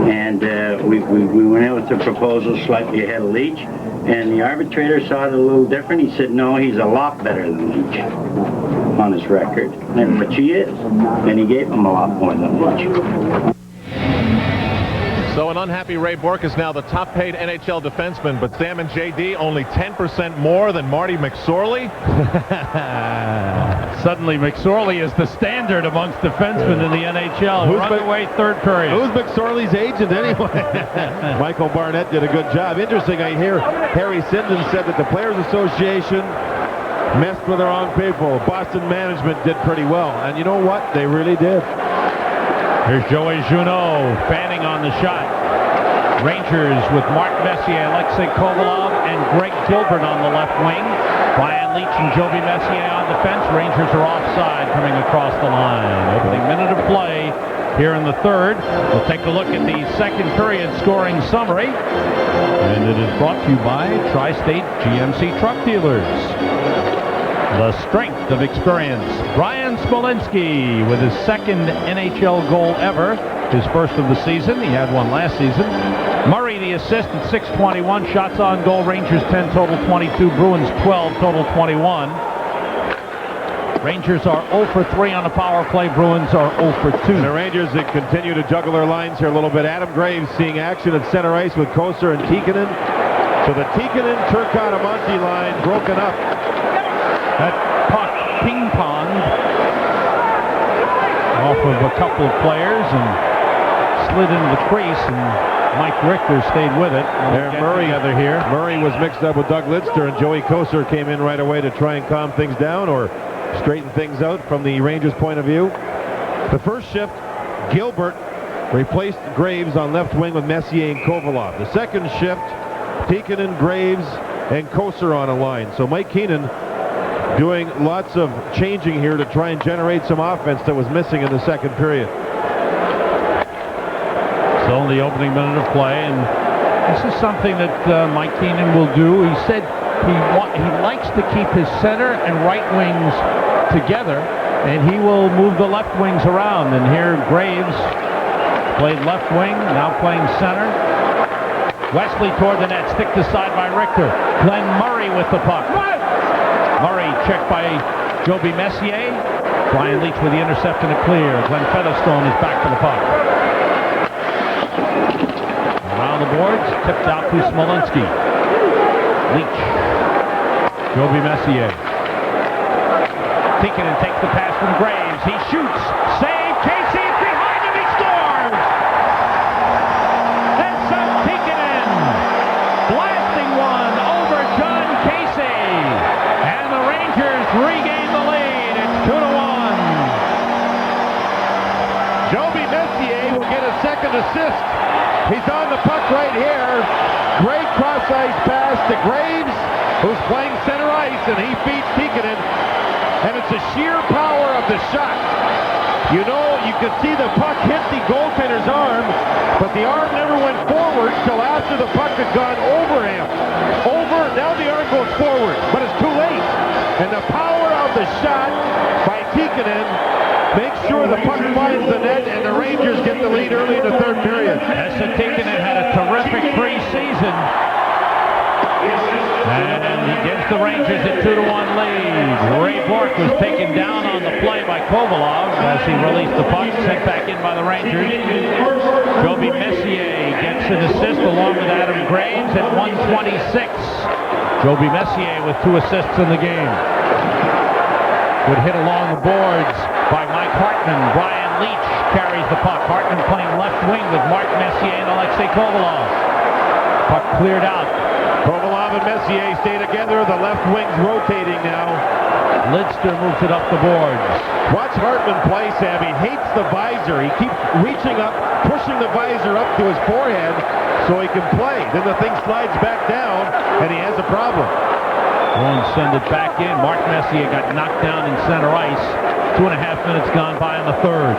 And we went in with the proposal slightly ahead of Leetch, and the arbitrator saw it a little different. He said, no, he's a lot better than Leetch on his record, but he is, and he gave him a lot more than Leetch. So an unhappy Ray Bourque is now the top-paid NHL defenseman, but Sam and JD only 10% more than Marty McSorley? Suddenly, McSorley is the standard amongst defensemen in the NHL. Who's away third period. Who's McSorley's agent anyway? Michael Barnett did a good job. Interesting, I hear Harry Sinden said that the Players Association messed with their own people. Boston management did pretty well, and you know what? They really did. Here's Joey Junot fanning on the shot. Rangers with Mark Messier, Alexei Kovalov, and Greg Gilbert on the left wing. Brian Leach and Joby Messier on defense. Rangers are offside coming across the line. Opening minute of play here in the third. We'll take a look at the second period scoring summary. And it is brought to you by Tri-State GMC Truck Dealers. The strength of experience. Brian Smolinski with his second NHL goal ever. His first of the season. He had one last season. Murray the assist at 6:21. Shots on goal. Rangers 10, total 22. Bruins 12, total 21. Rangers are 0 for 3 on the power play. Bruins are 0 for 2. And the Rangers that continue to juggle their lines here a little bit. Adam Graves seeing action at center ice with Koser and Tikkanen. So the Tikkanen-Turcotte-Amonte line broken up. That puck ping-ponged off of a couple of players and slid into the crease, and Mike Richter stayed with it. Murray was mixed up with Doug Lidster, and Joey Koser came in right away to try and calm things down or straighten things out from the Rangers' point of view. The first shift, Gilbert replaced Graves on left wing with Messier and Kovalov. The second shift, Tikkanen, Graves, and Koser on a line. So Mike Keenan doing lots of changing here to try and generate some offense that was missing in the second period. So in the opening minute of play, and this is something that Mike Keenan will do. He said he likes to keep his center and right wings together, and he will move the left wings around. And here Graves played left wing, now playing center. Wesley toward the net, stick to side by Richter. Glenn Murray with the puck. Murray checked by Joby Messier. Brian Leach with the intercept and a clear. Glenn Featherstone is back to the puck. Around the boards, tipped out to Smolinski. Leach. Joby Messier. Tikkanen takes the pass from Graves. He shoots. Save. Casey is behind him. He scores! Vincent Tikkanen blasting one over John Casey. And the Rangers regain the lead. It's 2-1. Joby Messier will get a second assist. He's on the puck right here. Great cross-ice pass to Graves, who's playing center ice, and he feeds Tikkanen. And it's the sheer power of the shot. You know, you could see the puck hit the goaltender's arm, but the arm never went forward till after the puck had gone over him. Now the arm goes forward, but it's too late. And the power of the shot by Tikkanen makes sure the puck finds the net, and the Rangers get the lead early in the third period. Vincent Tikkanen had a terrific preseason. And he gives the Rangers a 2-1 lead. Ray Bourque was taken down on the play by Kovalov as he released the puck, sent back in by the Rangers. Joby Messier gets an assist along with Adam Graves at 1:26. Joby Messier with 2 assists in the game. Good hit along the boards by Mike Hartman. Brian Leach carries the puck. Hartman playing left wing with Mark Messier and Alexei Kovalov. Puck cleared out. Kovalov and Messier stay together. The left wing's rotating now. Lidster moves it up the boards. Watch Hartman play, Sam. He hates the visor. He keeps reaching up, pushing the visor up to his forehead so he can play. Then the thing slides back down, and he has a problem. Bruins send it back in. Mark Messier got knocked down in center ice. 2.5 minutes gone by in the third.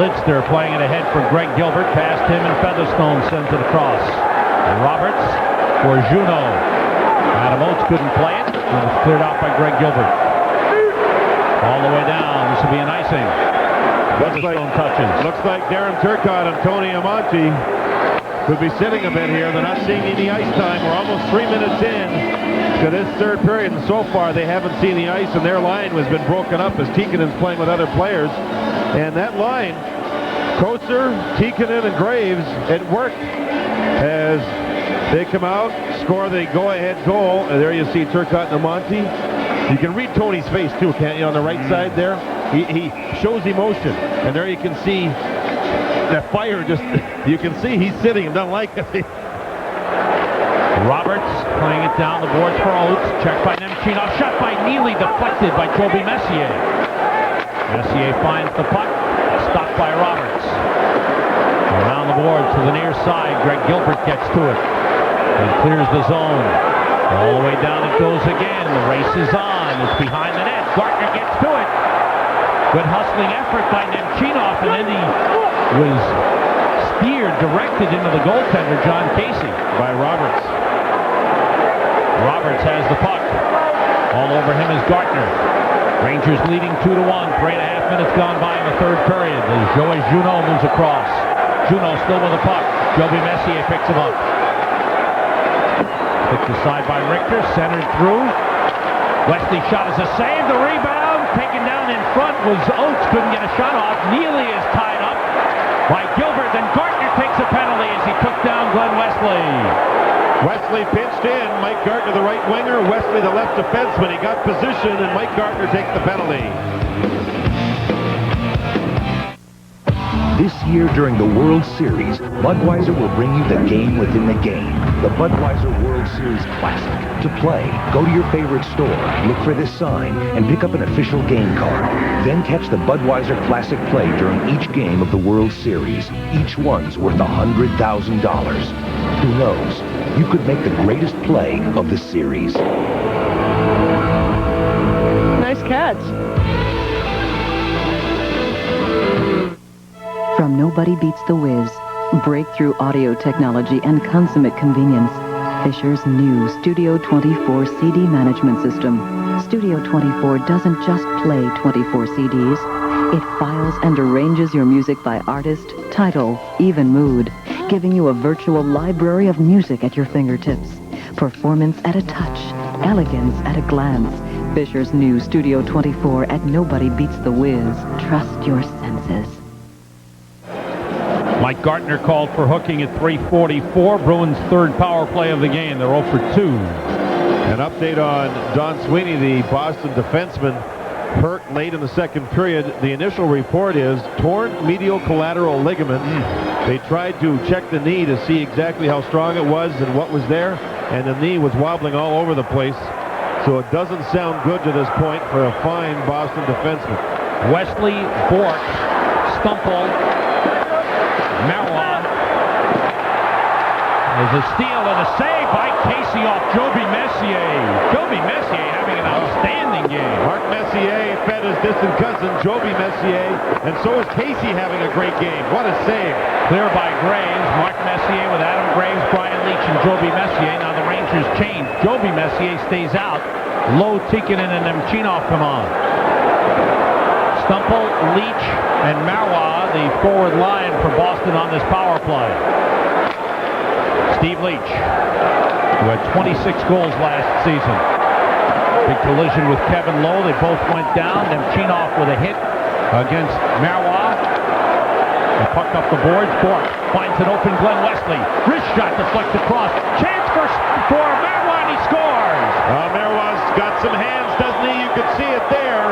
Lidster playing it ahead for Greg Gilbert. Past him, and Featherstone sends it across. Roberts for Juneau. Adam Oates couldn't play it. It was cleared out by Greg Gilbert. All the way down. This will be an icing. Featherstone touches. Looks like Darren Turcotte and Tony Amonte could be sitting a bit here. They're not seeing any ice time. We're almost 3 minutes in to this third period, and so far they haven't seen the ice, and their line has been broken up as Tikkanen's playing with other players. And that line, Koser, Tikkanen, and Graves, it worked as they come out, score the go-ahead goal, and there you see Turcotte and Amonte. You can read Tony's face too, can't you, on the right side there? He shows emotion, and there you can see that fire just, you can see he's sitting and doesn't like it. Roberts playing it down the boards for Oates. Checked by Nemchinov. Shot by Neely, deflected by Joby Messier. Messier finds the puck. Stopped by Roberts. Around the boards to the near side. Greg Gilbert gets to it and clears the zone. All the way down it goes again. The race is on. It's behind the net. Gartner gets to it. Good hustling effort by Nemchinov, and then he was speared, directed into the goaltender, John Casey, by Roberts. Roberts has the puck. All over him is Gartner. Rangers leading 2-1. 3.5 minutes gone by in the third period. As Joey Junot moves across. Junot still with the puck. Joby Messier picks him up. Picked aside by Richter. Centered through. Wesley shot is a save. The rebound taken down in front was Oates. Couldn't get a shot off. Neely is tied up by Gilbert. Then Gartner takes a penalty as he took down Glenn Wesley. Wesley pitched in. Mike Gartner, the right winger. Wesley, the left defenseman. He got position, and Mike Gartner takes the penalty. This year during the World Series, Budweiser will bring you the game within the game. The Budweiser World Series Classic. To play, go to your favorite store, look for this sign, and pick up an official game card. Then catch the Budweiser Classic play during each game of the World Series. Each one's worth $100,000. Who knows? You could make the greatest play of the series. Nice catch. From Nobody Beats the Whiz, breakthrough audio technology and consummate convenience, Fisher's new Studio 24 CD management system. Studio 24 doesn't just play 24 CDs. It files and arranges your music by artist, title, even mood, giving you a virtual library of music at your fingertips. Performance at a touch, elegance at a glance. Fisher's new Studio 24 at Nobody Beats the Whiz. Trust your senses. Mike Gartner called for hooking at 3:44. Bruins' third power play of the game. They're 0 for 2. An update on Don Sweeney, the Boston defenseman, hurt late in the second period. The initial report is torn medial collateral ligament. They tried to check the knee to see exactly how strong it was and what was there, and the knee was wobbling all over the place. So it doesn't sound good to this point for a fine Boston defenseman. Wesley, Bork, Stumple, Marois. There's a steal and a save by Casey off Joby Messier. Joby Messier having an outstanding game. Mark Messier fed his distant cousin, Joby Messier, and so is Casey having a great game. What a save. Clear by Graves. Mark Messier with Adam Graves, Brian Leach, and Joby Messier. Now the Rangers change. Joby Messier stays out. Lowe, Tikkanen, and Nemchinov come on. Stumple, Leach, and Marois, the forward line for Boston on this power play. Steve Leach, who had 26 goals last season. Big collision with Kevin Lowe. They both went down. Nemchinov with a hit against Marois. They pucked up the boards. Bork finds an open Glenn Wesley. Wrist shot deflected across. Chance for Marois, and he scores. Marois got some hands, doesn't he? You could see it there.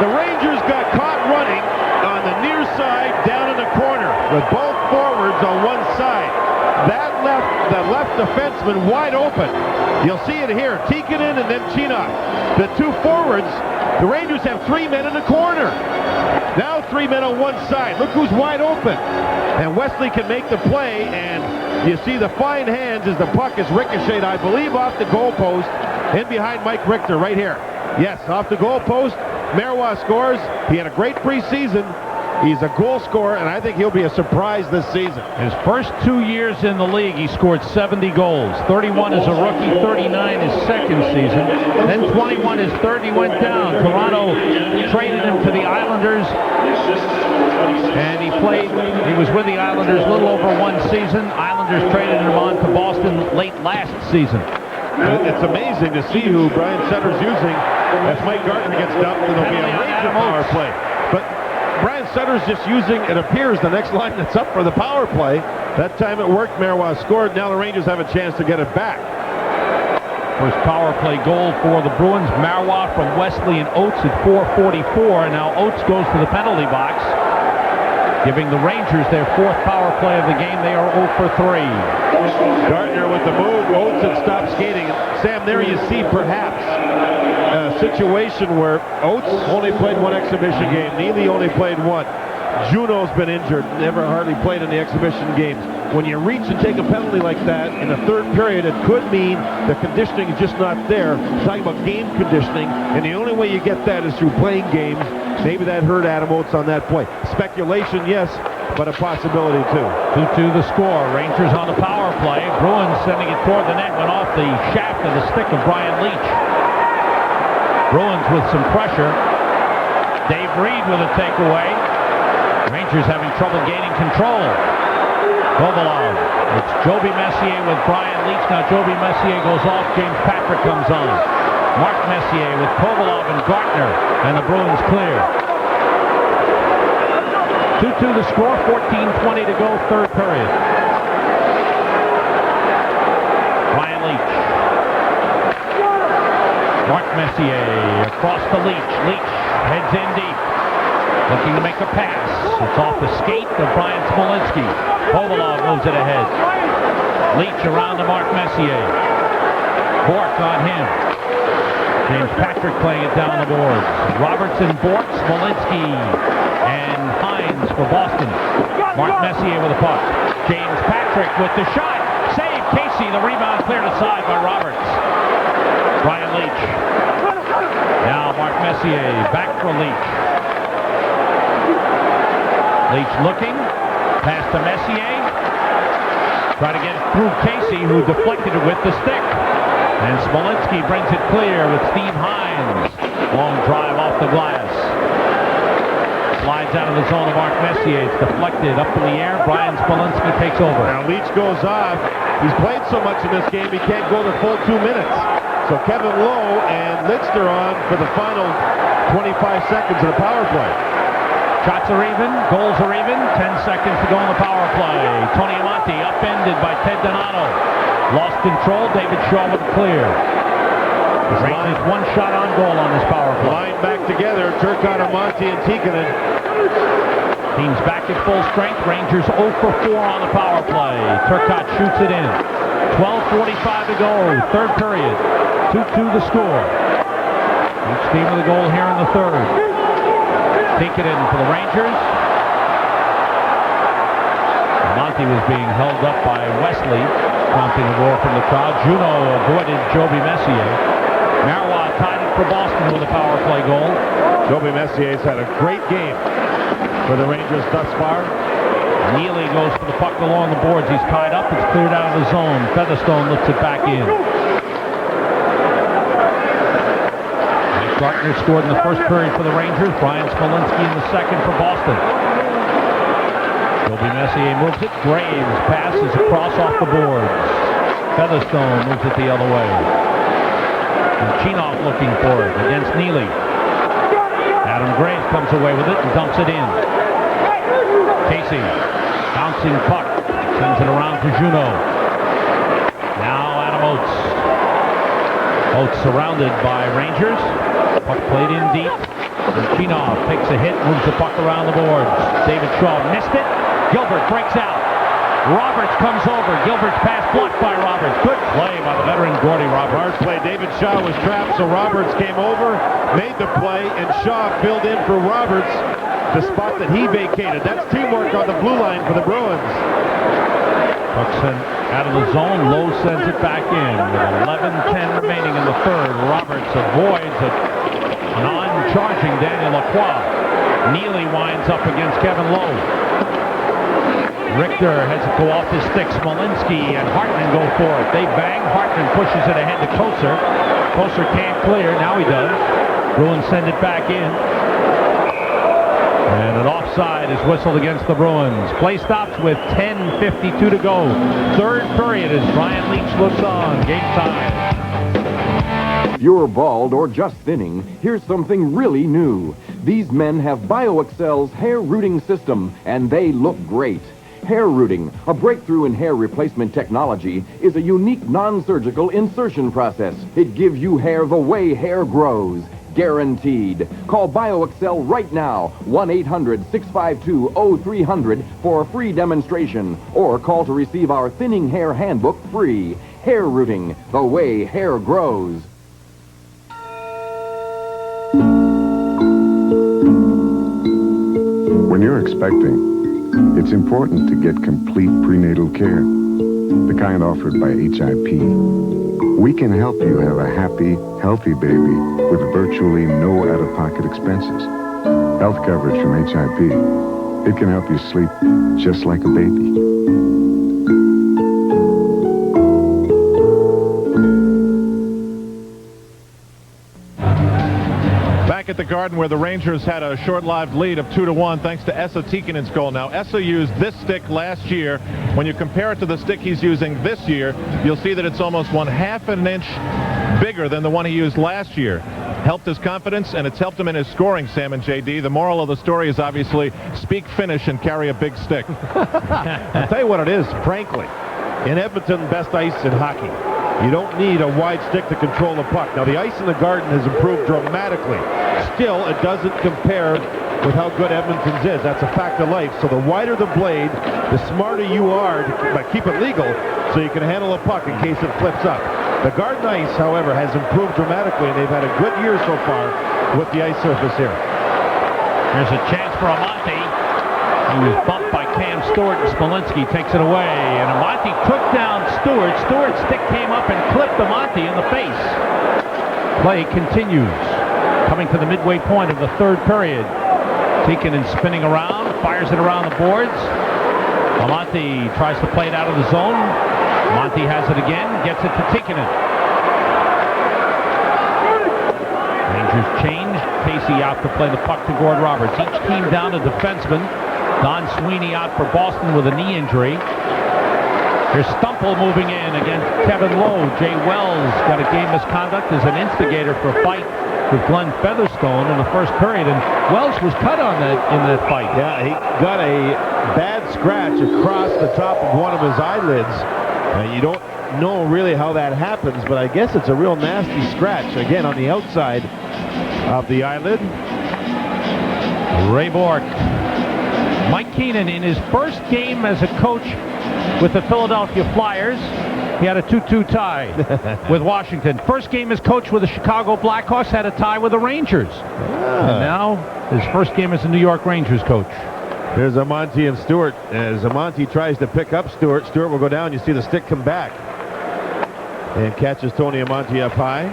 The Rangers got caught running on the near side down in the corner with both forwards on one side. That left the left defenseman wide open. You'll see it here. Tikkanen and Nemchinov. The two forwards, the Rangers have 3 men in the corner. Now 3 men on one side. Look who's wide open. And Wesley can make the play, and you see the fine hands as the puck is ricocheted, I believe, off the goalpost in behind Mike Richter right here. Yes, off the goalpost. Marois scores. He had a great preseason. He's a goal scorer, and I think he'll be a surprise this season. His first 2 years in the league, he scored 70 goals. 31 as a rookie, 39 his second season. Then 21 his third, he went down. Toronto traded him to the Islanders, and he was with the Islanders a little over 1 season. Islanders traded him on to Boston late last season. It's amazing to see who Brian Sutter's using as Mike Gartner gets dumped, and there'll be a Ranger power play. But Brian Sutter's just using, it appears, the next line that's up for the power play. That time it worked. Marois scored. Now the Rangers have a chance to get it back. First power play goal for the Bruins. Marois from Wesley and Oates at 4:44. And now Oates goes to the penalty box, giving the Rangers their 4th power play of the game. They are 0 for 3. Gartner with the move. Oates had stopped skating. Sam, there you see perhaps a situation where Oates only played 1 exhibition game. Neely only played 1. Juno's been injured, never hardly played in the exhibition games. When you reach and take a penalty like that in the third period, it could mean the conditioning is just not there. I'm talking about game conditioning, and the only way you get that is through playing games. Maybe that hurt Adam Oates on that play. Speculation, yes, but a possibility too. 2-2 the score. Rangers on the power play. Bruins sending it toward the net, went off the shaft of the stick of Brian Leach. Bruins with some pressure. Dave Reed with a takeaway. Rangers having trouble gaining control. Kovalov. It's Joby Messier with Brian Leach. Now Joby Messier goes off. James Patrick comes on. Mark Messier with Kovalov and Gartner. And the Bruins clear. 2-2 the score. 14:20 to go. Third period. Brian Leach. Mark Messier across to Leach. Leach heads in deep. Looking to make a pass. It's off the skate of Brian Smolinski. Kovalov moves it ahead. Leach around to Mark Messier. Bork on him. James Patrick playing it down the boards. Robertson, Bork, Smolinski, and Hines for Boston. Mark Messier with a puck. James Patrick with the shot. Save Casey. The rebound cleared aside by Roberts. Brian Leach. Now Mark Messier back for Leach. Leach looking. Pass to Messier. Try to get it through Casey, who deflected it with the stick. And Smolinski brings it clear with Steve Hines. Long drive off the glass. Slides out of the zone of Mark Messier. It's deflected up in the air. Brian Smolinski takes over. Now Leach goes off. He's played so much in this game, he can't go the full 2 minutes. So Kevin Lowe and Lidster on for the final 25 seconds of the power play. Shots are even, goals are even, 10 seconds to go on the power play. Tony Amonte upended by Ted Donato. Lost control, David Shaw with a clear. The Rangers one shot on goal on this power play. Line back together, Turcotte, Amonte, and Tikkanen. Teams back at full strength. Rangers 0 for 4 on the power play. Turcotte shoots it in. 12:45 to go, third period. 2-2 the score. Each team with a goal here in the third. Tikkanen for the Rangers. Monty was being held up by Wesley, prompting a roar from the crowd. Juno avoided Joby Messier. Marois tied it for Boston with a power play goal. Joby Messier's had a great game for the Rangers thus far. Neely goes for the puck along the boards. He's tied up. It's cleared out of the zone. Featherstone lifts it back in. Gartner scored in the first period for the Rangers. Brian Smolinski in the second for Boston. Joby Messier moves it. Graves passes across off the boards. Featherstone moves it the other way. And Chinoff looking for it against Neely. Adam Graves comes away with it and dumps it in. Casey, bouncing puck, sends it around to Juno. Now Adam Oates. Oates surrounded by Rangers. Puck played in deep. And Chinoff takes a hit, moves the puck around the boards. David Shaw missed it. Gilbert breaks out. Roberts comes over. Gilbert's pass blocked by Roberts. Good play by the veteran Gordy Roberts. Hard play. David Shaw was trapped, so Roberts came over, made the play, and Shaw filled in for Roberts, the spot that he vacated. That's teamwork on the blue line for the Bruins. Puck sent out of the zone. Lowe sends it back in with 11:10 remaining in the third. Roberts avoids a non-charging Daniel Lacroix. Neely winds up against Kevin Lowe. Richter has to go off his stick. Smolinski and Hartman go for it. They bang. Hartman pushes it ahead to Koser. Koser can't clear. Now he does. Bruins send it back in. And an offside is whistled against the Bruins. Play stops with 10:52 to go. Third period as Brian Leach looks on. Game time. If you're bald or just thinning, here's something really new. These men have BioExcel's hair rooting system, and they look great. Hair rooting, a breakthrough in hair replacement technology, is a unique non-surgical insertion process. It gives you hair the way hair grows. Guaranteed. Call BioExcel right now, 1-800-652-0300 for a free demonstration, or call to receive our Thinning Hair Handbook free. Hair rooting, the way hair grows. When you're you're expecting, it's important to get complete prenatal care, the kind offered by HIP. We can help you have a happy, healthy baby with virtually no out-of-pocket expenses. Health coverage from HIP. It can help you sleep just like a baby. Back at the Garden where the Rangers had a short-lived lead of 2-1 thanks to Esa Tiikkanen's goal. Now, Esa used this stick last year. When you compare it to the stick he's using this year, you'll see that it's almost 1/2 an inch bigger than the one he used last year. Helped his confidence, and it's helped him in his scoring, Sam and JD. The moral of the story is obviously speak Finnish and carry a big stick. I'll tell you what it is, frankly. In Edmonton, best ice in hockey. You don't need a wide stick to control the puck. Now, the ice in the Garden has improved dramatically. Still, it doesn't compare with how good Edmonton's is. That's a fact of life. So the wider the blade, the smarter you are to keep it legal so you can handle a puck in case it flips up. The Garden ice, however, has improved dramatically, and they've had a good year so far with the ice surface here. There's a chance for Amonte. He was bumped by Cam Stewart, and Smolinski takes it away. And Amonte took down Stewart. Stewart's stick came up and clipped Amonte in the face. Play continues. Coming to the midway point of the third period. Tiikkanen spinning around, fires it around the boards. Amonte tries to play it out of the zone. Amonte has it again, gets it to Tiikkanen. Rangers change. Casey out to play the puck to Gord Roberts. Each team down a defenseman. Don Sweeney out for Boston with a knee injury. Here's Stumple moving in against Kevin Lowe. Jay Wells got a game misconduct as an instigator for a fight with Glenn Featherstone in the first period, and Wells was cut on that in that fight. Yeah, he got a bad scratch across the top of one of his eyelids. You don't know really how that happens, but I guess it's a real nasty scratch. Again, on the outside of the eyelid. Ray Bourque. Mike Keenan, in his first game as a coach with the Philadelphia Flyers, he had a 2-2 tie with Washington. First game as coach with the Chicago Blackhawks, had a tie with the Rangers. And now, his first game as a New York Rangers coach. There's Amonte and Stewart. As Amonte tries to pick up Stewart, Stewart will go down. You see the stick come back. And catches Tony Amonte up high.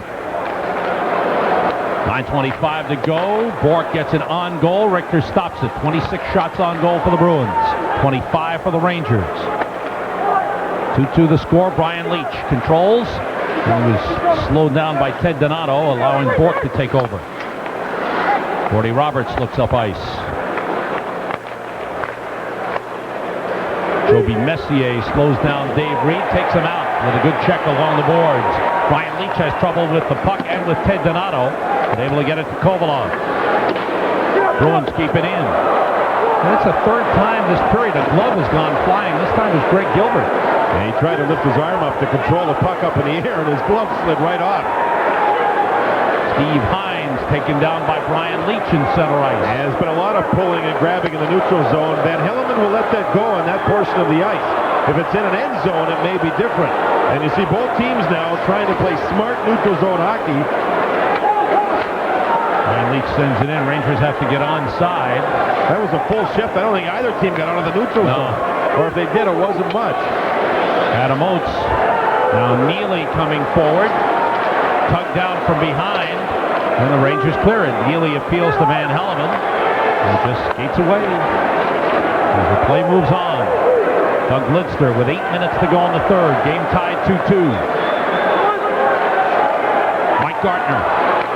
9:25 to go. Bourque gets an on goal. Richter stops it. 26 shots on goal for the Bruins. 25 for the Rangers. 2-2 the score. Brian Leetch controls. He was slowed down by Ted Donato, allowing Bourque to take over. Gordy Roberts looks up ice. Joby Messier slows down Dave Reed, takes him out with a good check along the boards. Brian Leetch has trouble with the puck and with Ted Donato, but able to get it to Kovalov. Bruins keep it in. And it's the third time this period a glove has gone flying. This time it was Greg Gilbert. And he tried to lift his arm up to control the puck up in the air, and his glove slid right off. Steve Hines taken down by Brian Leetch in center ice. And there's been a lot of pulling and grabbing in the neutral zone. Van Hilleman will let that go on that portion of the ice. If it's in an end zone, it may be different. And you see both teams now trying to play smart neutral zone hockey. Brian Leetch sends it in. Rangers have to get onside. That was a full shift. I don't think either team got out of the neutral zone. Or if they did, it wasn't much. Adam Oates. Now Neely coming forward. Tugged down from behind. And the Rangers clear it. Neely appeals to Van Hilleman. And just skates away. As the play moves on. Doug Lidster with 8 minutes to go in the third. Game tied 2-2. Mike Gartner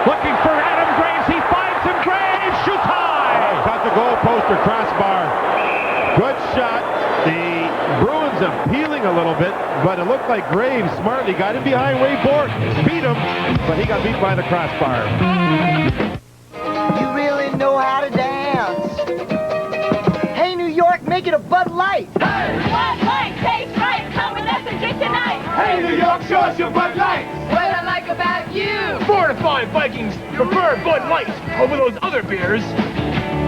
looking for Adam Graves. He finds him. Graves shoots high. Caught the goal post or crossbar. Good shot. The Bruins are peeling a little bit, but it looked like Graves smartly got in behind Ray Bourque. Beat him, but he got beat by the crossbar. You really know how to dance. Hey, New York, make it a Bud Light. Hey! Bud Light tastes right. Come with us and drink tonight. Hey, New York, show us your Bud Light. What I like about you. Fortified Vikings prefer Bud Light over those other beers.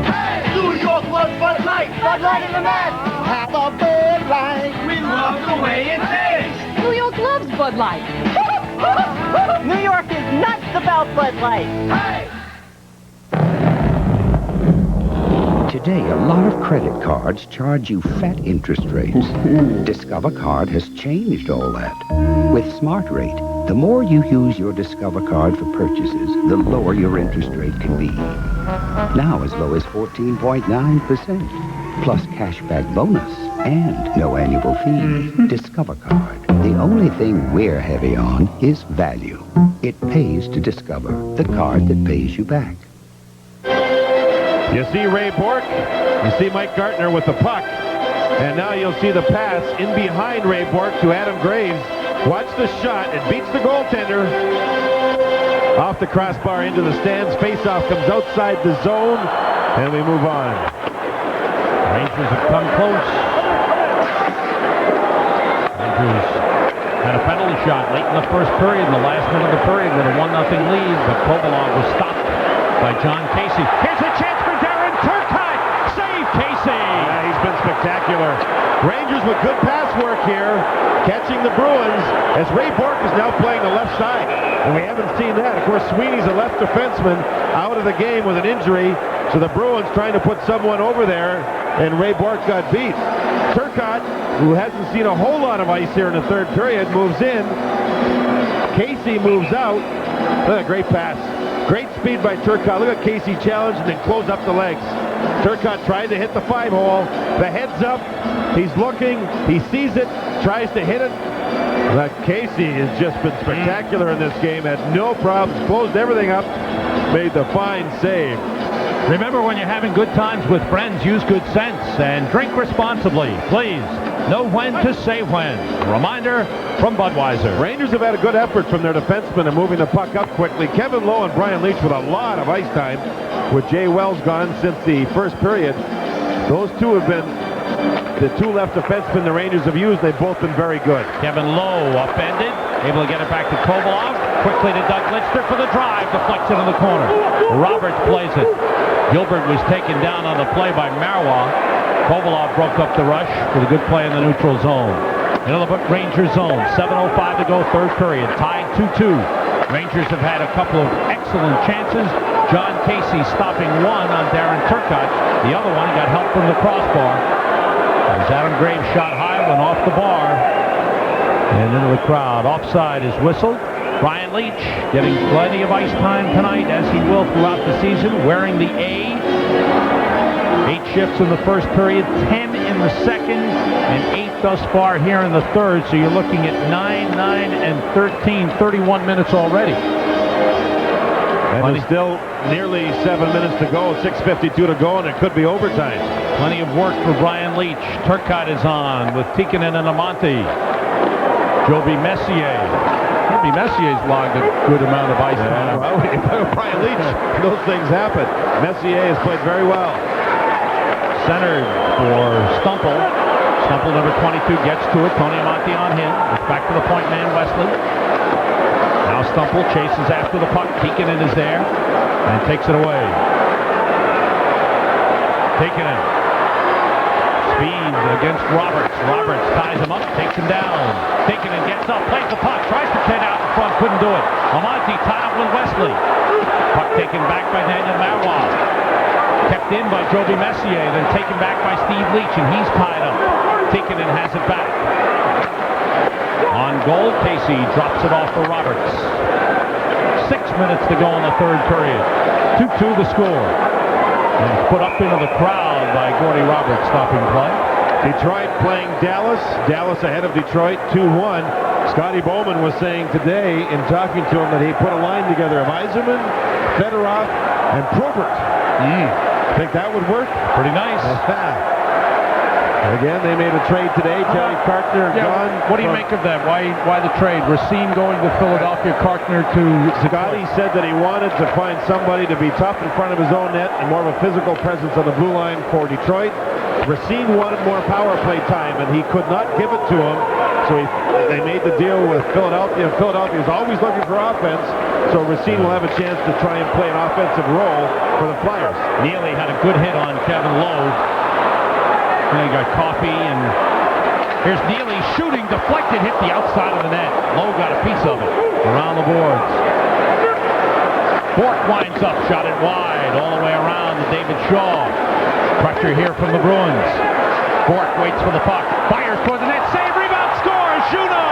Hey! New York loves Bud Light. Bud Light in the net. Have a Bud Light. We love the way it tastes. New York loves Bud Light. New York is nuts about Bud Light. Hey! Today, a lot of credit cards charge you fat interest rates. Discover Card has changed all that. With Smart Rate, the more you use your Discover Card for purchases, the lower your interest rate can be. Now as low as 14.9%, plus cashback bonus and no annual fee. Discover Card. The only thing we're heavy on is value. It pays to Discover, the card that pays you back. You see Ray Bork, you see Mike Gartner with the puck, and now you'll see the pass in behind Ray Bork to Adam Graves. Watch the shot. It beats the goaltender. Off the crossbar into the stands. Faceoff comes outside the zone, and we move on. Rangers have come close. Rangers had a penalty shot late in the first period, in the last minute of the period, with a 1-0 lead, but Kovalov was stopped by John Casey. Here's a chance for Darren Turcotte. Save Casey. Yeah, he's been spectacular. Rangers with good pass work here, catching the Bruins, as Ray Bork is now playing the left side. And we haven't seen that. Of course, Sweeney's a left defenseman out of the game with an injury, so the Bruins trying to put someone over there, and Ray Bork got beat. Turcotte, who hasn't seen a whole lot of ice here in the third period, moves in. Casey moves out. Look at a great pass. Great speed by Turcotte. Look at Casey challenge and then close up the legs. Turcotte tried to hit the 5-hole. The head's up. He's looking. He sees it. Tries to hit it. But Casey has just been spectacular in this game. Had no problems. Closed everything up. Made the fine save. Remember, when you're having good times with friends, use good sense and drink responsibly. Please, know when to say when. A reminder from Budweiser. Rangers have had a good effort from their defensemen in moving the puck up quickly. Kevin Lowe and Brian Leetch with a lot of ice time, with Jay Wells gone since the first period. Those two have been the two left defensemen the Rangers have used. They've both been very good. Kevin Lowe upended, able to get it back to Kovalov. Quickly to Doug Lister for the drive. Deflects it in the corner. Roberts plays it. Gilbert was taken down on the play by Marois. Kovalov broke up the rush with a good play in the neutral zone. Into the Ranger zone. 7:05 to go, third period. Tied 2-2. Rangers have had a couple of excellent chances. John Casey stopping one on Darren Turcotte. The other one, he got help from the crossbar. As Adam Graves shot high, went off the bar. And into the crowd. Offside is whistled. Brian Leetch getting plenty of ice time tonight, as he will throughout the season, wearing the A. 8 shifts in the first period, 10 in the second, and 8 thus far here in the third. So you're looking at 9, 9, and 13, 31 minutes already. And there's still nearly 7 minutes to go, 6:52 to go, and it could be overtime. Plenty of work for Brian Leetch. Turcotte is on with Tikkanen and Amonte. Joby Messier. Joby Messier's logged a good amount of ice time. Well, Brian Leetch, those things happen. Messier has played very well. Centered for Stumple. Stumple, number 22, gets to it. Tony Amonte on him. It's back to the point man, Wesley. Now Stumple chases after the puck. Tikkanen is there and takes it away. Tikkanen. Speed against Roberts. Roberts ties him up, takes him down. Tikkanen gets up, plays the puck, tries to get out in front, couldn't do it. Amonte tied up with Wesley. Puck taken back by Daniel Marois. Kept in by Joby Messier, then taken back by Steve Leach, and he's tied up. Tikkanen has it back. On goal, Casey drops it off for Roberts. 6 minutes to go in the third period. 2-2 the score. And it's put up into the crowd by Gordy Roberts, stopping play. Detroit playing Dallas. Dallas ahead of Detroit, 2-1. Scotty Bowman was saying today in talking to him that he put a line together of Yzerman, Fedorov, and Probert. Think that would work? Pretty nice. Again, they made a trade today. Terry Kartner gone. What do you make of that? Why the trade? Racine going to Philadelphia, Kartner to Scotty said that he wanted to find somebody to be tough in front of his own net and more of a physical presence on the blue line for Detroit. Racine wanted more power play time, and he could not give it to him. So they made the deal with Philadelphia. Philadelphia is always looking for offense, so Racine will have a chance to try and play an offensive role for the Flyers. Neely had a good hit on Kevin Lowe. Then he got Coffey, and here's Neely shooting, deflected, hit the outside of the net. Lowe got a piece of it around the boards. Bork winds up, shot it wide, all the way around to David Shaw. Pressure pressure here from the Bruins. Bork waits for the puck. Fires toward the net. Save, rebound, scores! Juno!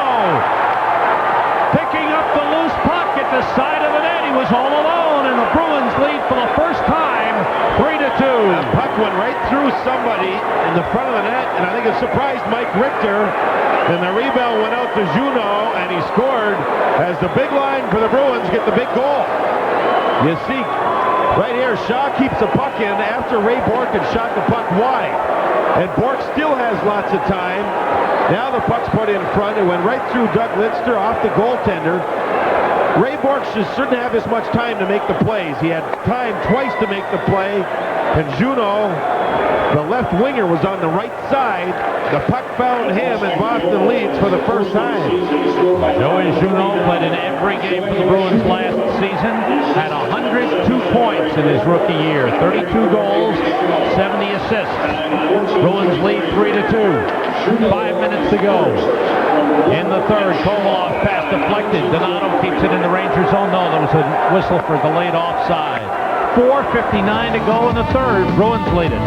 Picking up the loose puck at the side of the net. He was all alone, and the Bruins lead for the first time, 3-2. The puck went right through somebody in the front of the net, and I think it surprised Mike Richter. Then the rebound went out to Juno, and he scored as the big line for the Bruins get the big goal. You see, right here, Shaw keeps the puck in after Ray Bork had shot the puck wide. And Bork still has lots of time. Now the puck's put in front. It went right through Doug Lidster off the goaltender. Ray Bork shouldn't have as much time to make the plays. He had time twice to make the play. And Juno, the left winger, was on the right side. The puck found him, and Boston leads for the first time. Joey Juno played in every game for the Bruins last season. Had 102 points in his rookie year. 32 goals, 70 assists. Bruins lead 3-2. 5 minutes to go. In the third, Kovalov pass deflected. Donato keeps it in the Ranger zone. No, there was a whistle for delayed offside. 4:59 to go in the third. Bruins lead it.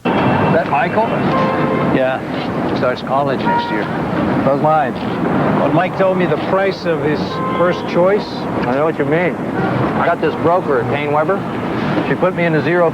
Is that Michael? Yeah. Starts college next year. Those lines. When Mike told me the price of his first choice, I know what you mean. I got this broker at Payne Weber. She put me in a zero.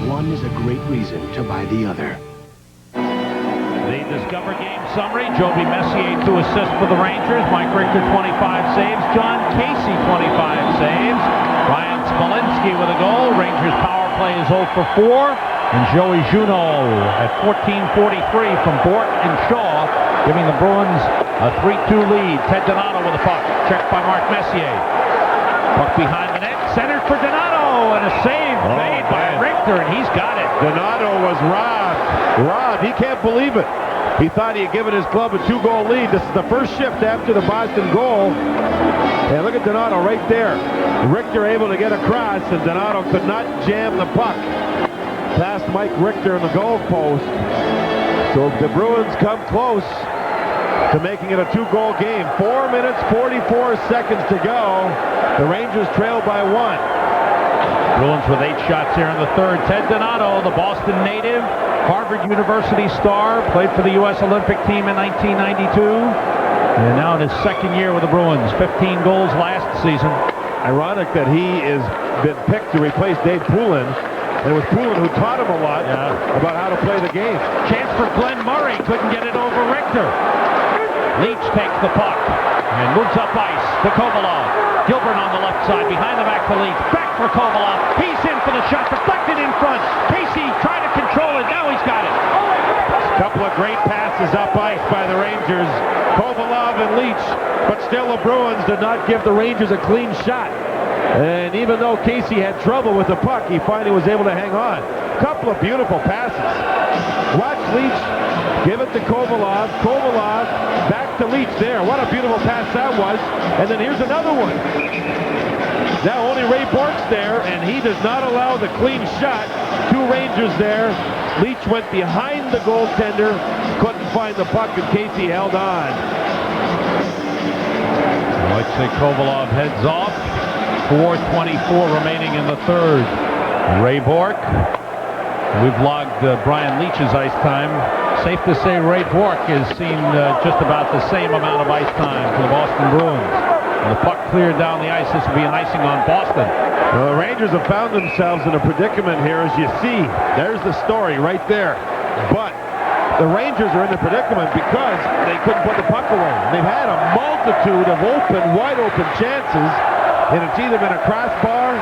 One is a great reason to buy the other. The Discover Game Summary. Joby Messier 2 assists for the Rangers. Mike Richter 25 saves. John Casey 25 saves. Ryan Smolinski with a goal. Rangers power play is 0 for 4. And Joey Juno at 14:43 from Bork and Shaw, giving the Bruins a 3-2 lead. Ted Donato with a puck. Checked by Mark Messier. Puck behind the net. Centered for Donato. And a save made by Richter, and he's got it. Donato was robbed. He can't believe it. He thought he had given his club a 2-goal lead. This is the first shift after the Boston goal. And look at Donato right there. Richter able to get across, and Donato could not jam the puck past Mike Richter in the goal post. So the Bruins come close to making it a 2-goal game. 4 minutes, 44 seconds to go. The Rangers trail by 1. Bruins with 8 shots here in the third. Ted Donato, the Boston native, Harvard University star, played for the U.S. Olympic team in 1992. And now in his second year with the Bruins, 15 goals last season. Ironic that he has been picked to replace Dave Poulin. And it was Poulin who taught him a lot about how to play the game. Chance for Glenn Murray. Couldn't get it over Richter. Leach takes the puck and moves up ice to Kovalov. Gilbert on the left side, behind the back to Leach. Back for Kovalov. He's in for the shot, deflected in front. Casey trying to control it. Now he's got it. A couple of great passes up ice by the Rangers. Kovalov and Leach. But still the Bruins did not give the Rangers a clean shot. And even though Casey had trouble with the puck, he finally was able to hang on. A couple of beautiful passes. Watch Leach give it to Kovalov. Kovalov back to Leach there. What a beautiful pass that was. And then here's another one. Now only Ray Bork's there, and he does not allow the clean shot. 2 Rangers there. Leach went behind the goaltender, couldn't find the puck, and Casey held on. Let's say Kovalov heads off. 4:24 remaining in the third. Ray Bork. We've logged Brian Leach's ice time. Safe to say Ray Bork has seen just about the same amount of ice time for the Boston Bruins. And the puck cleared down the ice. This will be an icing on Boston. Well, the Rangers have found themselves in a predicament here, as you see. There's the story right there. But the Rangers are in a predicament because they couldn't put the puck away. They've had a multitude of wide open chances, and it's either been a crossbar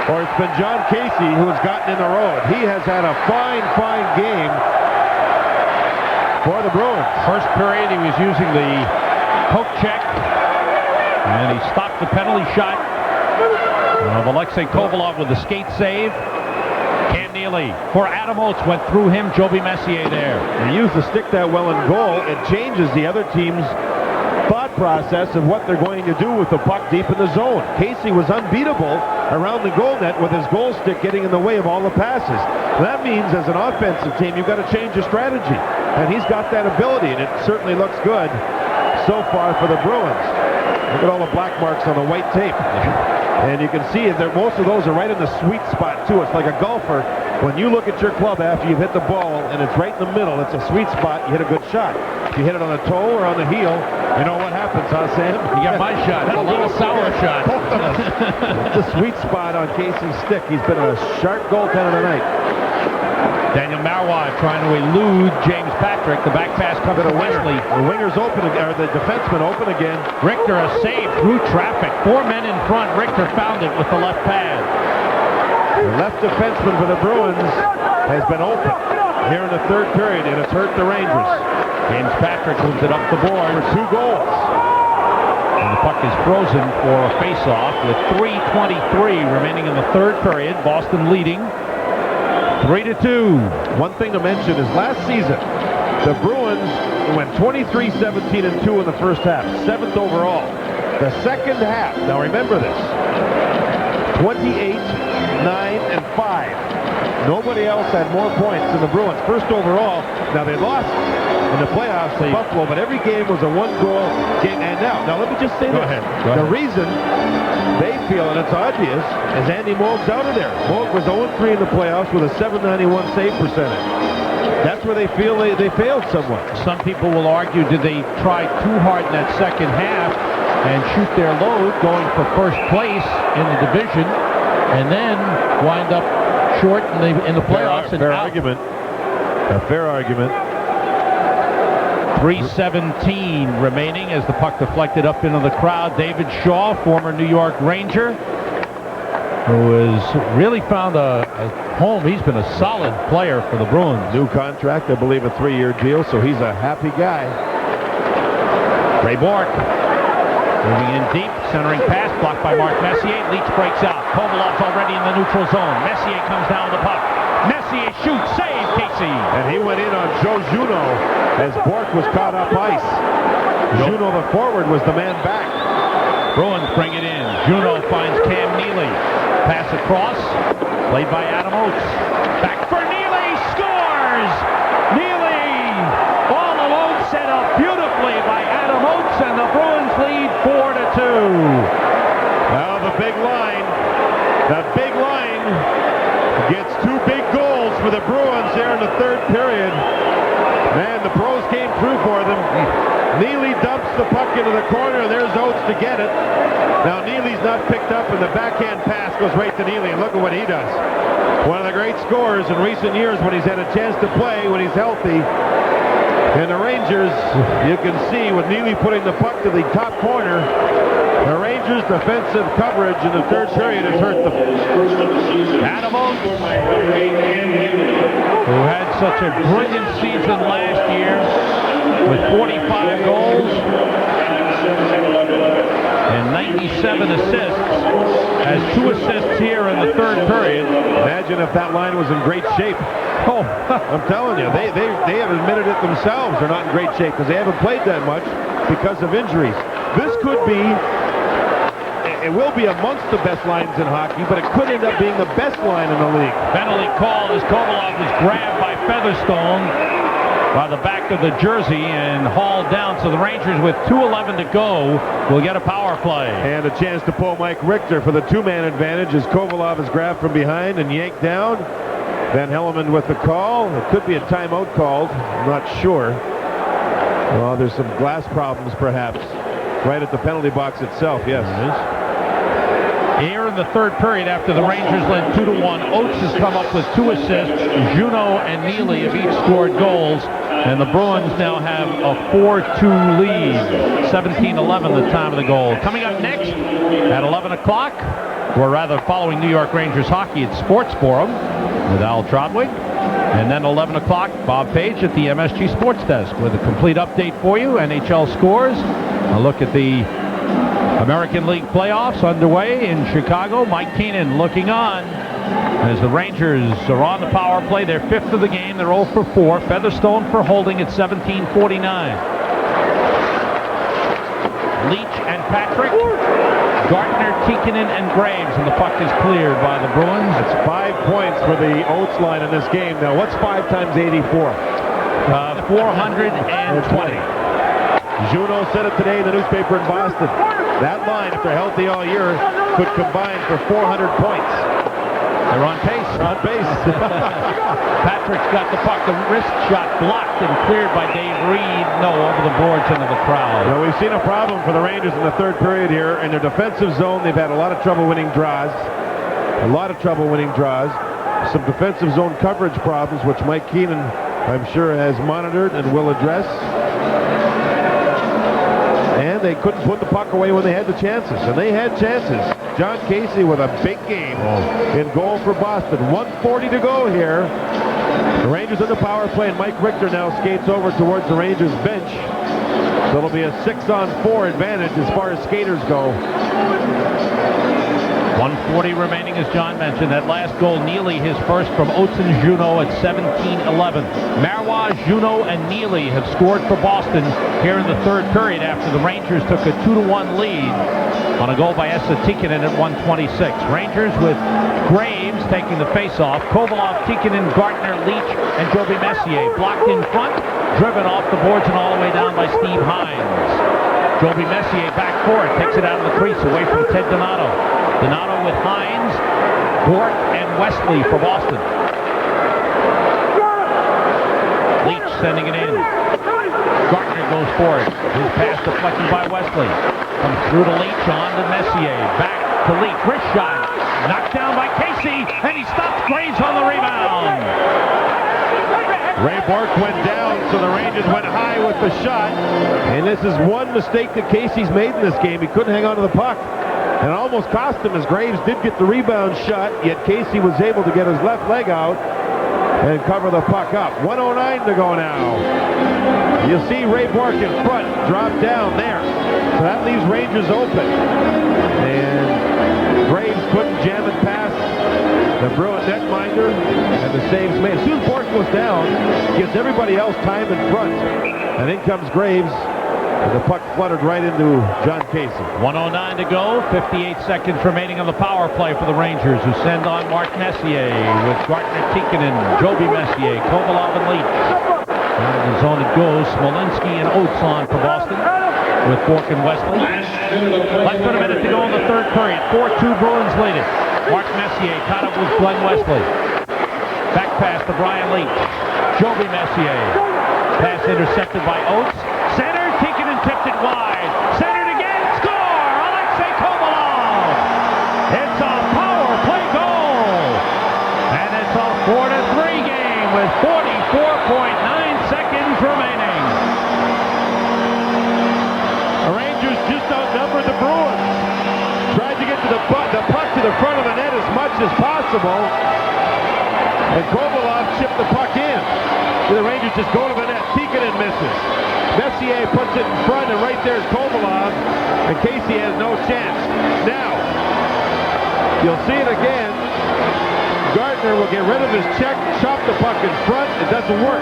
or it's been John Casey who has gotten in the road. He has had a fine game for the Bruins. First period, he was using the poke check, and he stopped the penalty shot of Alexei Kovalov with the skate save. Cam Neely for Adam Oates, went through him. Joby Messier there. He used the stick that well in goal. It changes the other team's thought process of what they're going to do with the puck deep in the zone. Casey was unbeatable around the goal net with his goal stick getting in the way of all the passes. That means as an offensive team, you've got to change your strategy. And he's got that ability, and it certainly looks good so far for the Bruins. Look at all the black marks on the white tape. And you can see that most of those are right in the sweet spot, too. It's like a golfer. When you look at your club after you've hit the ball and it's right in the middle, it's a sweet spot, you hit a good shot. If you hit it on the toe or on the heel, you know what happens, huh, Sam? You got my shot. A little sour shot. It's a sweet spot on Casey's stick. He's been a sharp goaltender tonight. Daniel Marois trying to elude James Patrick. The back pass comes to Wesley. The winger's open, or the defenseman open again. Richter a save through traffic. 4 men in front. Richter found it with the left pad. The left defenseman for the Bruins has been open here in the third period, and it's hurt the Rangers. James Patrick moves it up the board. 2 goals. And the puck is frozen for a face-off with 3:23 remaining in the third period. Boston leading 3-2. One thing to mention is last season, the Bruins went 23-17-2 in the first half, 7th overall. The second half, now remember this, 28-9-5. Nobody else had more points than the Bruins. First overall, now they lost in the playoffs to Buffalo, but every game was a 1-goal game. And now let me just say this. Go the ahead. reason they feel, and it's obvious, is Andy Moog's out of there. Moog was 0-3 in the playoffs with a .791 save percentage. That's where they feel they failed somewhat. Some people will argue, did they try too hard in that second half and shoot their load going for first place in the division and then wind up short in the playoffs? Fair argument. A fair argument. 3:17 remaining as the puck deflected up into the crowd. David Shaw, former New York Ranger, who has really found a home. He's been a solid player for the Bruins. New contract, I believe a 3-year deal, so he's a happy guy. Ray Bourque moving in deep, centering pass, blocked by Mark Messier. Leach breaks out. Kovalov's already in the neutral zone. Messier comes down with the puck. Messier shoots, save, Casey. And he went in on Joe Juneau as Bourque was caught up ice. Juneau, the forward, was the man back. Bruins bring it in. Juneau finds Cam Neely. Pass across, played by Adam Oates. Back for Neely, scores! Neely, all alone, set up beautifully by Adam Oates, and the Bruins lead 4-2. Now the big line gets 2 big goals for the Bruins here in the third period. Man, the pros came through for them. Neely dumps the puck into the corner, and there's Oates to get it. Now Neely's not picked up, and the backhand pass goes right to Neely, and look at what he does. One of the great scorers in recent years when he's had a chance to play, when he's healthy. And the Rangers, you can see with Neely putting the puck to the top corner, the Rangers' defensive coverage in the third period has hurt them. Adam Oates, who had such a brilliant season last year with 45 goals and 97 assists, has 2 assists here in the third period. Imagine if that line was in great shape. Oh, I'm telling you, they have admitted it themselves. They're not in great shape because they haven't played that much because of injuries. This could be, it will be amongst the best lines in hockey, but it could end up being the best line in the league. Penalty call as Kovalov is grabbed by Featherstone by the back of the jersey and hauled down. So the Rangers, with 2:11 to go, will get a power play. And a chance to pull Mike Richter for the 2-man advantage as Kovalov is grabbed from behind and yanked down. Van Hellemond with the call. It could be a timeout called. I'm not sure. Well, there's some glass problems, perhaps, right at the penalty box itself. Yes, it is. Here in the third period, after the Rangers led 2-1, Oates has come up with 2 assists. Juneau and Neely have each scored goals, and the Bruins now have a 4-2 lead. 17-11 the time of the goal. Coming up next at 11 o'clock, or rather following New York Rangers hockey at Sports Forum with Al Trotwig. And then 11 o'clock, Bob Page at the MSG Sports Desk with a complete update for you. NHL scores, a look at the American League playoffs underway in Chicago. Mike Keenan looking on as the Rangers are on the power play. They're 5th of the game. They're 0 for 4. Featherstone for holding at 17:49. Leach and Patrick, Gartner, Tikkanen, and Graves, and the puck is cleared by the Bruins. That's 5 points for the Oates line in this game. Now, what's 5 times 84? 420. Juneau said it today in the newspaper in Boston. That line, if they're healthy all year, could combine for 400 points. They're on pace. They're on pace. Patrick's got the puck. The wrist shot blocked and cleared by Dave Reed. No, over the boards into the crowd. Now, we've seen a problem for the Rangers in the third period here. In their defensive zone, they've had a lot of trouble winning draws. Some defensive zone coverage problems, which Mike Keenan, I'm sure, has monitored and will address. And they couldn't put the puck away when they had the chances. And they had chances. John Casey with a big game in goal for Boston. 1:40 to go here. The Rangers on the power play, and Mike Richter now skates over towards the Rangers bench. So it'll be a 6-on-4 advantage as far as skaters go. 1:40 remaining, as John mentioned. That last goal, Neely, his first from Oates and Juneau at 17:11. Marois, Juneau, and Neely have scored for Boston here in the third period after the Rangers took a 2-1 lead on a goal by Esa Tikkanen at 1:26. Rangers with Graves taking the face-off. Kovalov, Tikkanen, Gartner, Leach, and Joby Messier blocked in front, driven off the boards and all the way down by Steve Hines. Joby Messier back for it, takes it out of the crease away from Ted Donato. Donato with Hines, Bork, and Wesley for Boston. Leach sending it in. Gartner goes for it. His pass deflected by Wesley. Comes through to Leach, on to Messier. Back to Leach. Wrist shot. Knocked down by Casey, and he stops Graves on the rebound. Ray Bork went down, so the Rangers went high with the shot. And this is one mistake that Casey's made in this game. He couldn't hang on to the puck. And it almost cost him, as Graves did get the rebound shot, yet Casey was able to get his left leg out and cover the puck up. 1:09 to go now. You'll see Ray Bork in front, drop down there. So that leaves Rangers open. And Graves couldn't jam it past the Bruin netminder, and the saves made. As soon as Bork goes down, gives everybody else time in front. And in comes Graves. And the puck fluttered right into John Casey. 1:09 to go. 58 seconds remaining on the power play for the Rangers, who send on Mark Messier with Gartner, Tikkanen, Joby Messier, Kovalov, and Leach. And the zone it goes. Smolinski and Oates on for Boston with Bork and Wesley. Less than a minute to go in the third period. 4-2 Bruins lead it. Mark Messier caught up with Glenn Wesley. Back pass to Brian Leach. Joby Messier. Pass intercepted by Oates. Center. Tikkanen tipped it wide. Centered again. Score! Alexei Kovalov! It's a power play goal! And it's a 4-3 game with 44.9 seconds remaining. The Rangers just outnumbered the Bruins. Tried to get to the puck to the front of the net as much as possible. And Kovalov chipped the puck in. The Rangers just go to the net. Tikkanen misses. Messier puts it in front, and right there's Kovalov, and Casey has no chance. Now, you'll see it again. Gartner will get rid of his check, chop the puck in front. It doesn't work.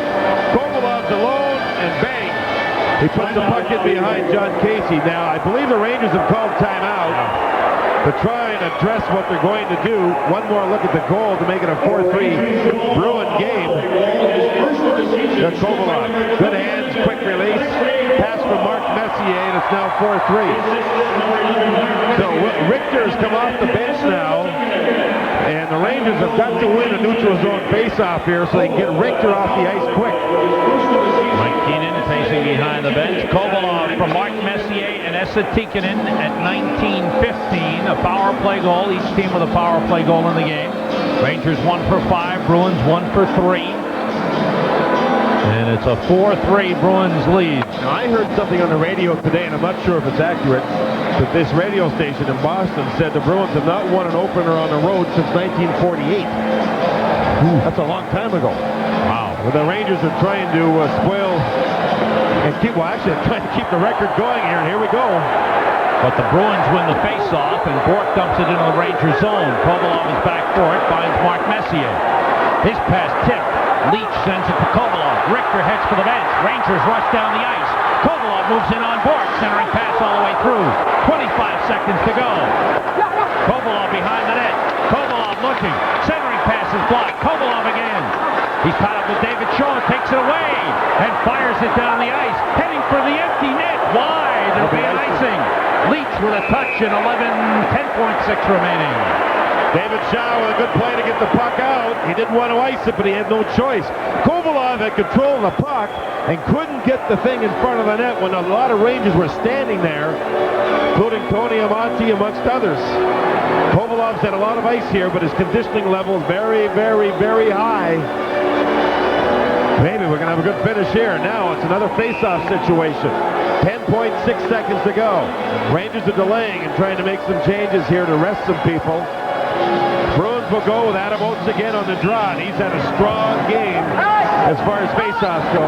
Kovalov's alone, and bang. He puts the puck in behind John Casey. Now, I believe the Rangers have called timeout to try and address what they're going to do. One more look at the goal to make it a 4-3 Bruin game. That's Kovalov. Good hands, quick release. Pass from Mark Messier, and it's now 4-3. So Richter's come off the bench now, and the Rangers have got to win a neutral zone face-off here so they can get Richter off the ice quick. Mike Keenan facing behind the bench. Kovalov from Mark Messier and Esa Tikkanen at 19:15. A power play goal. Each team with a power play goal in the game. Rangers 1 for 5. Bruins 1 for 3. And it's a 4-3 Bruins lead. Now, I heard something on the radio today, and I'm not sure if it's accurate, but this radio station in Boston said the Bruins have not won an opener on the road since 1948. That's a long time ago. Wow. Well, the Rangers are trying to spoil and keep, well, actually, they're trying to keep the record going here, and here we go. But the Bruins win the face-off, and Bork dumps it into the Rangers zone. Kovalov is back for it, finds Mark Messier. His pass tipped. Leach sends it to Kovalov. Richter heads for the bench. Rangers rush down the ice. Kovalov moves in on Bork. Centering pass all the way through. 25 seconds to go. Kovalov behind the net. Kovalov looking. Centering pass is blocked. Kovalov again. He's tied up with David Shaw. Takes it away and fires it down the ice. Heading for the empty net. Wide. There'll be an icing. Leach with a touch and 10.6 remaining. David Shaw with a good play to get the puck out. He didn't want to ice it, but he had no choice. Kovalov had control of the puck and couldn't get the thing in front of the net when a lot of Rangers were standing there, including Tony Amonte amongst others. Kovalov's had a lot of ice here, but his conditioning level is very, very, very high. Maybe we're going to have a good finish here. Now it's another face-off situation. 10.6 seconds to go. Rangers are delaying and trying to make some changes here to rest some people. Bruins will go with Adam Oates again on the draw. He's had a strong game as far as face-offs go.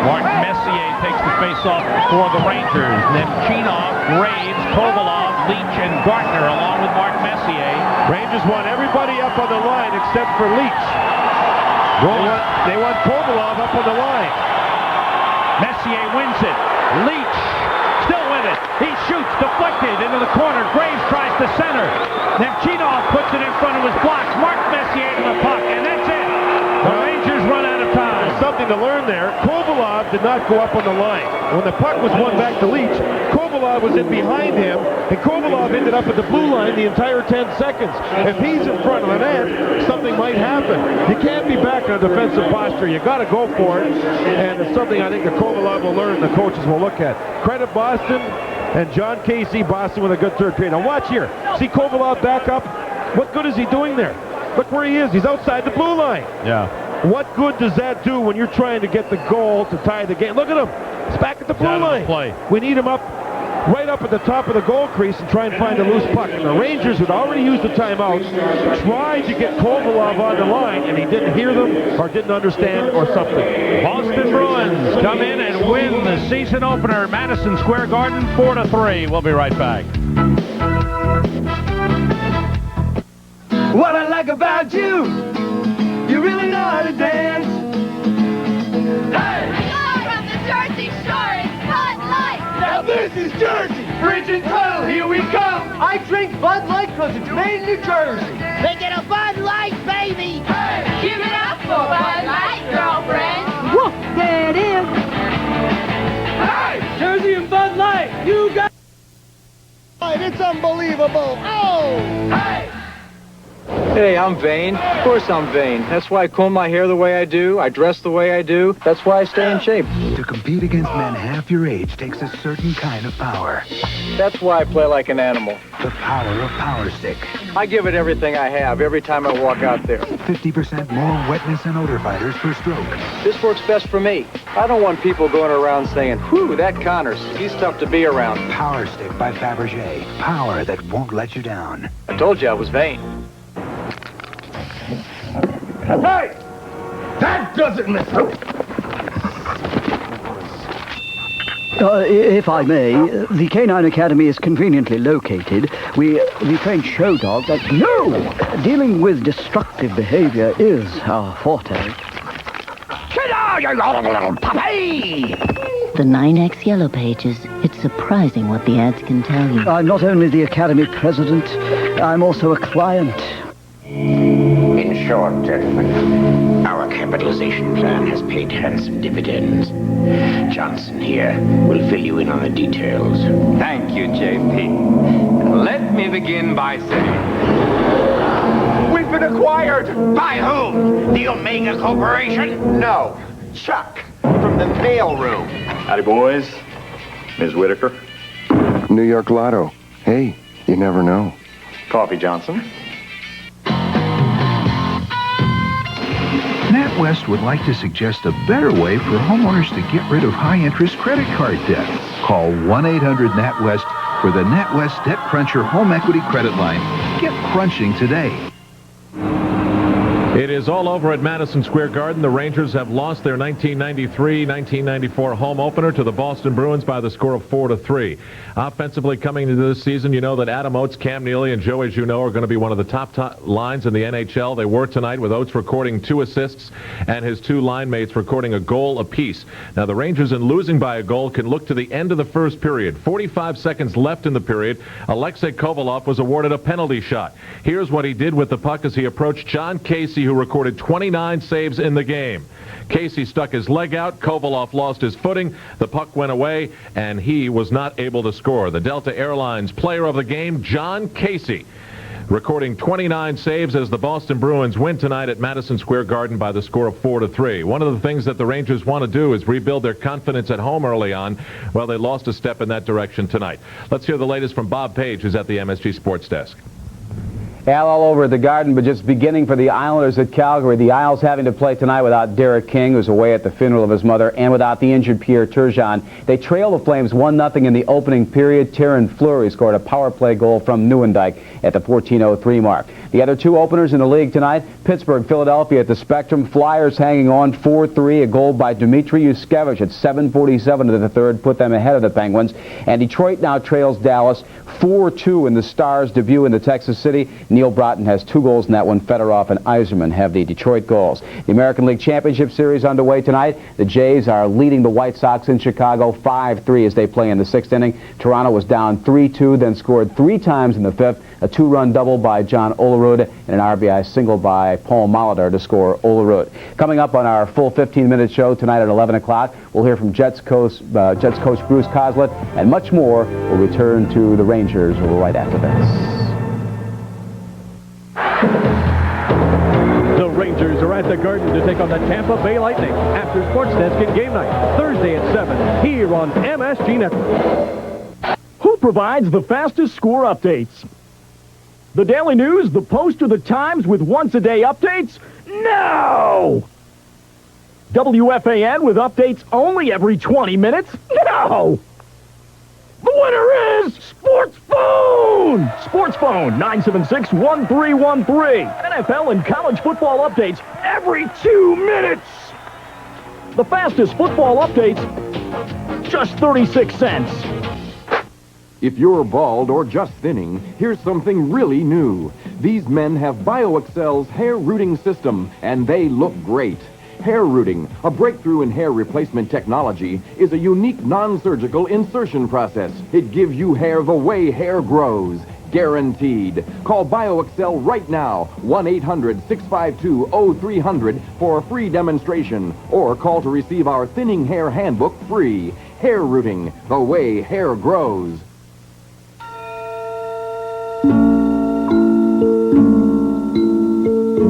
Mark Messier takes the face-off for the Rangers. Nemchinov, Graves, Kovalov, Leach, and Gartner along with Mark Messier. Rangers want everybody up on the line except for Leach. They want Kovalov up on the line. Messier wins it. Leach still with it. He shoots, deflected into the corner. Graves tries to center. Nemchinov puts it in front of his blocks. Mark Messier to the puck, and that's it. The Rangers run out of time. There's something to learn there. Kovalov did not go up on the line. When the puck was won back to Leach, Kovalov was in behind him, and Kovalov ended up at the blue line the entire 10 seconds. If he's in front of the net, something might happen. You can't be back in a defensive posture. You got to go for it, and it's something I think that Kovalov will learn and the coaches will look at. Credit Boston and John Casey. Boston with a good third period. Now watch here. See Kovalov back up. What good is he doing there? Look where he is. He's outside the blue line. Yeah. What good does that do when you're trying to get the goal to tie the game? Look at him. He's back at the blue line. Play. We need him up right up at the top of the goal crease and try and find a loose puck. And the Rangers had already used the timeout, tried to get Kovalov on the line, and he didn't hear them or didn't understand or something. Boston Bruins come in and win the season opener at Madison Square Garden 4-3. We'll be right back. What I like about you, you really know how to dance. Hey! From the Jersey Shore, it's Bud Light. Now this is Jersey. Bridge and Tunnel, here we come. I drink Bud Light because it's made in New Jersey. Make it a Bud Light, baby. Hey! Give it up for Bud Light, girlfriend. Whoa, there it is. Hey! Jersey and Bud Light, you got it's unbelievable. Oh! Hey! Hey, I'm vain. Of course I'm vain. That's why I comb my hair the way I do. I dress the way I do. That's why I stay in shape. To compete against men half your age takes a certain kind of power. That's why I play like an animal. The power of Power Stick. I give it everything I have every time I walk out there. 50% more wetness and odor fighters per stroke. This works best for me. I don't want people going around saying, whew, that Connors, he's tough to be around. Power Stick by Fabergé. Power that won't let you down. I told you I was vain. Hey! That doesn't miss out. If I may, the Canine Academy is conveniently located. We train show dogs. No! Dealing with destructive behavior is our forte. Get out, you little puppy! The 9X Yellow Pages. It's surprising what the ads can tell you. I'm not only the Academy president, I'm also a client. In short, gentlemen, our capitalization plan has paid handsome dividends. Johnson here will fill you in on the details. Thank you, JP. Let me begin by saying... We've been acquired! By whom? The Omega Corporation? No. Chuck, from the mailroom. Howdy, boys. Ms. Whitaker. New York Lotto. Hey, you never know. Coffee, Johnson. NatWest would like to suggest a better way for homeowners to get rid of high-interest credit card debt. Call 1-800-NatWest for the NatWest Debt Cruncher Home Equity Credit Line. Get crunching today. It is all over at Madison Square Garden. The Rangers have lost their 1993-1994 home opener to the Boston Bruins by the score of 4-3. Offensively coming into this season, you know that Adam Oates, Cam Neely, and Joe, as you know, are going to be one of the top lines in the NHL. They were tonight, with Oates recording 2 assists and his 2 line mates recording a goal apiece. Now, the Rangers, in losing by a goal, can look to the end of the first period. 45 seconds left in the period. Alexei Kovalov was awarded a penalty shot. Here's what he did with the puck as he approached John Casey, who recorded 29 saves in the game. Casey stuck his leg out. Kovalov lost his footing. The puck went away, and he was not able to score. The Delta Airlines player of the game, John Casey, recording 29 saves as the Boston Bruins win tonight at Madison Square Garden by the score of 4-3. One of the things that the Rangers want to do is rebuild their confidence at home early on. Well, they lost a step in that direction tonight. Let's hear the latest from Bob Page, who's at the MSG Sports Desk. Al, all over at the Garden, but just beginning for the Islanders at Calgary. The Isles having to play tonight without Derek King, who's away at the funeral of his mother, and without the injured Pierre Turgeon. They trail the Flames 1-0 in the opening period. Terran Fleury scored a power play goal from Nieuwendyk at the 14:03 mark. The other 2 openers in the league tonight, Pittsburgh, Philadelphia at the Spectrum. Flyers hanging on 4-3. A goal by Dmitry Yushkevich at 7:47 of the third put them ahead of the Penguins. And Detroit now trails Dallas 4-2 in the Stars' debut into Texas City. Neil Broughton has 2 goals in that one. Fedorov and Yzerman have the Detroit goals. The American League Championship Series underway tonight. The Jays are leading the White Sox in Chicago 5-3 as they play in the 6th inning. Toronto was down 3-2, then scored 3 times in the 5th. A 2-run double by John Olerud and an RBI single by Paul Molitor to score Olerud. Coming up on our full 15-minute show tonight at 11 o'clock, we'll hear from Jets coach Bruce Coslett, and much more. We'll return to the Rangers right after this. The Rangers are at the Garden to take on the Tampa Bay Lightning after Sports Desk and Game Night, Thursday at 7, here on MSG Network. Who provides the fastest score updates? The Daily News, the Post, or the Times with once-a-day updates? No! WFAN with updates only every 20 minutes? No! The winner is Sports Phone! Sports Phone, 976-1313. NFL and college football updates every 2 minutes. The fastest football updates, just 36 cents. If you're bald or just thinning, here's something really new. These men have BioExcel's hair rooting system, and they look great. Hair rooting, a breakthrough in hair replacement technology, is a unique non-surgical insertion process. It gives you hair the way hair grows. Guaranteed. Call BioExcel right now, 1-800-652-0300 for a free demonstration, or call to receive our Thinning Hair Handbook free. Hair rooting, the way hair grows.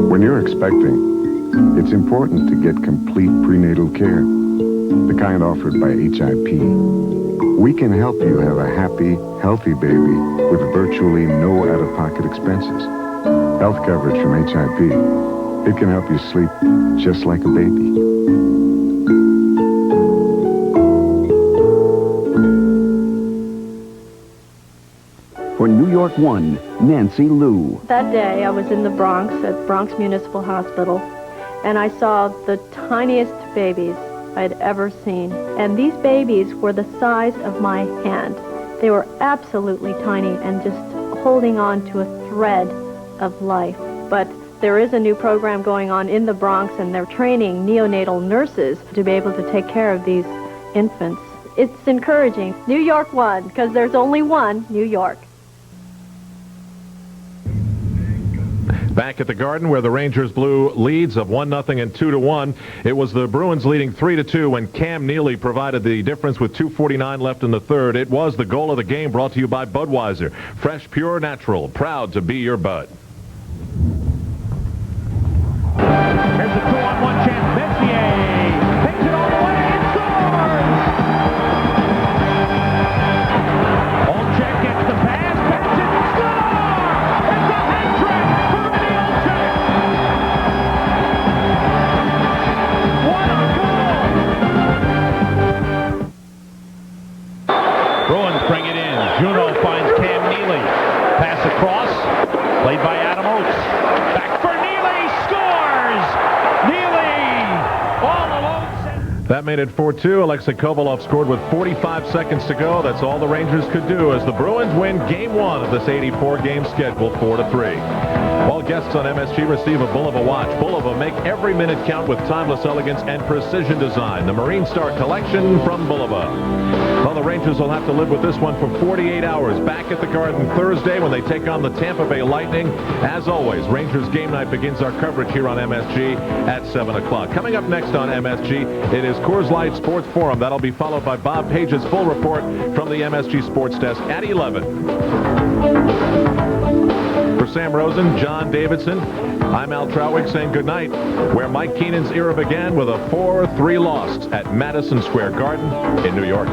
When you're expecting, it's important to get complete prenatal care, the kind offered by HIP. We can help you have a happy, healthy baby with virtually no out-of-pocket expenses. Health coverage from HIP. It can help you sleep just like a baby. For New York 1, Nancy Liu. That day, I was in the Bronx at Bronx Municipal Hospital, and I saw the tiniest babies I'd ever seen. And these babies were the size of my hand. They were absolutely tiny and just holding on to a thread of life. But there is a new program going on in the Bronx, and they're training neonatal nurses to be able to take care of these infants. It's encouraging. New York 1, because there's only one New York. Back at the Garden, where the Rangers blew leads of 1-0 and 2-1. It was the Bruins leading 3-2 when Cam Neely provided the difference with 2:49 left in the third. It was the goal of the game, brought to you by Budweiser. Fresh, pure, natural. Proud to be your Bud. Here's a 2-on-1 chance. Messier takes it all the way and scores! Olczyk gets the pass, bats it, score! It's a hat trick for Eddie Olczyk! That made it 4-2. Alexei Kovalov scored with 45 seconds to go. That's all the Rangers could do as the Bruins win Game 1 of this 84-game schedule, 4-3. All guests on MSG receive a Bulova watch. Bulova, make every minute count with timeless elegance and precision design. The Marine Star Collection from Bulova. Well, the Rangers will have to live with this one for 48 hours. Back at the Garden Thursday when they take on the Tampa Bay Lightning. As always, Rangers Game Night begins our coverage here on MSG at 7 o'clock. Coming up next on MSG, it is Coors Light Sports Forum. That'll be followed by Bob Page's full report from the MSG Sports Desk at 11. For Sam Rosen, John Davidson, I'm Al Trautwig saying goodnight, where Mike Keenan's era began with a 4-3 loss at Madison Square Garden in New York.